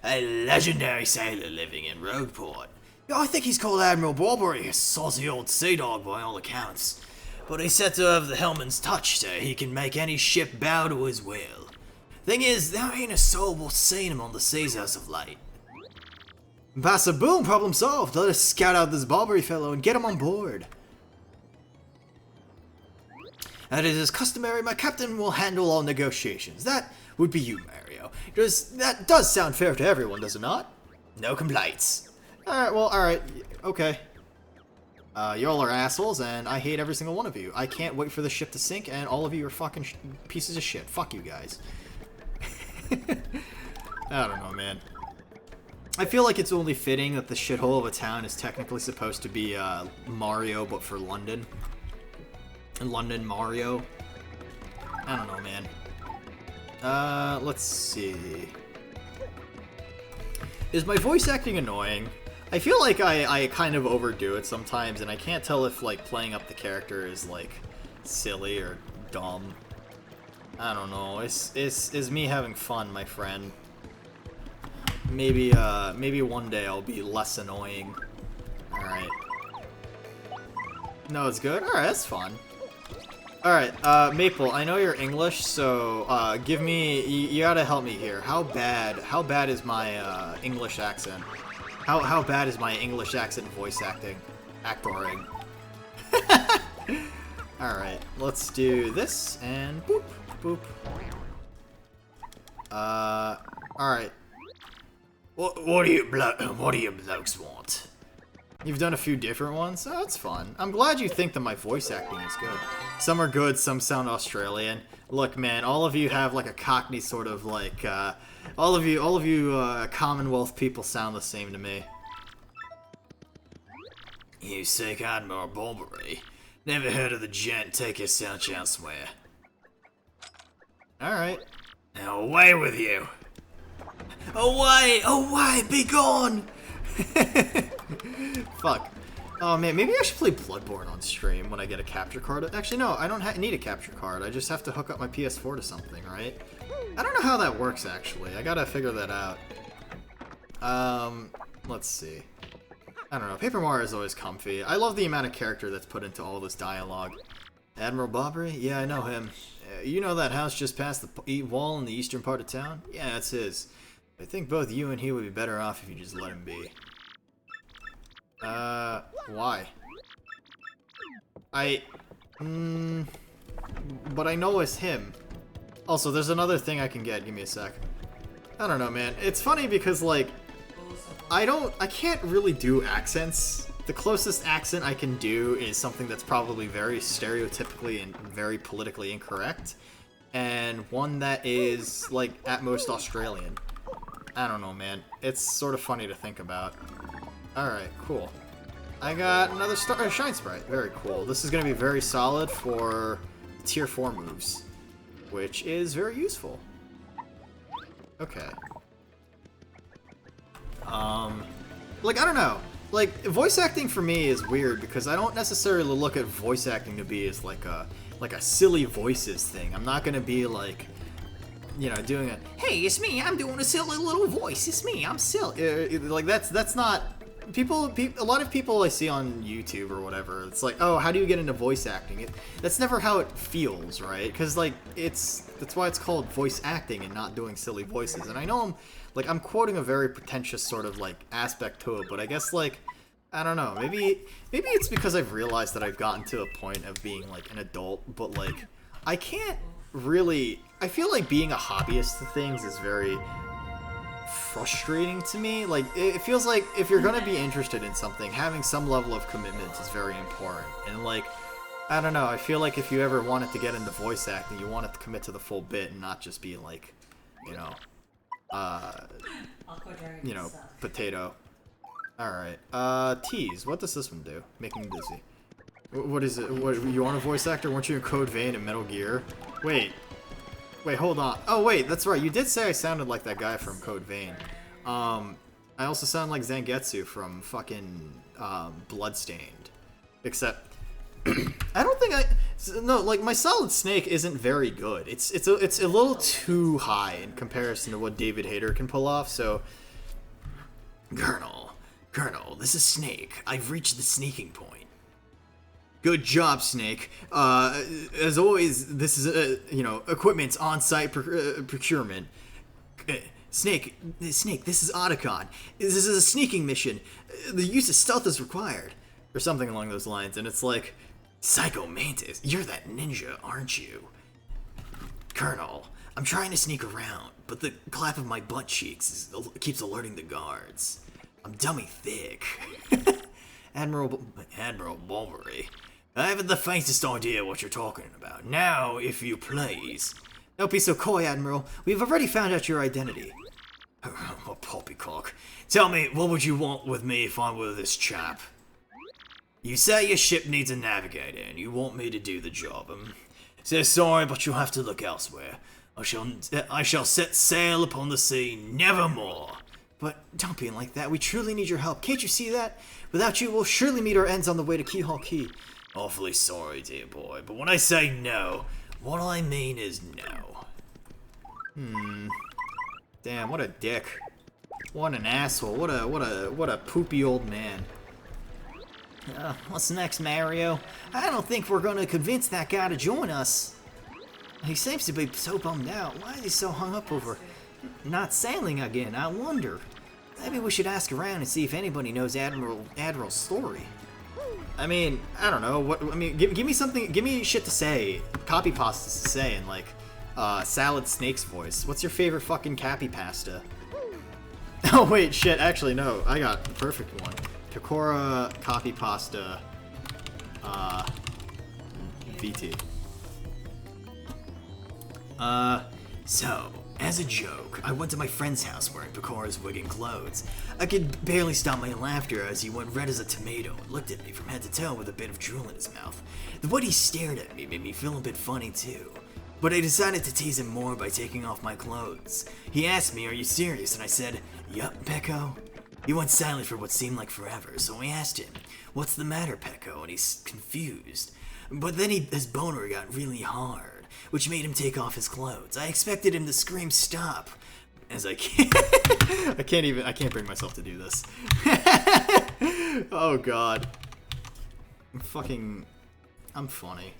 a legendary sailor living in Rogueport. I think he's called Admiral Barbary, a saucy old sea dog by all accounts. But he's said to have the helmsman's touch, so he can make any ship bow to his will. Thing is, there ain't a soul worth seeing him on the seas as of late. Bassa boom, problem solved. Let us scout out this Barbary fellow and get him on board. As it is customary, my captain will handle all negotiations. That would be you, Mario. That does sound fair to everyone, does it not? No complaints. Alright, okay. Y'all are assholes, and I hate every single one of you. I can't wait for the ship to sink, and all of you are fucking pieces of shit. Fuck you guys. I don't know, man. I feel like it's only fitting that the shithole of a town is technically supposed to be Mario, but for London. London Mario. I don't know, man. Let's see. Is my voice acting annoying? I feel like I kind of overdo it sometimes, and I can't tell if, like, playing up the character is, like, silly or dumb. I don't know. It's me having fun, my friend. Maybe one day I'll be less annoying. Alright. No, it's good? Alright, that's fun. Alright, Maple, I know you're English, so, give me... You gotta help me here. How bad is my, English accent? How bad is my English accent voice acting? Actoring. Alright, let's do this, and boop, boop. Alright. What do you blokes want? You've done a few different ones? Oh, that's fun. I'm glad you think that my voice acting is good. Some are good, some sound Australian. Look, man, all of you have like a Cockney sort of like, all of you Commonwealth people sound the same to me. You sick Admiral Bulbury. Never heard of the gent, take your search elsewhere. Alright. Now away with you! Away! Away! Be gone! Fuck. Oh man, maybe I should play Bloodborne on stream when I get a capture card. Actually, no, I don't need a capture card. I just have to hook up my PS4 to something, right? I don't know how that works, actually. I gotta figure that out. Let's see. I don't know. Paper Mario is always comfy. I love the amount of character that's put into all this dialogue. Admiral Bobbery? Yeah, I know him. You know that house just past the wall in the eastern part of town? Yeah, that's his. I think both you and he would be better off if you just let him be. Why? But I know it's him. Also, there's another thing I can get. Give me a sec. I don't know, man. It's funny because, like, I can't really do accents. The closest accent I can do is something that's probably very stereotypically and very politically incorrect. And one that is, like, at most Australian. I don't know, man. It's sort of funny to think about. Alright, cool. I got another Shine Sprite. Very cool. This is going to be very solid for Tier 4 moves, which is very useful. Okay. Like, I don't know. Like, voice acting for me is weird because I don't necessarily look at voice acting to be as like a silly voices thing. I'm not going to be like, you know, doing a, hey, it's me, I'm doing a silly little voice, it's me, I'm silly. Like, that's not... a lot of people I see on YouTube or whatever, it's like, oh, how do you get into voice acting? That's never how it feels, right? Because, like, that's why it's called voice acting and not doing silly voices. And I know I'm quoting a very pretentious sort of, like, aspect to it, but I guess, like, I don't know, maybe it's because I've realized that I've gotten to a point of being, like, an adult, but, like, I can't really... I feel like being a hobbyist to things is very frustrating to me. Like, it feels like if you're gonna be interested in something, having some level of commitment is very important. And, like, I don't know, I feel like if you ever wanted to get into voice acting, you wanted to commit to the full bit and not just be, like, you know, potato. Alright, tease. What does this one do? Making me dizzy. What is it? What, you want a voice actor? Weren't you in Code Vein and Metal Gear? Wait, hold on. Oh, wait, that's right. You did say I sounded like that guy from Code Vein. I also sound like Zangetsu from fucking, Bloodstained. Except, I don't think no, like, my Solid Snake isn't very good. It's a little too high in comparison to what David Hayter can pull off, so... Colonel, this is Snake. I've reached the sneaking point. Good job, Snake. As always, this is, you know, equipment's on-site procurement. Snake, this is Otacon. This is a sneaking mission. The use of stealth is required. Or something along those lines, and it's like, Psycho Mantis, you're that ninja, aren't you? Colonel, I'm trying to sneak around, but the clap of my butt cheeks keeps alerting the guards. I'm dummy thick. Admiral Bovary. I haven't the faintest idea what you're talking about. Now, if you please. Don't be so coy, Admiral. We've already found out your identity. Oh, poppycock. Tell me, what would you want with me if I were this chap? You say your ship needs a navigator, and you want me to do the job. So sorry, but you'll have to look elsewhere. I shall set sail upon the sea, nevermore. But don't be like that. We truly need your help. Can't you see that? Without you, we'll surely meet our ends on the way to Keyhole Key. Awfully sorry, dear boy, but when I say no, what I mean is no. Damn, what a dick. What an asshole. What a poopy old man. What's next, Mario? I don't think we're gonna convince that guy to join us. He seems to be so bummed out. Why is he so hung up over not sailing again? I wonder. Maybe we should ask around and see if anybody knows Admiral's story. I mean, I don't know. Give me something. Give me shit to say. Copy pastas to say in like Salad Snake's voice. What's your favorite fucking cappy pasta? Oh wait, shit. Actually, no. I got the perfect one. Pecora copy pasta. VT. So, as a joke, I went to my friend's house wearing Pecora's wig and clothes. I could barely stop my laughter as he went red as a tomato and looked at me from head to toe with a bit of drool in his mouth. The way he stared at me made me feel a bit funny too. But I decided to tease him more by taking off my clothes. He asked me, "Are you serious?" And I said, "Yup, Pecco." He went silent for what seemed like forever, so I asked him, "What's the matter, Pecco?" And he's confused. But then his boner got really hard, which made him take off his clothes. I expected him to scream stop, as I can't I can't bring myself to do this. Oh god. I'm funny.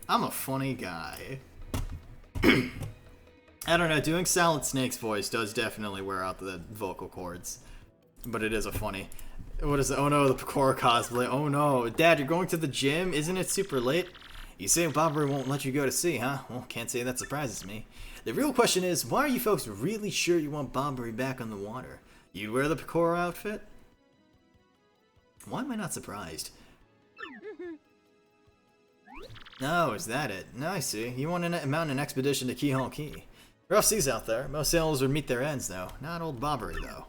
I'm a funny guy. I don't know, doing Salad Snake's voice does definitely wear out the vocal cords. But it is a funny. What is it? Oh no, the Pecora cosplay. Oh no. Dad, you're going to the gym? Isn't it super late? You say Bobbery won't let you go to sea, huh? Well, can't say that surprises me. The real question is, why are you folks really sure you want Bobbery back on the water? You'd wear the Pecora outfit? Why am I not surprised? No, is that it? No, I see. You want to mount an expedition to Keyhole Key. Rough seas out there. Most sailors would meet their ends, though. Not old Bobbery, though.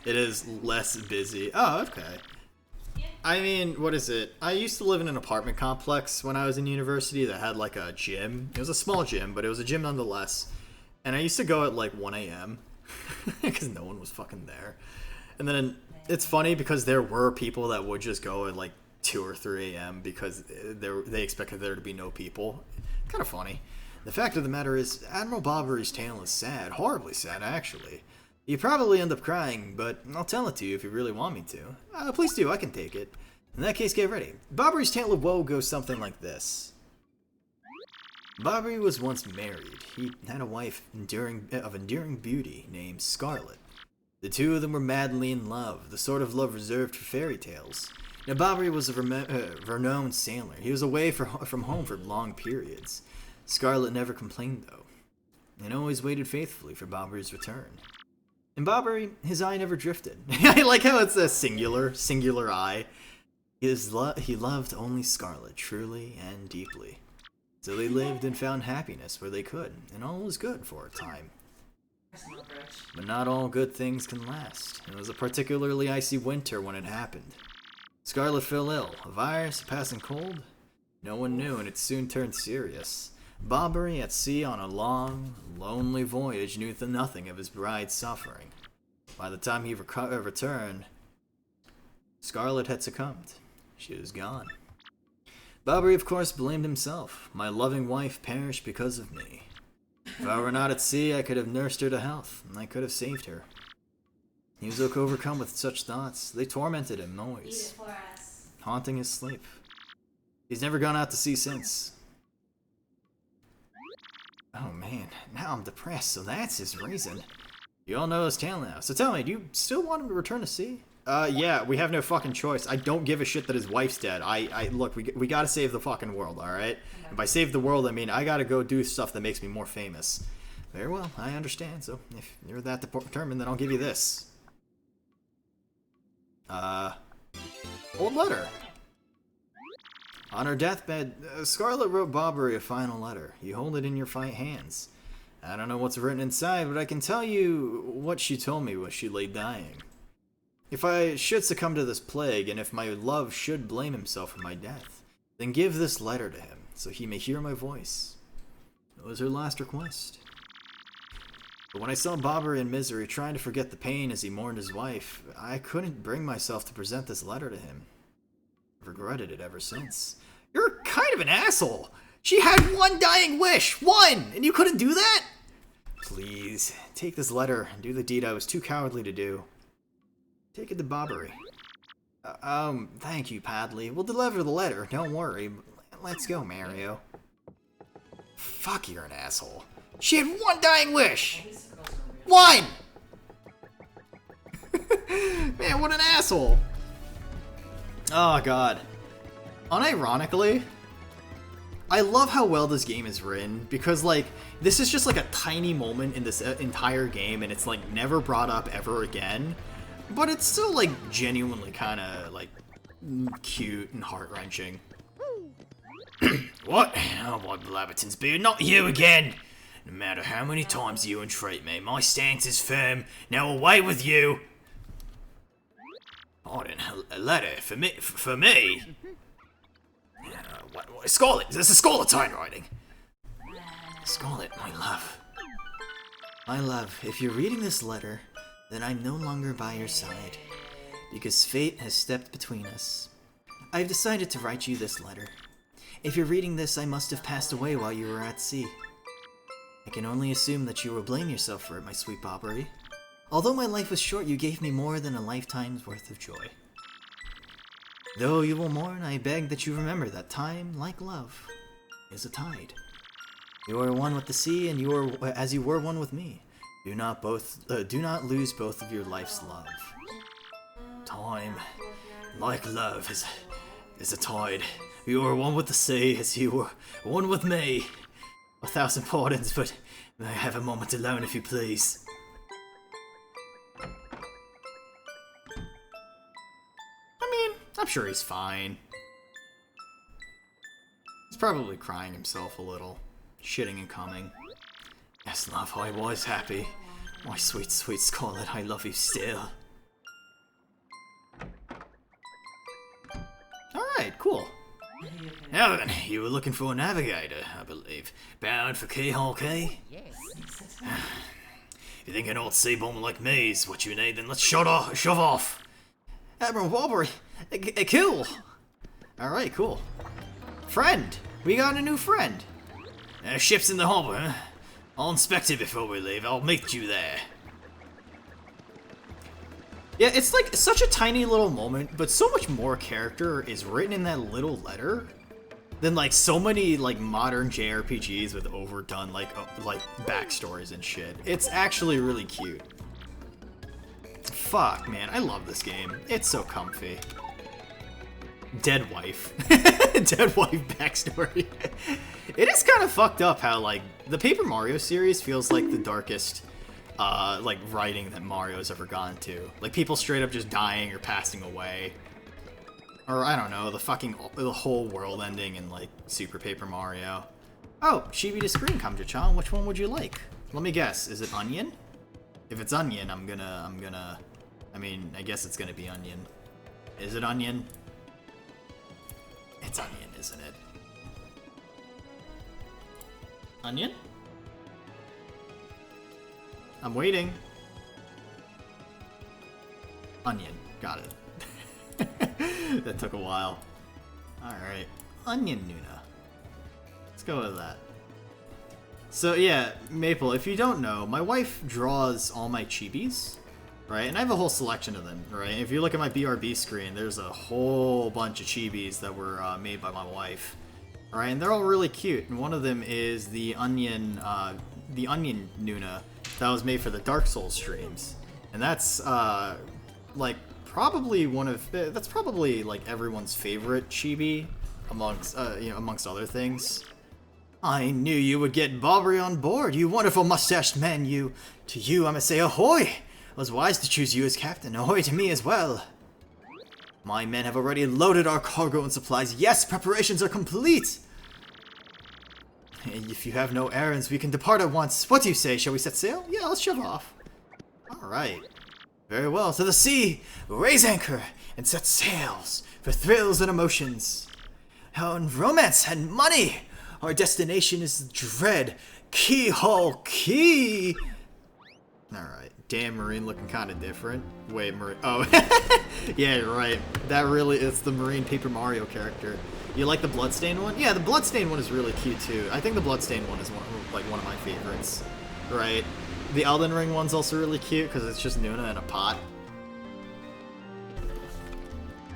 It is less busy. Oh, okay. I mean, what is it? I used to live in an apartment complex when I was in university that had like a gym. It was a small gym, but it was a gym nonetheless. And I used to go at like 1 a.m. because no one was fucking there. And then it's funny because there were people that would just go at like 2 or 3 a.m. because they expected there to be no people. Kind of funny. The fact of the matter is, Admiral Bobbery's tale is sad. Horribly sad, actually. You probably end up crying, but I'll tell it to you if you really want me to. Please do, I can take it. In that case, get ready. Bobbery's tale of woe goes something like this. Bobbery was once married. He had a wife of enduring beauty named Scarlet. The two of them were madly in love, the sort of love reserved for fairy tales. Now, Bobbery was a renowned sailor. He was away from home for long periods. Scarlet never complained, though, and always waited faithfully for Bobbery's return. And Bobbery, his eye never drifted. I like how it's a singular eye. He loved only Scarlet, truly and deeply. So they lived and found happiness where they could, and all was good for a time. But not all good things can last. It was a particularly icy winter when it happened. Scarlet fell ill. A virus, a passing cold? No one knew, and it soon turned serious. Bobbery, at sea on a long, lonely voyage, knew nothing of his bride's suffering. By the time he returned, Scarlet had succumbed. She was gone. Bobbery, of course, blamed himself. My loving wife perished because of me. If I were not at sea, I could have nursed her to health, and I could have saved her. He was overcome with such thoughts. They tormented him always, haunting his sleep. He's never gone out to sea since. Oh man, now I'm depressed, so that's his reason. You all know his tale now. So tell me, do you still want him to return to sea? Yeah, we have no fucking choice. I don't give a shit that his wife's dead. Look, we gotta save the fucking world, alright? And by save the world, I mean I gotta go do stuff that makes me more famous. Very well, I understand. So if you're that determined, then I'll give you this. Old letter. On her deathbed, Scarlet wrote Bobbery a final letter. You hold it in your hands. I don't know what's written inside, but I can tell you what she told me when she lay dying. If I should succumb to this plague, and if my love should blame himself for my death, then give this letter to him, so he may hear my voice. It was her last request. But when I saw Bobbery in misery, trying to forget the pain as he mourned his wife, I couldn't bring myself to present this letter to him. I've regretted it ever since. You're kind of an asshole! She had one dying wish! One! And you couldn't do that? Please, take this letter and do the deed I was too cowardly to do. Take it to Bobbery. Thank you, Padley. We'll deliver the letter, don't worry. Let's go, Mario. Fuck, you're an asshole. She had one dying wish! One! Man, what an asshole! Oh, God. Unironically, I love how well this game is written, because, like, this is just, like, a tiny moment in this entire game, and it's, like, never brought up ever again. But it's still, like, genuinely kind of, like, cute and heart-wrenching. What? Oh, my Blabberton's beard, not you again! No matter how many times you entreat me, my stance is firm. Now away with you! Pardon, a letter for me? For me? What, Scarlet, this is Scarlet's handwriting. Scarlet, my love. My love, if you're reading this letter, then I'm no longer by your side, because fate has stepped between us. I've decided to write you this letter. If you're reading this, I must have passed away while you were at sea. I can only assume that you will blame yourself for it, my sweet Bobbery. Although my life was short, you gave me more than a lifetime's worth of joy. Though you will mourn, I beg that you remember that time, like love, is a tide. You are one with the sea, and you are as you were one with me. Do not lose both of your life's love. Time, like love, is a tide. You are one with the sea, as you were one with me. 1,000 pardons, but may I have a moment alone, if you please? I'm sure he's fine. He's probably crying himself a little. Shitting and coming. Yes, love, I was happy. My sweet, sweet Scarlet, I love you still. Alright, cool. Now then, you were looking for a navigator, I believe. Bound for Keyhole Key? Yes. If you think an old sea bomber like me is what you need, then let's shove off. Admiral Bobbery, cool. Alright, cool. Friend, we got a new friend. Ship's in the harbor, huh? I'll inspect it before we leave. I'll meet you there. Yeah, it's like such a tiny little moment, but so much more character is written in that little letter than like so many like modern JRPGs with overdone like backstories and shit. It's actually really cute. Fuck, man, I love this game. It's so comfy. Dead wife. Dead wife backstory. It is kind of fucked up how, like, the Paper Mario series feels like the darkest, like, writing that Mario's ever gone to. Like, people straight up just dying or passing away. Or, I don't know, the whole world ending in, like, Super Paper Mario. Oh, Chibi to Screen Kamja-chan, which one would you like? Let me guess, is it onion? If it's onion, I mean, I guess it's gonna be onion. Is it onion? It's onion, isn't it? Onion? I'm waiting. Onion. Got it. That took a while. Alright. Onion Nuna. Let's go with that. So yeah, Maple, if you don't know, my wife draws all my chibis, right? And I have a whole selection of them, right? If you look at my BRB screen, there's a whole bunch of chibis that were made by my wife. Alright, and they're all really cute, and one of them is the Onion Nuna that was made for the Dark Souls streams. And that's, like, probably that's probably, like, everyone's favorite chibi, amongst other things. I knew you would get Bobbery on board, you wonderful mustached man, To you I must say ahoy! I was wise to choose you as captain, ahoy to me as well. My men have already loaded our cargo and supplies. Yes, preparations are complete! If you have no errands, we can depart at once. What do you say? Shall we set sail? Yeah, let's shove off. Alright. Very well. To the sea! Raise anchor and set sails for thrills and emotions. And romance and money! Our destination is dread. Keyhole Key! Alright. Damn, Marine looking kind of different. Wait, Marine. Oh. Yeah, you're right. That really is the Marine Paper Mario character. You like the Bloodstained one? Yeah, the Bloodstained one is really cute too. I think the Bloodstained one is one of my favorites. Right? The Elden Ring one's also really cute because it's just Nuna in a pot.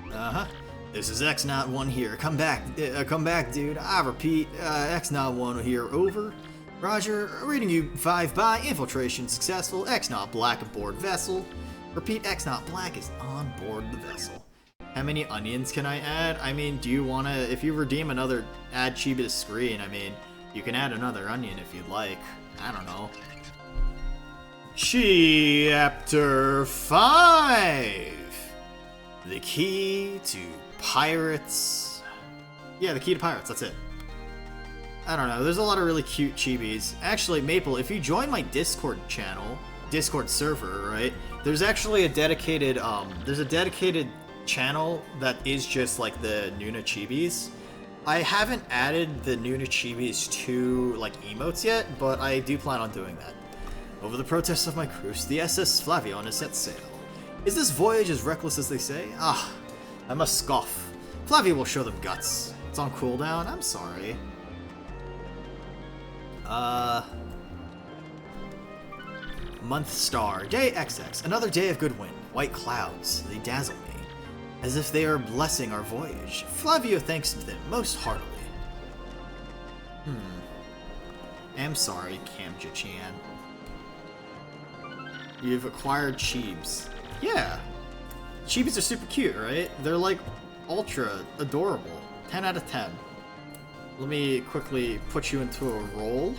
Uh-huh. This is X-Not-1 here. Come back, dude. I repeat, X-Not-1 here. Over. Roger. Reading you 5 by. Infiltration successful. X-Not Black aboard vessel. Repeat, X-Not Black is on board the vessel. How many onions can I add? I mean, do you want to... If you redeem another add chibi to screen, I mean, you can add another onion if you'd like. I don't know. Chapter 5! The key to pirates. Yeah, the key to pirates, that's it. I don't know, there's a lot of really cute chibis. Actually, Maple, if you join my Discord channel, Discord server, right? There's actually a dedicated, channel that is just like the Nuna chibis. I haven't added the Nuna chibis to like emotes yet, but I do plan on doing that. Over the protests of my cruise, the SS Flavion has set sail. Is this voyage as reckless as they say? Ah, I must scoff. Flavia will show them guts. It's on cooldown. I'm sorry. Month star. Day XX. Another day of good wind. White clouds. They dazzle me. As if they are blessing our voyage. Flavio thanks them most heartily. I'm sorry, Kamja-chan. You've acquired Cheebs. Yeah. Cheebs are super cute, right? They're like ultra adorable. 10 out of 10. Let me quickly put you into a role.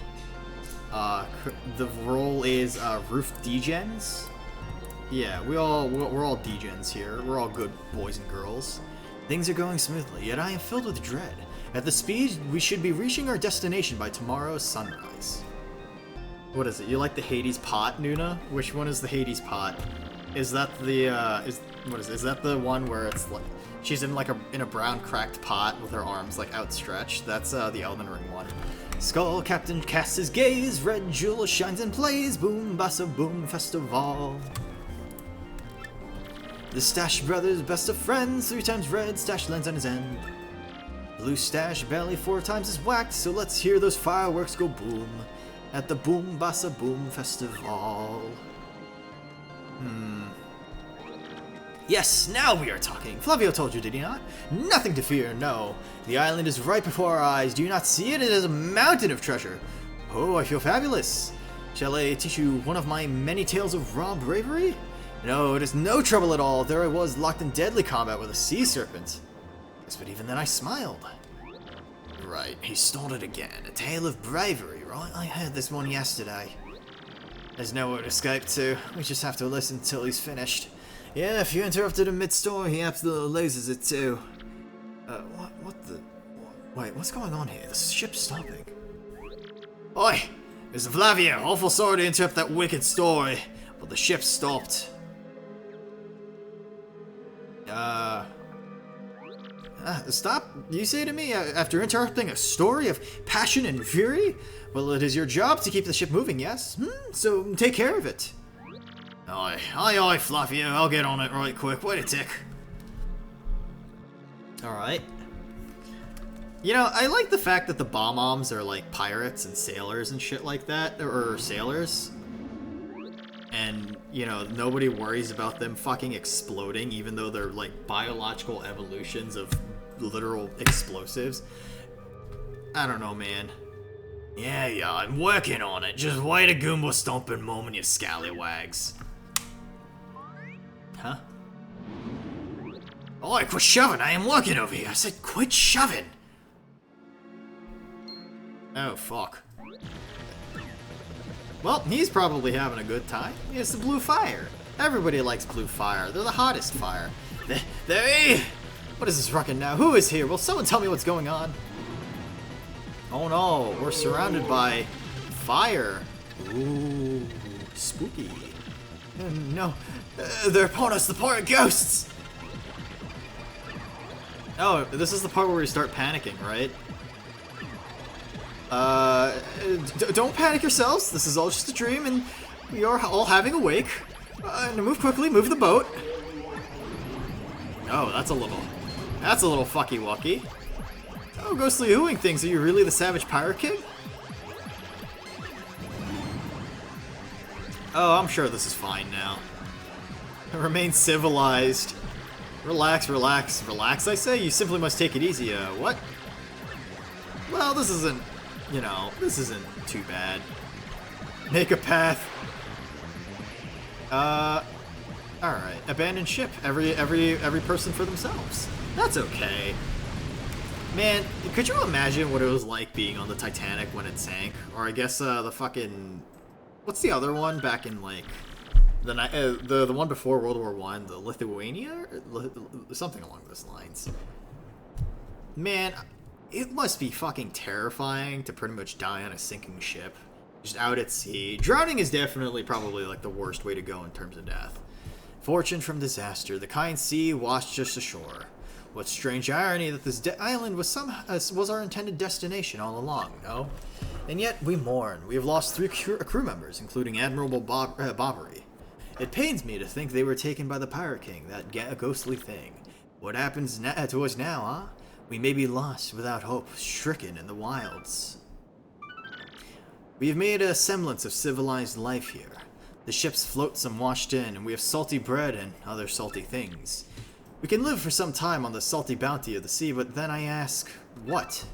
The role is Roof Degens. Yeah, we're all degens here. We're all good boys and girls. Things are going smoothly, yet I am filled with dread. At the speed, we should be reaching our destination by tomorrow's sunrise. What is it? You like the Hades pot, Nuna? Which one is the Hades pot? Is that the is that the one where it's like she's in like in a brown cracked pot with her arms like outstretched? That's the Elden Ring one. Skull Captain casts his gaze, red jewel shines and plays, boom bassa boom festival. The Stash brothers, best of friends, 3 times red, Stash lands on his end. Blue Stash belly 4 times is whacked, so let's hear those fireworks go boom at the boom bassa boom festival. Yes, now we are talking. Flavio told you, did he not? Nothing to fear, no. The island is right before our eyes. Do you not see it? It is a mountain of treasure. Oh, I feel fabulous. Shall I teach you one of my many tales of raw bravery? No, it is no trouble at all. There I was, locked in deadly combat with a sea serpent. Yes, but even then I smiled. Right, he stole it again. A tale of bravery, right? I heard this one yesterday. There's nowhere to escape to. We just have to listen till he's finished. Yeah, if you interrupted him mid-story, he absolutely loses it too. Wait, what's going on here? The ship's stopping. Oi! It's Flavia. Awful sorry to interrupt that wicked story, but the ship stopped. Stop, you say to me, after interrupting a story of passion and fury? Well, it is your job to keep the ship moving, yes? So take care of it. Aye, Flavia, I'll get on it right quick. Wait a tick. Alright. You know, I like the fact that the Bob-ombs are like pirates and sailors and shit like that, or sailors. And, you know, nobody worries about them fucking exploding, even though they're like biological evolutions of literal explosives. I don't know, man. Yeah, I'm working on it. Just wait a Goomba stomping moment, you scallywags. Huh? Oi, quit shoving! I am working over here! I said quit shoving! Oh, fuck. Well, he's probably having a good time. It's the blue fire. Everybody likes blue fire. They're the hottest fire. They... What is this ruckin' now? Who is here? Will someone tell me what's going on? Oh no, we're surrounded by fire. Ooh, spooky. No, they're upon us, the poor ghosts! Oh, this is the part where we start panicking, right? Don't panic yourselves. This is all just a dream, and we are all having a wake. Move quickly, move the boat. Oh, that's a little fucky-wucky. Oh, ghostly hooing things, are you really the Savage Pirate King? Oh, I'm sure this is fine now. Remain civilized. Relax, relax, relax, I say. You simply must take it easy. What? Well, this isn't, you know, this isn't too bad. Make a path. Alright. Abandon ship. Every person for themselves. That's okay. Man, could you imagine what it was like being on the Titanic when it sank? Or I guess, the fucking... What's the other one back in, like... The one before World War I, the Lithuania? Something along those lines. Man, it must be fucking terrifying to pretty much die on a sinking ship. Just out at sea. Drowning is definitely probably like the worst way to go in terms of death. Fortune from disaster. The kind sea washed us ashore. What strange irony that this island was our intended destination all along, no? And yet we mourn. We have lost 3 crew members, including Admiral Bobbery. It pains me to think they were taken by the Pirate King, that ghostly thing. What happens to us now, huh? We may be lost without hope, stricken in the wilds. We have made a semblance of civilized life here. The ship's flotsam washed in, and we have salty bread and other salty things. We can live for some time on the salty bounty of the sea, but then I ask, what?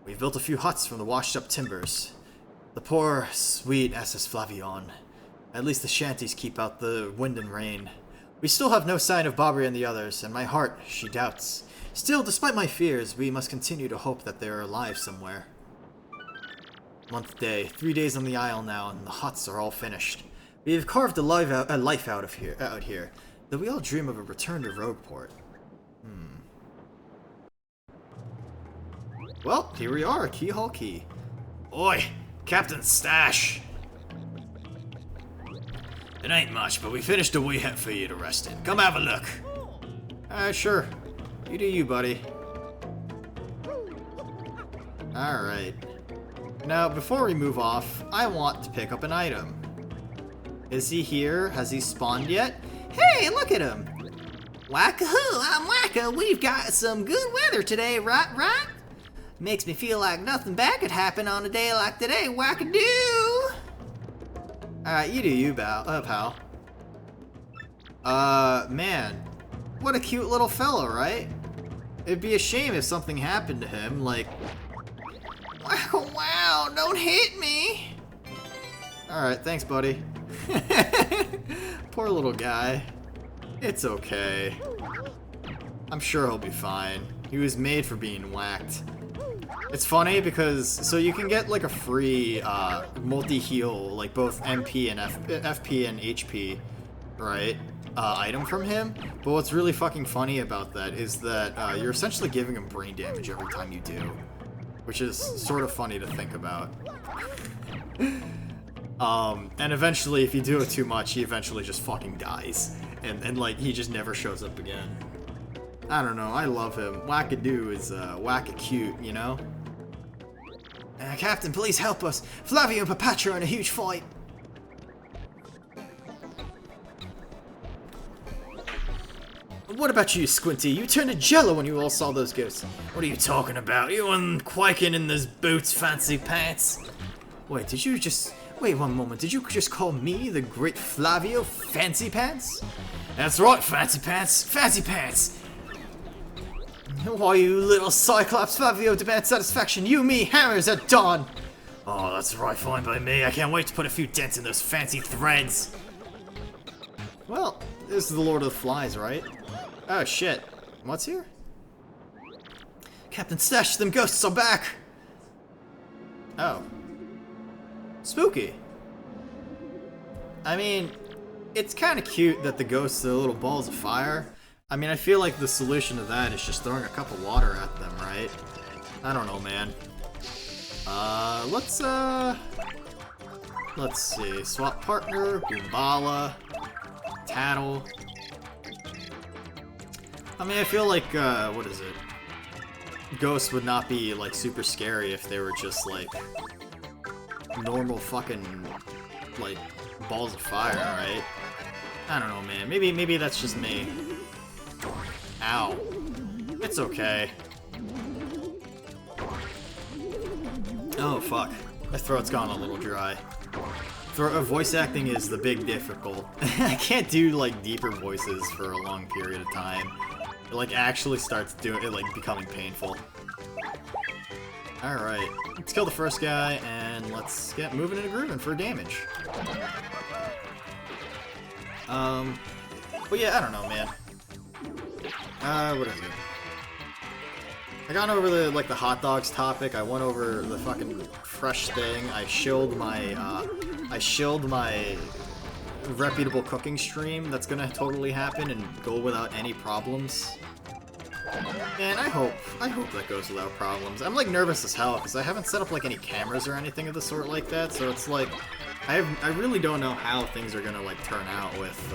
We've built a few huts from the washed-up timbers. The poor, sweet SS Flavion. At least the shanties keep out the wind and rain. We still have no sign of Bobbery and the others, and my heart, she doubts. Still, despite my fears, we must continue to hope that they are alive somewhere. Month day, 3 days on the isle now, and the huts are all finished. We have carved a life out here, though we all dream of a return to Rogueport. Well, here we are, Keyhole Key. Oi, Captain Stash! It ain't much, but we finished a wee hut for you to rest in. Come have a look. Sure. You do you, buddy. Alright. Now, before we move off, I want to pick up an item. Is he here? Has he spawned yet? Hey, look at him! Wacka-hoo, I'm Wacka. We've got some good weather today, right? Makes me feel like nothing bad could happen on a day like today, Wacka-doo! Alright, you do you, pal. Man. What a cute little fella, right? It'd be a shame if something happened to him, like... Wow, don't hit me! Alright, thanks, buddy. Poor little guy. It's okay. I'm sure he'll be fine. He was made for being whacked. It's funny because, so you can get like a free multi-heal, like both MP and FP and HP, right, item from him, but what's really fucking funny about that is that you're essentially giving him brain damage every time you do, which is sort of funny to think about. And eventually, if you do it too much, he eventually just fucking dies, and like, he just never shows up again. I don't know, I love him. Wackadoo is wacka-cute, you know? Captain, please help us. Flavio and Papatra are in a huge fight. What about you, Squinty? You turned to jello when you all saw those ghosts. What are you talking about? You and quaking in those boots, fancy pants. Wait, wait one moment. Did you just call me, the great Flavio, fancy pants? That's right, fancy pants. Fancy pants. Why, you little Cyclops, Flavio demands satisfaction. You, me, hammers at dawn. Oh, that's right, fine by me. I can't wait to put a few dents in those fancy threads. Well, this is the Lord of the Flies, right? Oh, shit. What's here? Captain Stash, them ghosts are back! Oh. Spooky. I mean, it's kind of cute that the ghosts are little balls of fire. I mean, I feel like the solution to that is just throwing a cup of water at them, right? I don't know, man. Let's see. Swap partner, Goombala, Tattle. I mean, I feel like, what is it? Ghosts would not be, like, super scary if they were just, like, normal fucking, like, balls of fire, right? I don't know, man. Maybe that's just me. Ow. It's okay. Oh, fuck. My throat's gone a little dry. Voice acting is the big difficult. I can't do, like, deeper voices for a long period of time. It, like, actually starts doing it, like, becoming painful. Alright. Let's kill the first guy, and let's get moving and grooving for damage. But yeah, I don't know, man. What is it? I got over the, like, the hot dogs topic. I went over the fucking fresh thing. I shilled my reputable cooking stream that's gonna totally happen and go without any problems. Man, I hope that goes without problems. I'm, like, nervous as hell because I haven't set up, like, any cameras or anything of the sort like that, so it's like I really don't know how things are gonna, like, turn out with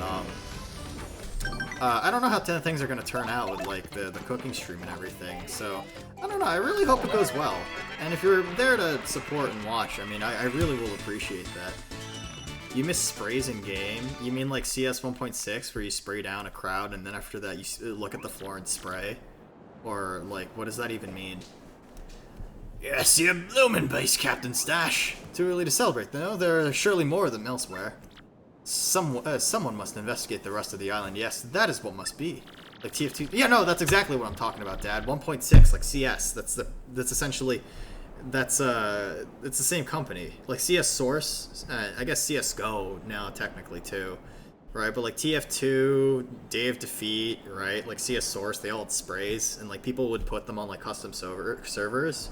I don't know how things are gonna turn out with, like, the cooking stream and everything, so I don't know. I really hope it goes well. And if you're there to support and watch, I mean, I really will appreciate that. You miss sprays in game? You mean like CS 1.6 where you spray down a crowd and then after that you look at the floor and spray? Or, like, what does that even mean? Yes, you're blooming, base Captain Stash. Too early to celebrate, though. There are surely more of them elsewhere. Someone must investigate the rest of the island. Yes, that is what must be. Like TF2. Yeah, no, that's exactly what I'm talking about, Dad. 1.6, like CS. That's essentially. It's the same company. Like CS Source. I guess CS:GO now technically too, right? But like TF2, Day of Defeat, right? Like CS Source, they all had sprays, and like people would put them on like custom servers.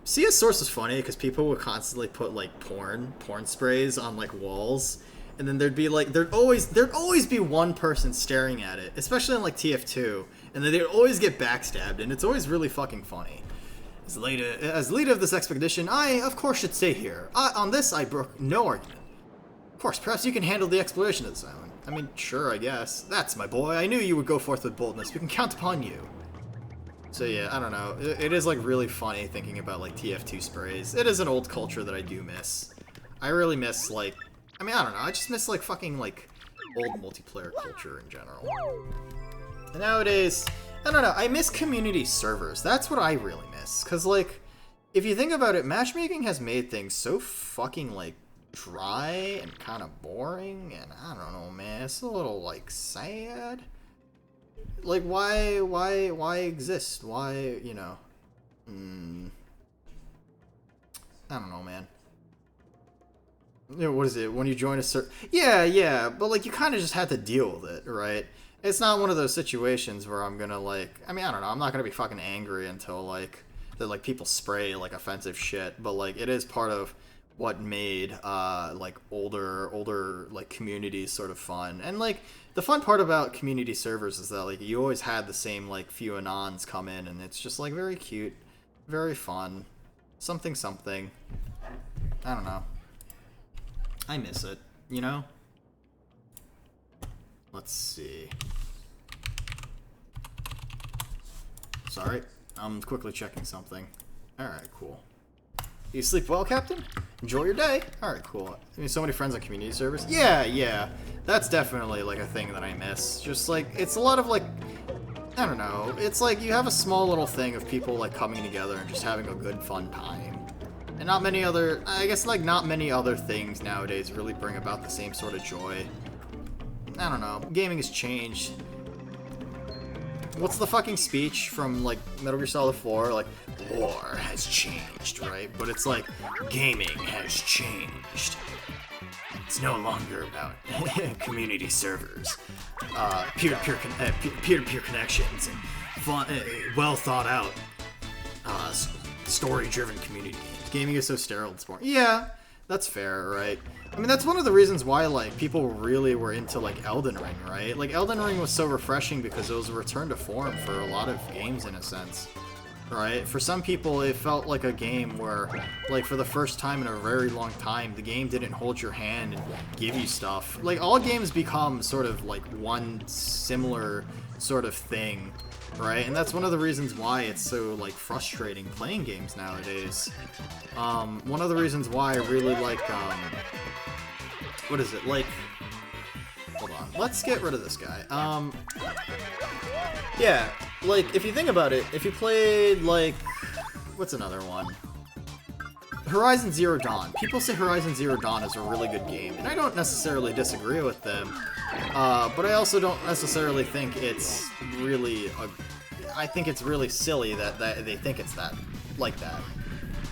CS Source was funny because people would constantly put like porn sprays on like walls, and then there'd always be one person staring at it, especially on like TF2, and then they'd always get backstabbed, and it's always really fucking funny. As leader of this expedition, I of course should stay here. On this I brook no argument. Of course, perhaps you can handle the exploration of this island. I mean, sure, I guess. That's my boy. I knew you would go forth with boldness. We can count upon you. So yeah, I don't know. It is like really funny thinking about like TF2 sprays. It is an old culture that I do miss. I really miss like, I mean, I don't know. I just miss like fucking like old multiplayer culture in general. And nowadays, I don't know. I miss community servers. That's what I really miss. Cause like, if you think about it, matchmaking has made things so fucking like dry and kind of boring. And I don't know, man. It's a little like sad. Like, why exist? Why, you know? I don't know, man. You know, what is it? When you join a server? Yeah, but, like, you kind of just had to deal with it, right? It's not one of those situations where I'm gonna, like... I mean, I don't know. I'm not gonna be fucking angry until, like, that, like, people spray, like, offensive shit. But, like, it is part of what made, like, older, like, communities sort of fun. And, like... The fun part about community servers is that, like, you always had the same, like, few anons come in, and it's just, like, very cute, very fun, something. I don't know. I miss it, you know? Let's see. Sorry, I'm quickly checking something. Alright, cool. You sleep well, Captain? Enjoy your day. Alright, cool. I mean, so many friends on community service. Yeah. That's definitely, like, a thing that I miss. Just, like, it's a lot of, like, I don't know. It's like you have a small little thing of people, like, coming together and just having a good, fun time. And not many other, I guess, like, not many other things nowadays really bring about the same sort of joy. I don't know. Gaming has changed. What's the fucking speech from, like, Metal Gear Solid 4? Like, war has changed, right? But it's like, gaming has changed. It's no longer about community servers, peer-to-peer connections, and fun, well thought out, story-driven community games. Gaming is so sterile and boring. Yeah, That's fair, right? I mean, that's one of the reasons why, like, people really were into, like, Elden Ring, right? Like, Elden Ring was so refreshing because it was a return to form for a lot of games, in a sense, right? For some people, it felt like a game where, like, for the first time in a very long time, the game didn't hold your hand and give you stuff. Like, all games become sort of, like, one similar sort of thing, right? And that's one of the reasons why it's so, like, frustrating playing games nowadays. One of the reasons why I really like, what is it, like, hold on, let's get rid of this guy. Yeah, like, if you think about it, if you played, like, what's another one? Horizon Zero Dawn. People say Horizon Zero Dawn is a really good game, and I don't necessarily disagree with them, but I also don't necessarily think it's really I think it's really silly that they think it's like that.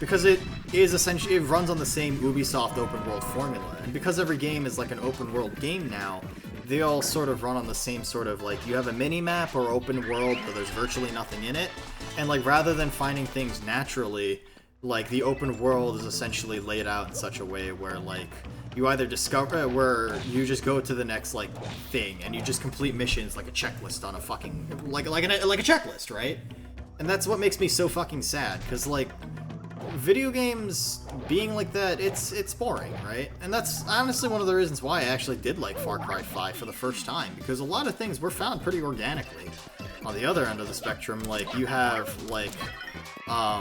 Because it is essentially, it runs on the same Ubisoft open world formula, and because every game is like an open world game now, they all sort of run on the same sort of, like, you have a mini-map or open world where there's virtually nothing in it, and, like, rather than finding things naturally, like, the open world is essentially laid out in such a way where, like, you either discover, where you just go to the next, like, thing, and you just complete missions like a checklist on a fucking, like a checklist, right? And that's what makes me so fucking sad, because, like, video games being like that, it's boring, right? And that's honestly one of the reasons why I actually did like Far Cry 5 for the first time, because a lot of things were found pretty organically. On the other end of the spectrum, like, you have, like,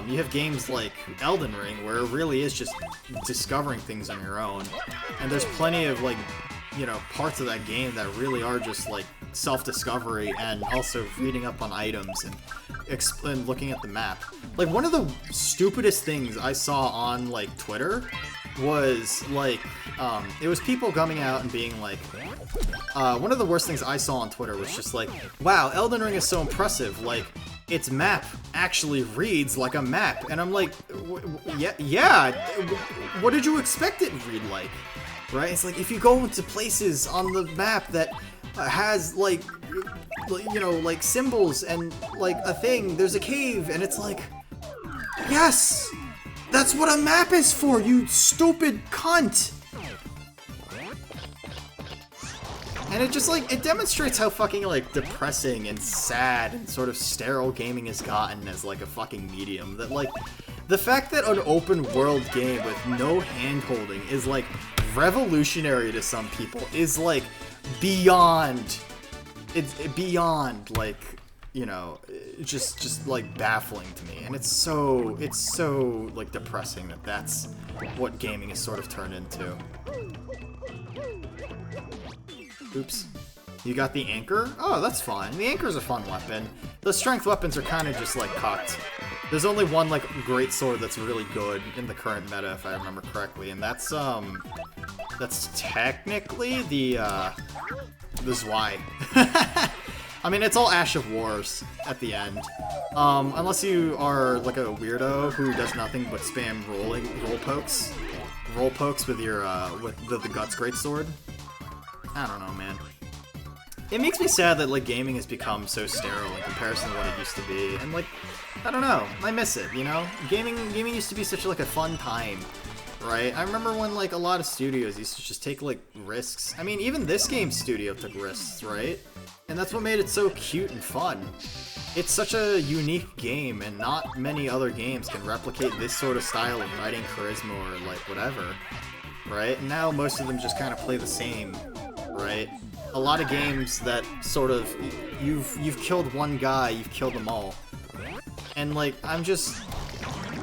you have games like Elden Ring, where it really is just discovering things on your own, and there's plenty of, like, you know, parts of that game that really are just, like, self-discovery and also reading up on items and looking at the map. Like, one of the stupidest things I saw on, like, Twitter was, like, it was people coming out and being like, one of the worst things I saw on Twitter was just like, wow, Elden Ring is so impressive, like, its map actually reads like a map, and I'm like, yeah, what did you expect it to read like? Right? It's like, if you go into places on the map that has, like, you know, like, symbols and, like, a thing, there's a cave, and it's like, yes! That's what a map is for, you stupid cunt! And it just, like, it demonstrates how fucking, like, depressing and sad and sort of sterile gaming has gotten as, like, a fucking medium. That, like, the fact that an open world game with no hand-holding is, like, revolutionary to some people is, like, beyond, it's beyond, like, you know, just like baffling to me. And it's so like depressing that that's what gaming is sort of turned into. Oops. You got the anchor? Oh, that's fine. The anchor's a fun weapon. The strength weapons are kind of just, like, cocked. There's only one, like, great sword that's really good in the current meta, if I remember correctly, and that's technically the Zwei. I mean, it's all Ash of Wars at the end. Unless you are, like, a weirdo who does nothing but spam roll pokes. Roll pokes with your, with the Guts Greatsword. I don't know, man. It makes me sad that, like, gaming has become so sterile in comparison to what it used to be, and, like, I don't know, I miss it, you know? Gaming used to be such, like, a fun time, right? I remember when, like, a lot of studios used to just take, like, risks. I mean, even this game studio took risks, right? And that's what made it so cute and fun. It's such a unique game, and not many other games can replicate this sort of style of writing, charisma, or, like, whatever, right? And now most of them just kind of play the same, right? A lot of games that sort of, you've killed one guy, you've killed them all. And, like,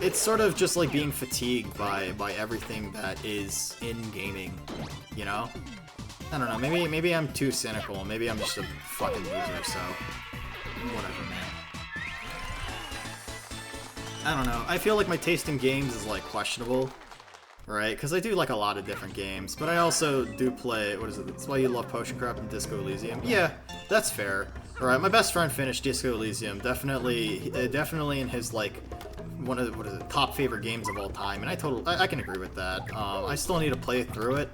it's sort of just like being fatigued by everything that is in gaming, you know? I don't know, maybe I'm too cynical, maybe I'm just a fucking loser, so whatever, man. I don't know, I feel like my taste in games is, like, questionable. Right, because I do like a lot of different games, but I also do play, what is it, that's why you love Potion Crap and Disco Elysium? Yeah, that's fair. Alright, my best friend finished Disco Elysium, definitely in his, like, one of the, what is it, top favorite games of all time, and I can agree with that. I still need to play through it,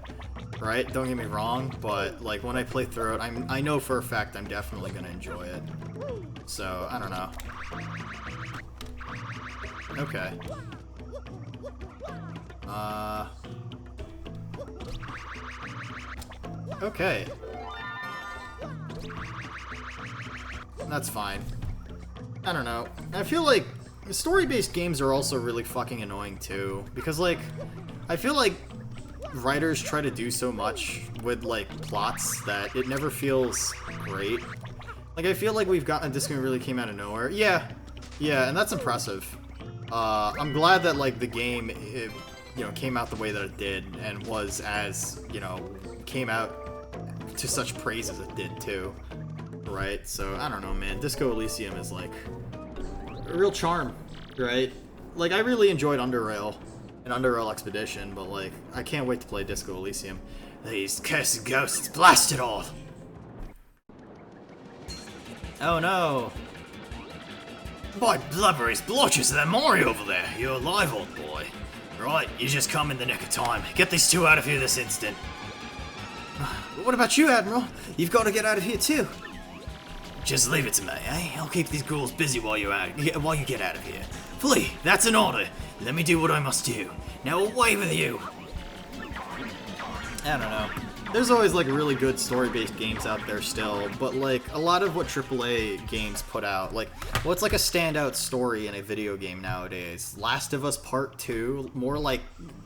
right, don't get me wrong, but, like, when I play through it, I know for a fact I'm definitely gonna enjoy it. So, I don't know. Okay. Okay. That's fine. I don't know. I feel like story-based games are also really fucking annoying too, because like, I feel like writers try to do so much with like plots that it never feels great. Like I feel like we've gotten this game really came out of nowhere. Yeah, and that's impressive. I'm glad that like the game, came out the way that it did and was as came out to such praise as it did too. Right? So I don't know, man. Disco Elysium is like a real charm, right? Like I really enjoyed Underrail and Underrail Expedition, but like I can't wait to play Disco Elysium. These cursed ghosts, blast it all! Oh no! By blubbery's blotches of that Mori over there. You're alive, old boy. Right, you just come in the nick of time. Get these two out of here this instant. But what about you, Admiral? You've got to get out of here too. Just leave it to me, eh? I'll keep these ghouls busy while you get out of here. Flee, that's an order. Let me do what I must do. Now away with you. I don't know. There's always like really good story-based games out there still, but like a lot of what AAA games put out, like what's like a standout story in a video game nowadays? Last of Us Part 2, more like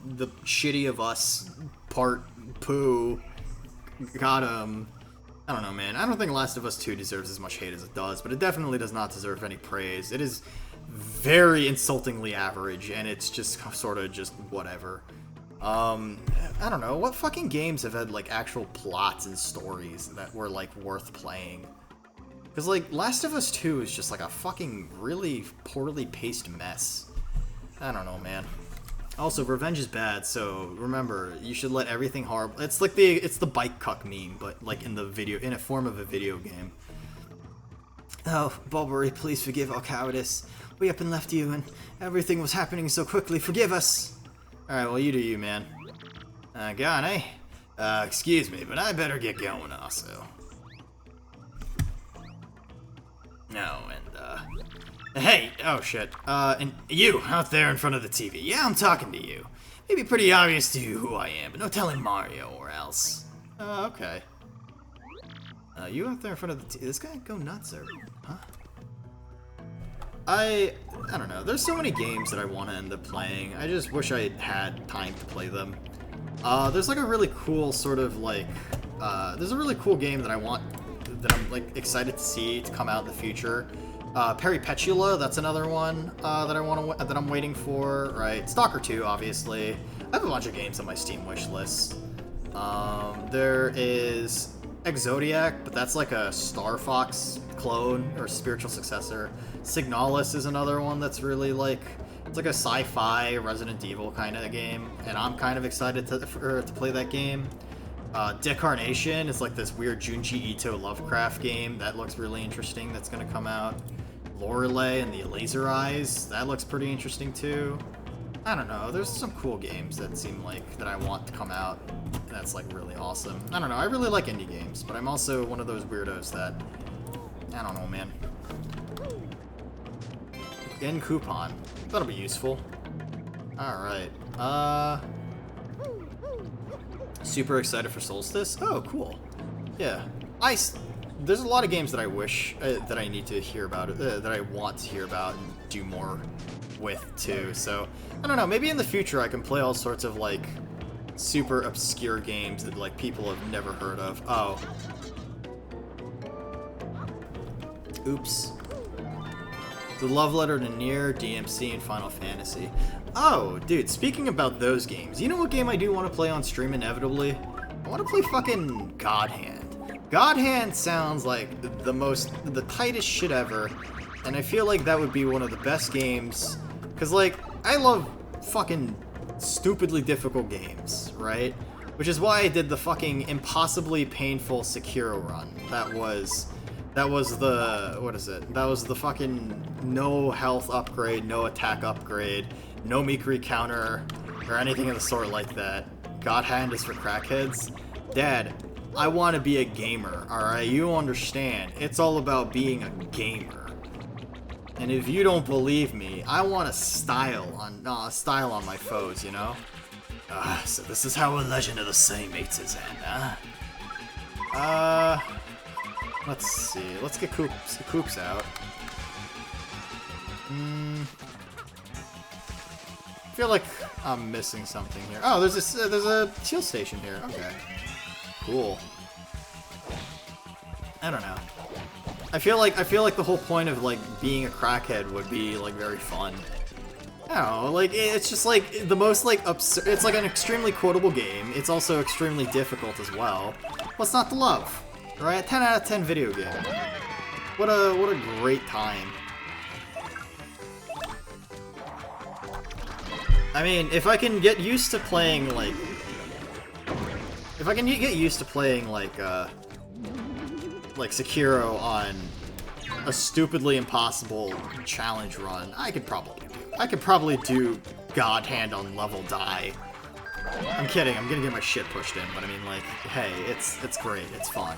the Shitty of Us Part Poo. Got I don't know, man. I don't think Last of Us 2 deserves as much hate as it does, but it definitely does not deserve any praise. It is very insultingly average, and it's just sort of just whatever. I don't know. What fucking games have had, like, actual plots and stories that were, like, worth playing? Because, like, Last of Us 2 is just, like, a fucking really poorly paced mess. I don't know, man. Also, revenge is bad, so remember, you should let everything horrible. It's like it's the bike cuck meme, but like in a form of a video game. Oh, Bulbury, please forgive our cowardice. We up and left you, and everything was happening so quickly. Forgive us. All right, well, you do you, man. Gone, eh? Excuse me, but I better get going also. No, and hey, oh shit. And you, out there in front of the TV. Yeah, I'm talking to you. Maybe pretty obvious to you who I am, but no telling Mario or else. Okay. You out there in front of the TV. This guy go nuts, or huh? I don't know. There's so many games that I want to end up playing. I just wish I had time to play them. There's like a really cool sort of like, there's a really cool game that I'm like excited to see to come out in the future. Peripetula, that's another one that I'm waiting for. Right, Stalker 2, obviously. I have a bunch of games on my Steam wish list. There is Exodiac, but that's like a Star Fox clone or spiritual successor. Signalis is another one that's really like, it's like a sci-fi Resident Evil kind of game, and I'm kind of excited to play that game. Decarnation is like this weird Junji Ito Lovecraft game that looks really interesting that's going to come out. Lorelei and the Laser Eyes, that looks pretty interesting too. I don't know, there's some cool games that seem like that I want to come out. That's like really awesome. I don't know, I really like indie games, but I'm also one of those weirdos that, I don't know, man. End coupon, that'll be useful. Alright, super excited for Solstice? Oh, cool. Yeah, there's a lot of games that I wish, that I need to hear about, that I want to hear about and do more with too, so, I don't know, maybe in the future I can play all sorts of, like, super obscure games that, like, people have never heard of. Oh. Oops. The Love Letter to Nier, DMC, and Final Fantasy. Oh, dude, speaking about those games, you know what game I do want to play on stream inevitably? I want to play fucking God Hand. God Hand sounds like the tightest shit ever, and I feel like that would be one of the best games, because, like, I love fucking stupidly difficult games, right? Which is why I did the fucking impossibly painful Sekiro run. That was the, what is it? That was the fucking no health upgrade, no attack upgrade, no Mikiri counter, or anything of the sort like that. God Hand is for crackheads. Dad, I want to be a gamer, alright? You understand. It's all about being a gamer. And if you don't believe me, I want a style on my foes, you know? So this is how a Legend of the Same Mates is end, huh? Let's see. Let's get Koops out. I feel like I'm missing something here. Oh, there's a shield station here. Okay. Cool. I don't know. I feel like the whole point of like being a crackhead would be like very fun. I don't know, like it's just like the most like absurd. It's like an extremely quotable game. It's also extremely difficult as well. What's not to love, right? 10 out of 10 video game. What a great time. I mean, if I can get used to playing like, Sekiro on a stupidly impossible challenge run, I could probably do God Hand on level die. I'm kidding, I'm gonna get my shit pushed in, but I mean, like, hey, it's great, it's fun.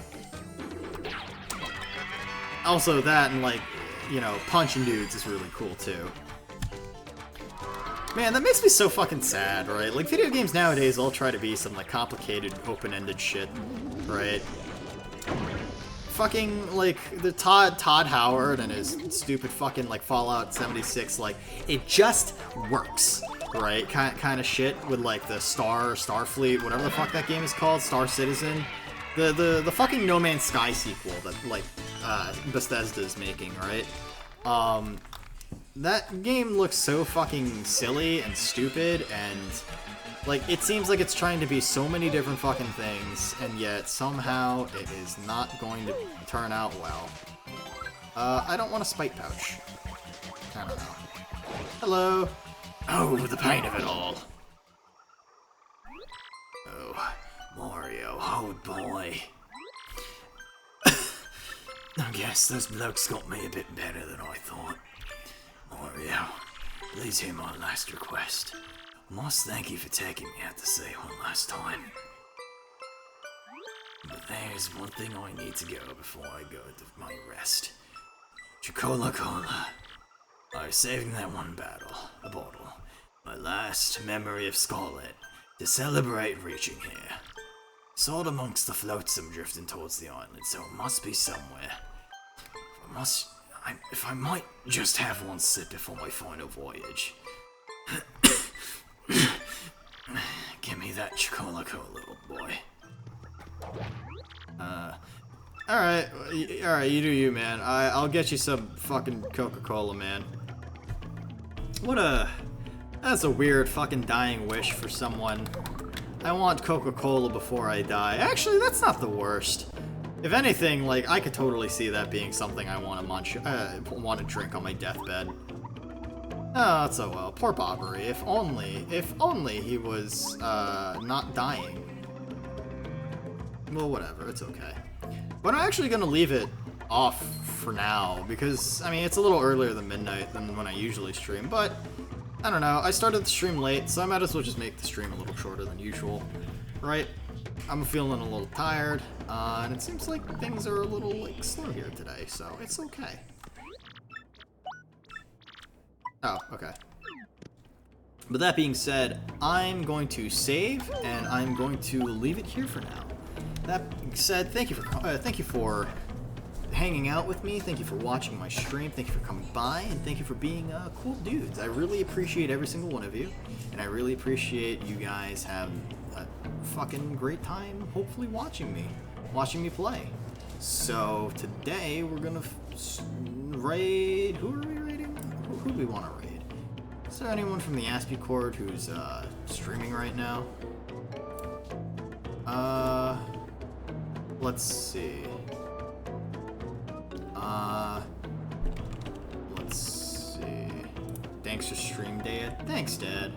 Also, that and like, you know, punching dudes is really cool too. Man, that makes me so fucking sad, right? Like, video games nowadays all try to be some, like, complicated, open-ended shit, right? Fucking, like, the Todd Howard and his stupid fucking, like, Fallout 76, like, it just works, right? Kind of shit with, like, the Starfleet, whatever the fuck that game is called, Star Citizen. The fucking No Man's Sky sequel that, like, Bethesda's making, right? That game looks so fucking silly and stupid, and like it seems like it's trying to be so many different fucking things, and yet somehow it is not going to turn out well. I don't want a spite pouch. I don't know. Hello. Oh, the pain of it all. Oh, Mario, oh boy. I guess those blokes got me a bit better than I thought. Mario, please hear my last request. I must thank you for taking me out to sea one last time. But there's one thing I need to go before I go to my rest. Chocola Cola. I was saving that one a bottle, my last memory of Scarlet, to celebrate reaching here. Saw it amongst the flotsam drifting towards the island, so it must be somewhere. If I might just have one sip before my final voyage. Give me that Chocola Cola, little boy. Alright, you do you, man. I'll get you some fucking Coca-Cola, man. That's a weird fucking dying wish for someone. I want Coca-Cola before I die. Actually, that's not the worst. If anything, like, I could totally see that being something I want to drink on my deathbed. Oh, that's so well. Poor Bobbery. If only he was, not dying. Well, whatever. It's okay. But I'm actually gonna leave it off for now, because, I mean, it's a little earlier than midnight than when I usually stream, but I don't know. I started the stream late, so I might as well just make the stream a little shorter than usual, right? I'm feeling a little tired, and it seems like things are a little, like, slow here today, so it's okay. Oh, okay. But that being said, I'm going to save, and I'm going to leave it here for now. That being said, thank you for hanging out with me. Thank you for watching my stream. Thank you for coming by, and thank you for being cool dudes. I really appreciate every single one of you, and I really appreciate you guys having a fucking great time, hopefully watching me play. So today we're gonna raid. Who are we raiding? Who do we want to raid? Is there anyone from the Aspie Court who's streaming right now? Let's see. Let's see. Thanks for stream, Dad. Thanks, Dad.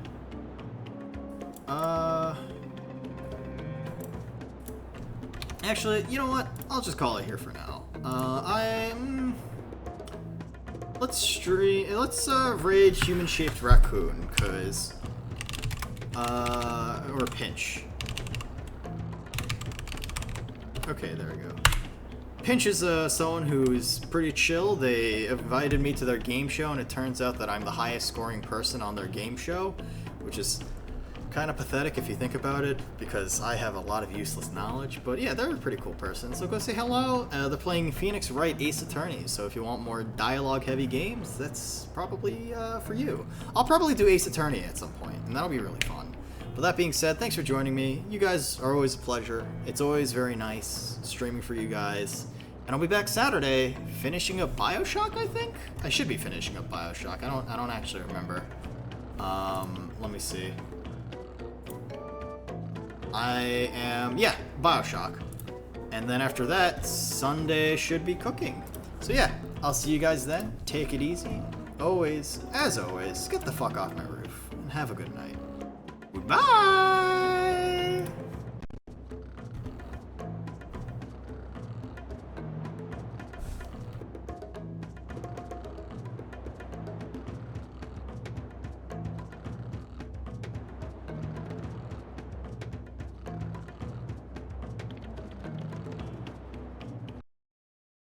Actually, you know what? I'll just call it here for now. Let's raid human-shaped raccoon, cause, or Pinch. Okay, there we go. Pinch is someone who's pretty chill. They invited me to their game show, and it turns out that I'm the highest scoring person on their game show, which is kind of pathetic if you think about it, because I have a lot of useless knowledge. But yeah, they're a pretty cool person, so go say hello. They're playing Phoenix Wright Ace Attorney, so if you want more dialogue-heavy games, that's probably for you. I'll probably do Ace Attorney at some point, and that'll be really fun. But that being said, thanks for joining me. You guys are always a pleasure. It's always very nice streaming for you guys. And I'll be back Saturday, finishing up BioShock, I think? I should be finishing up BioShock. I don't actually remember. Let me see. Yeah, BioShock. And then after that, Sunday should be cooking. So yeah, I'll see you guys then. Take it easy. Always, as always, get the fuck off my roof. And have a good night. Goodbye!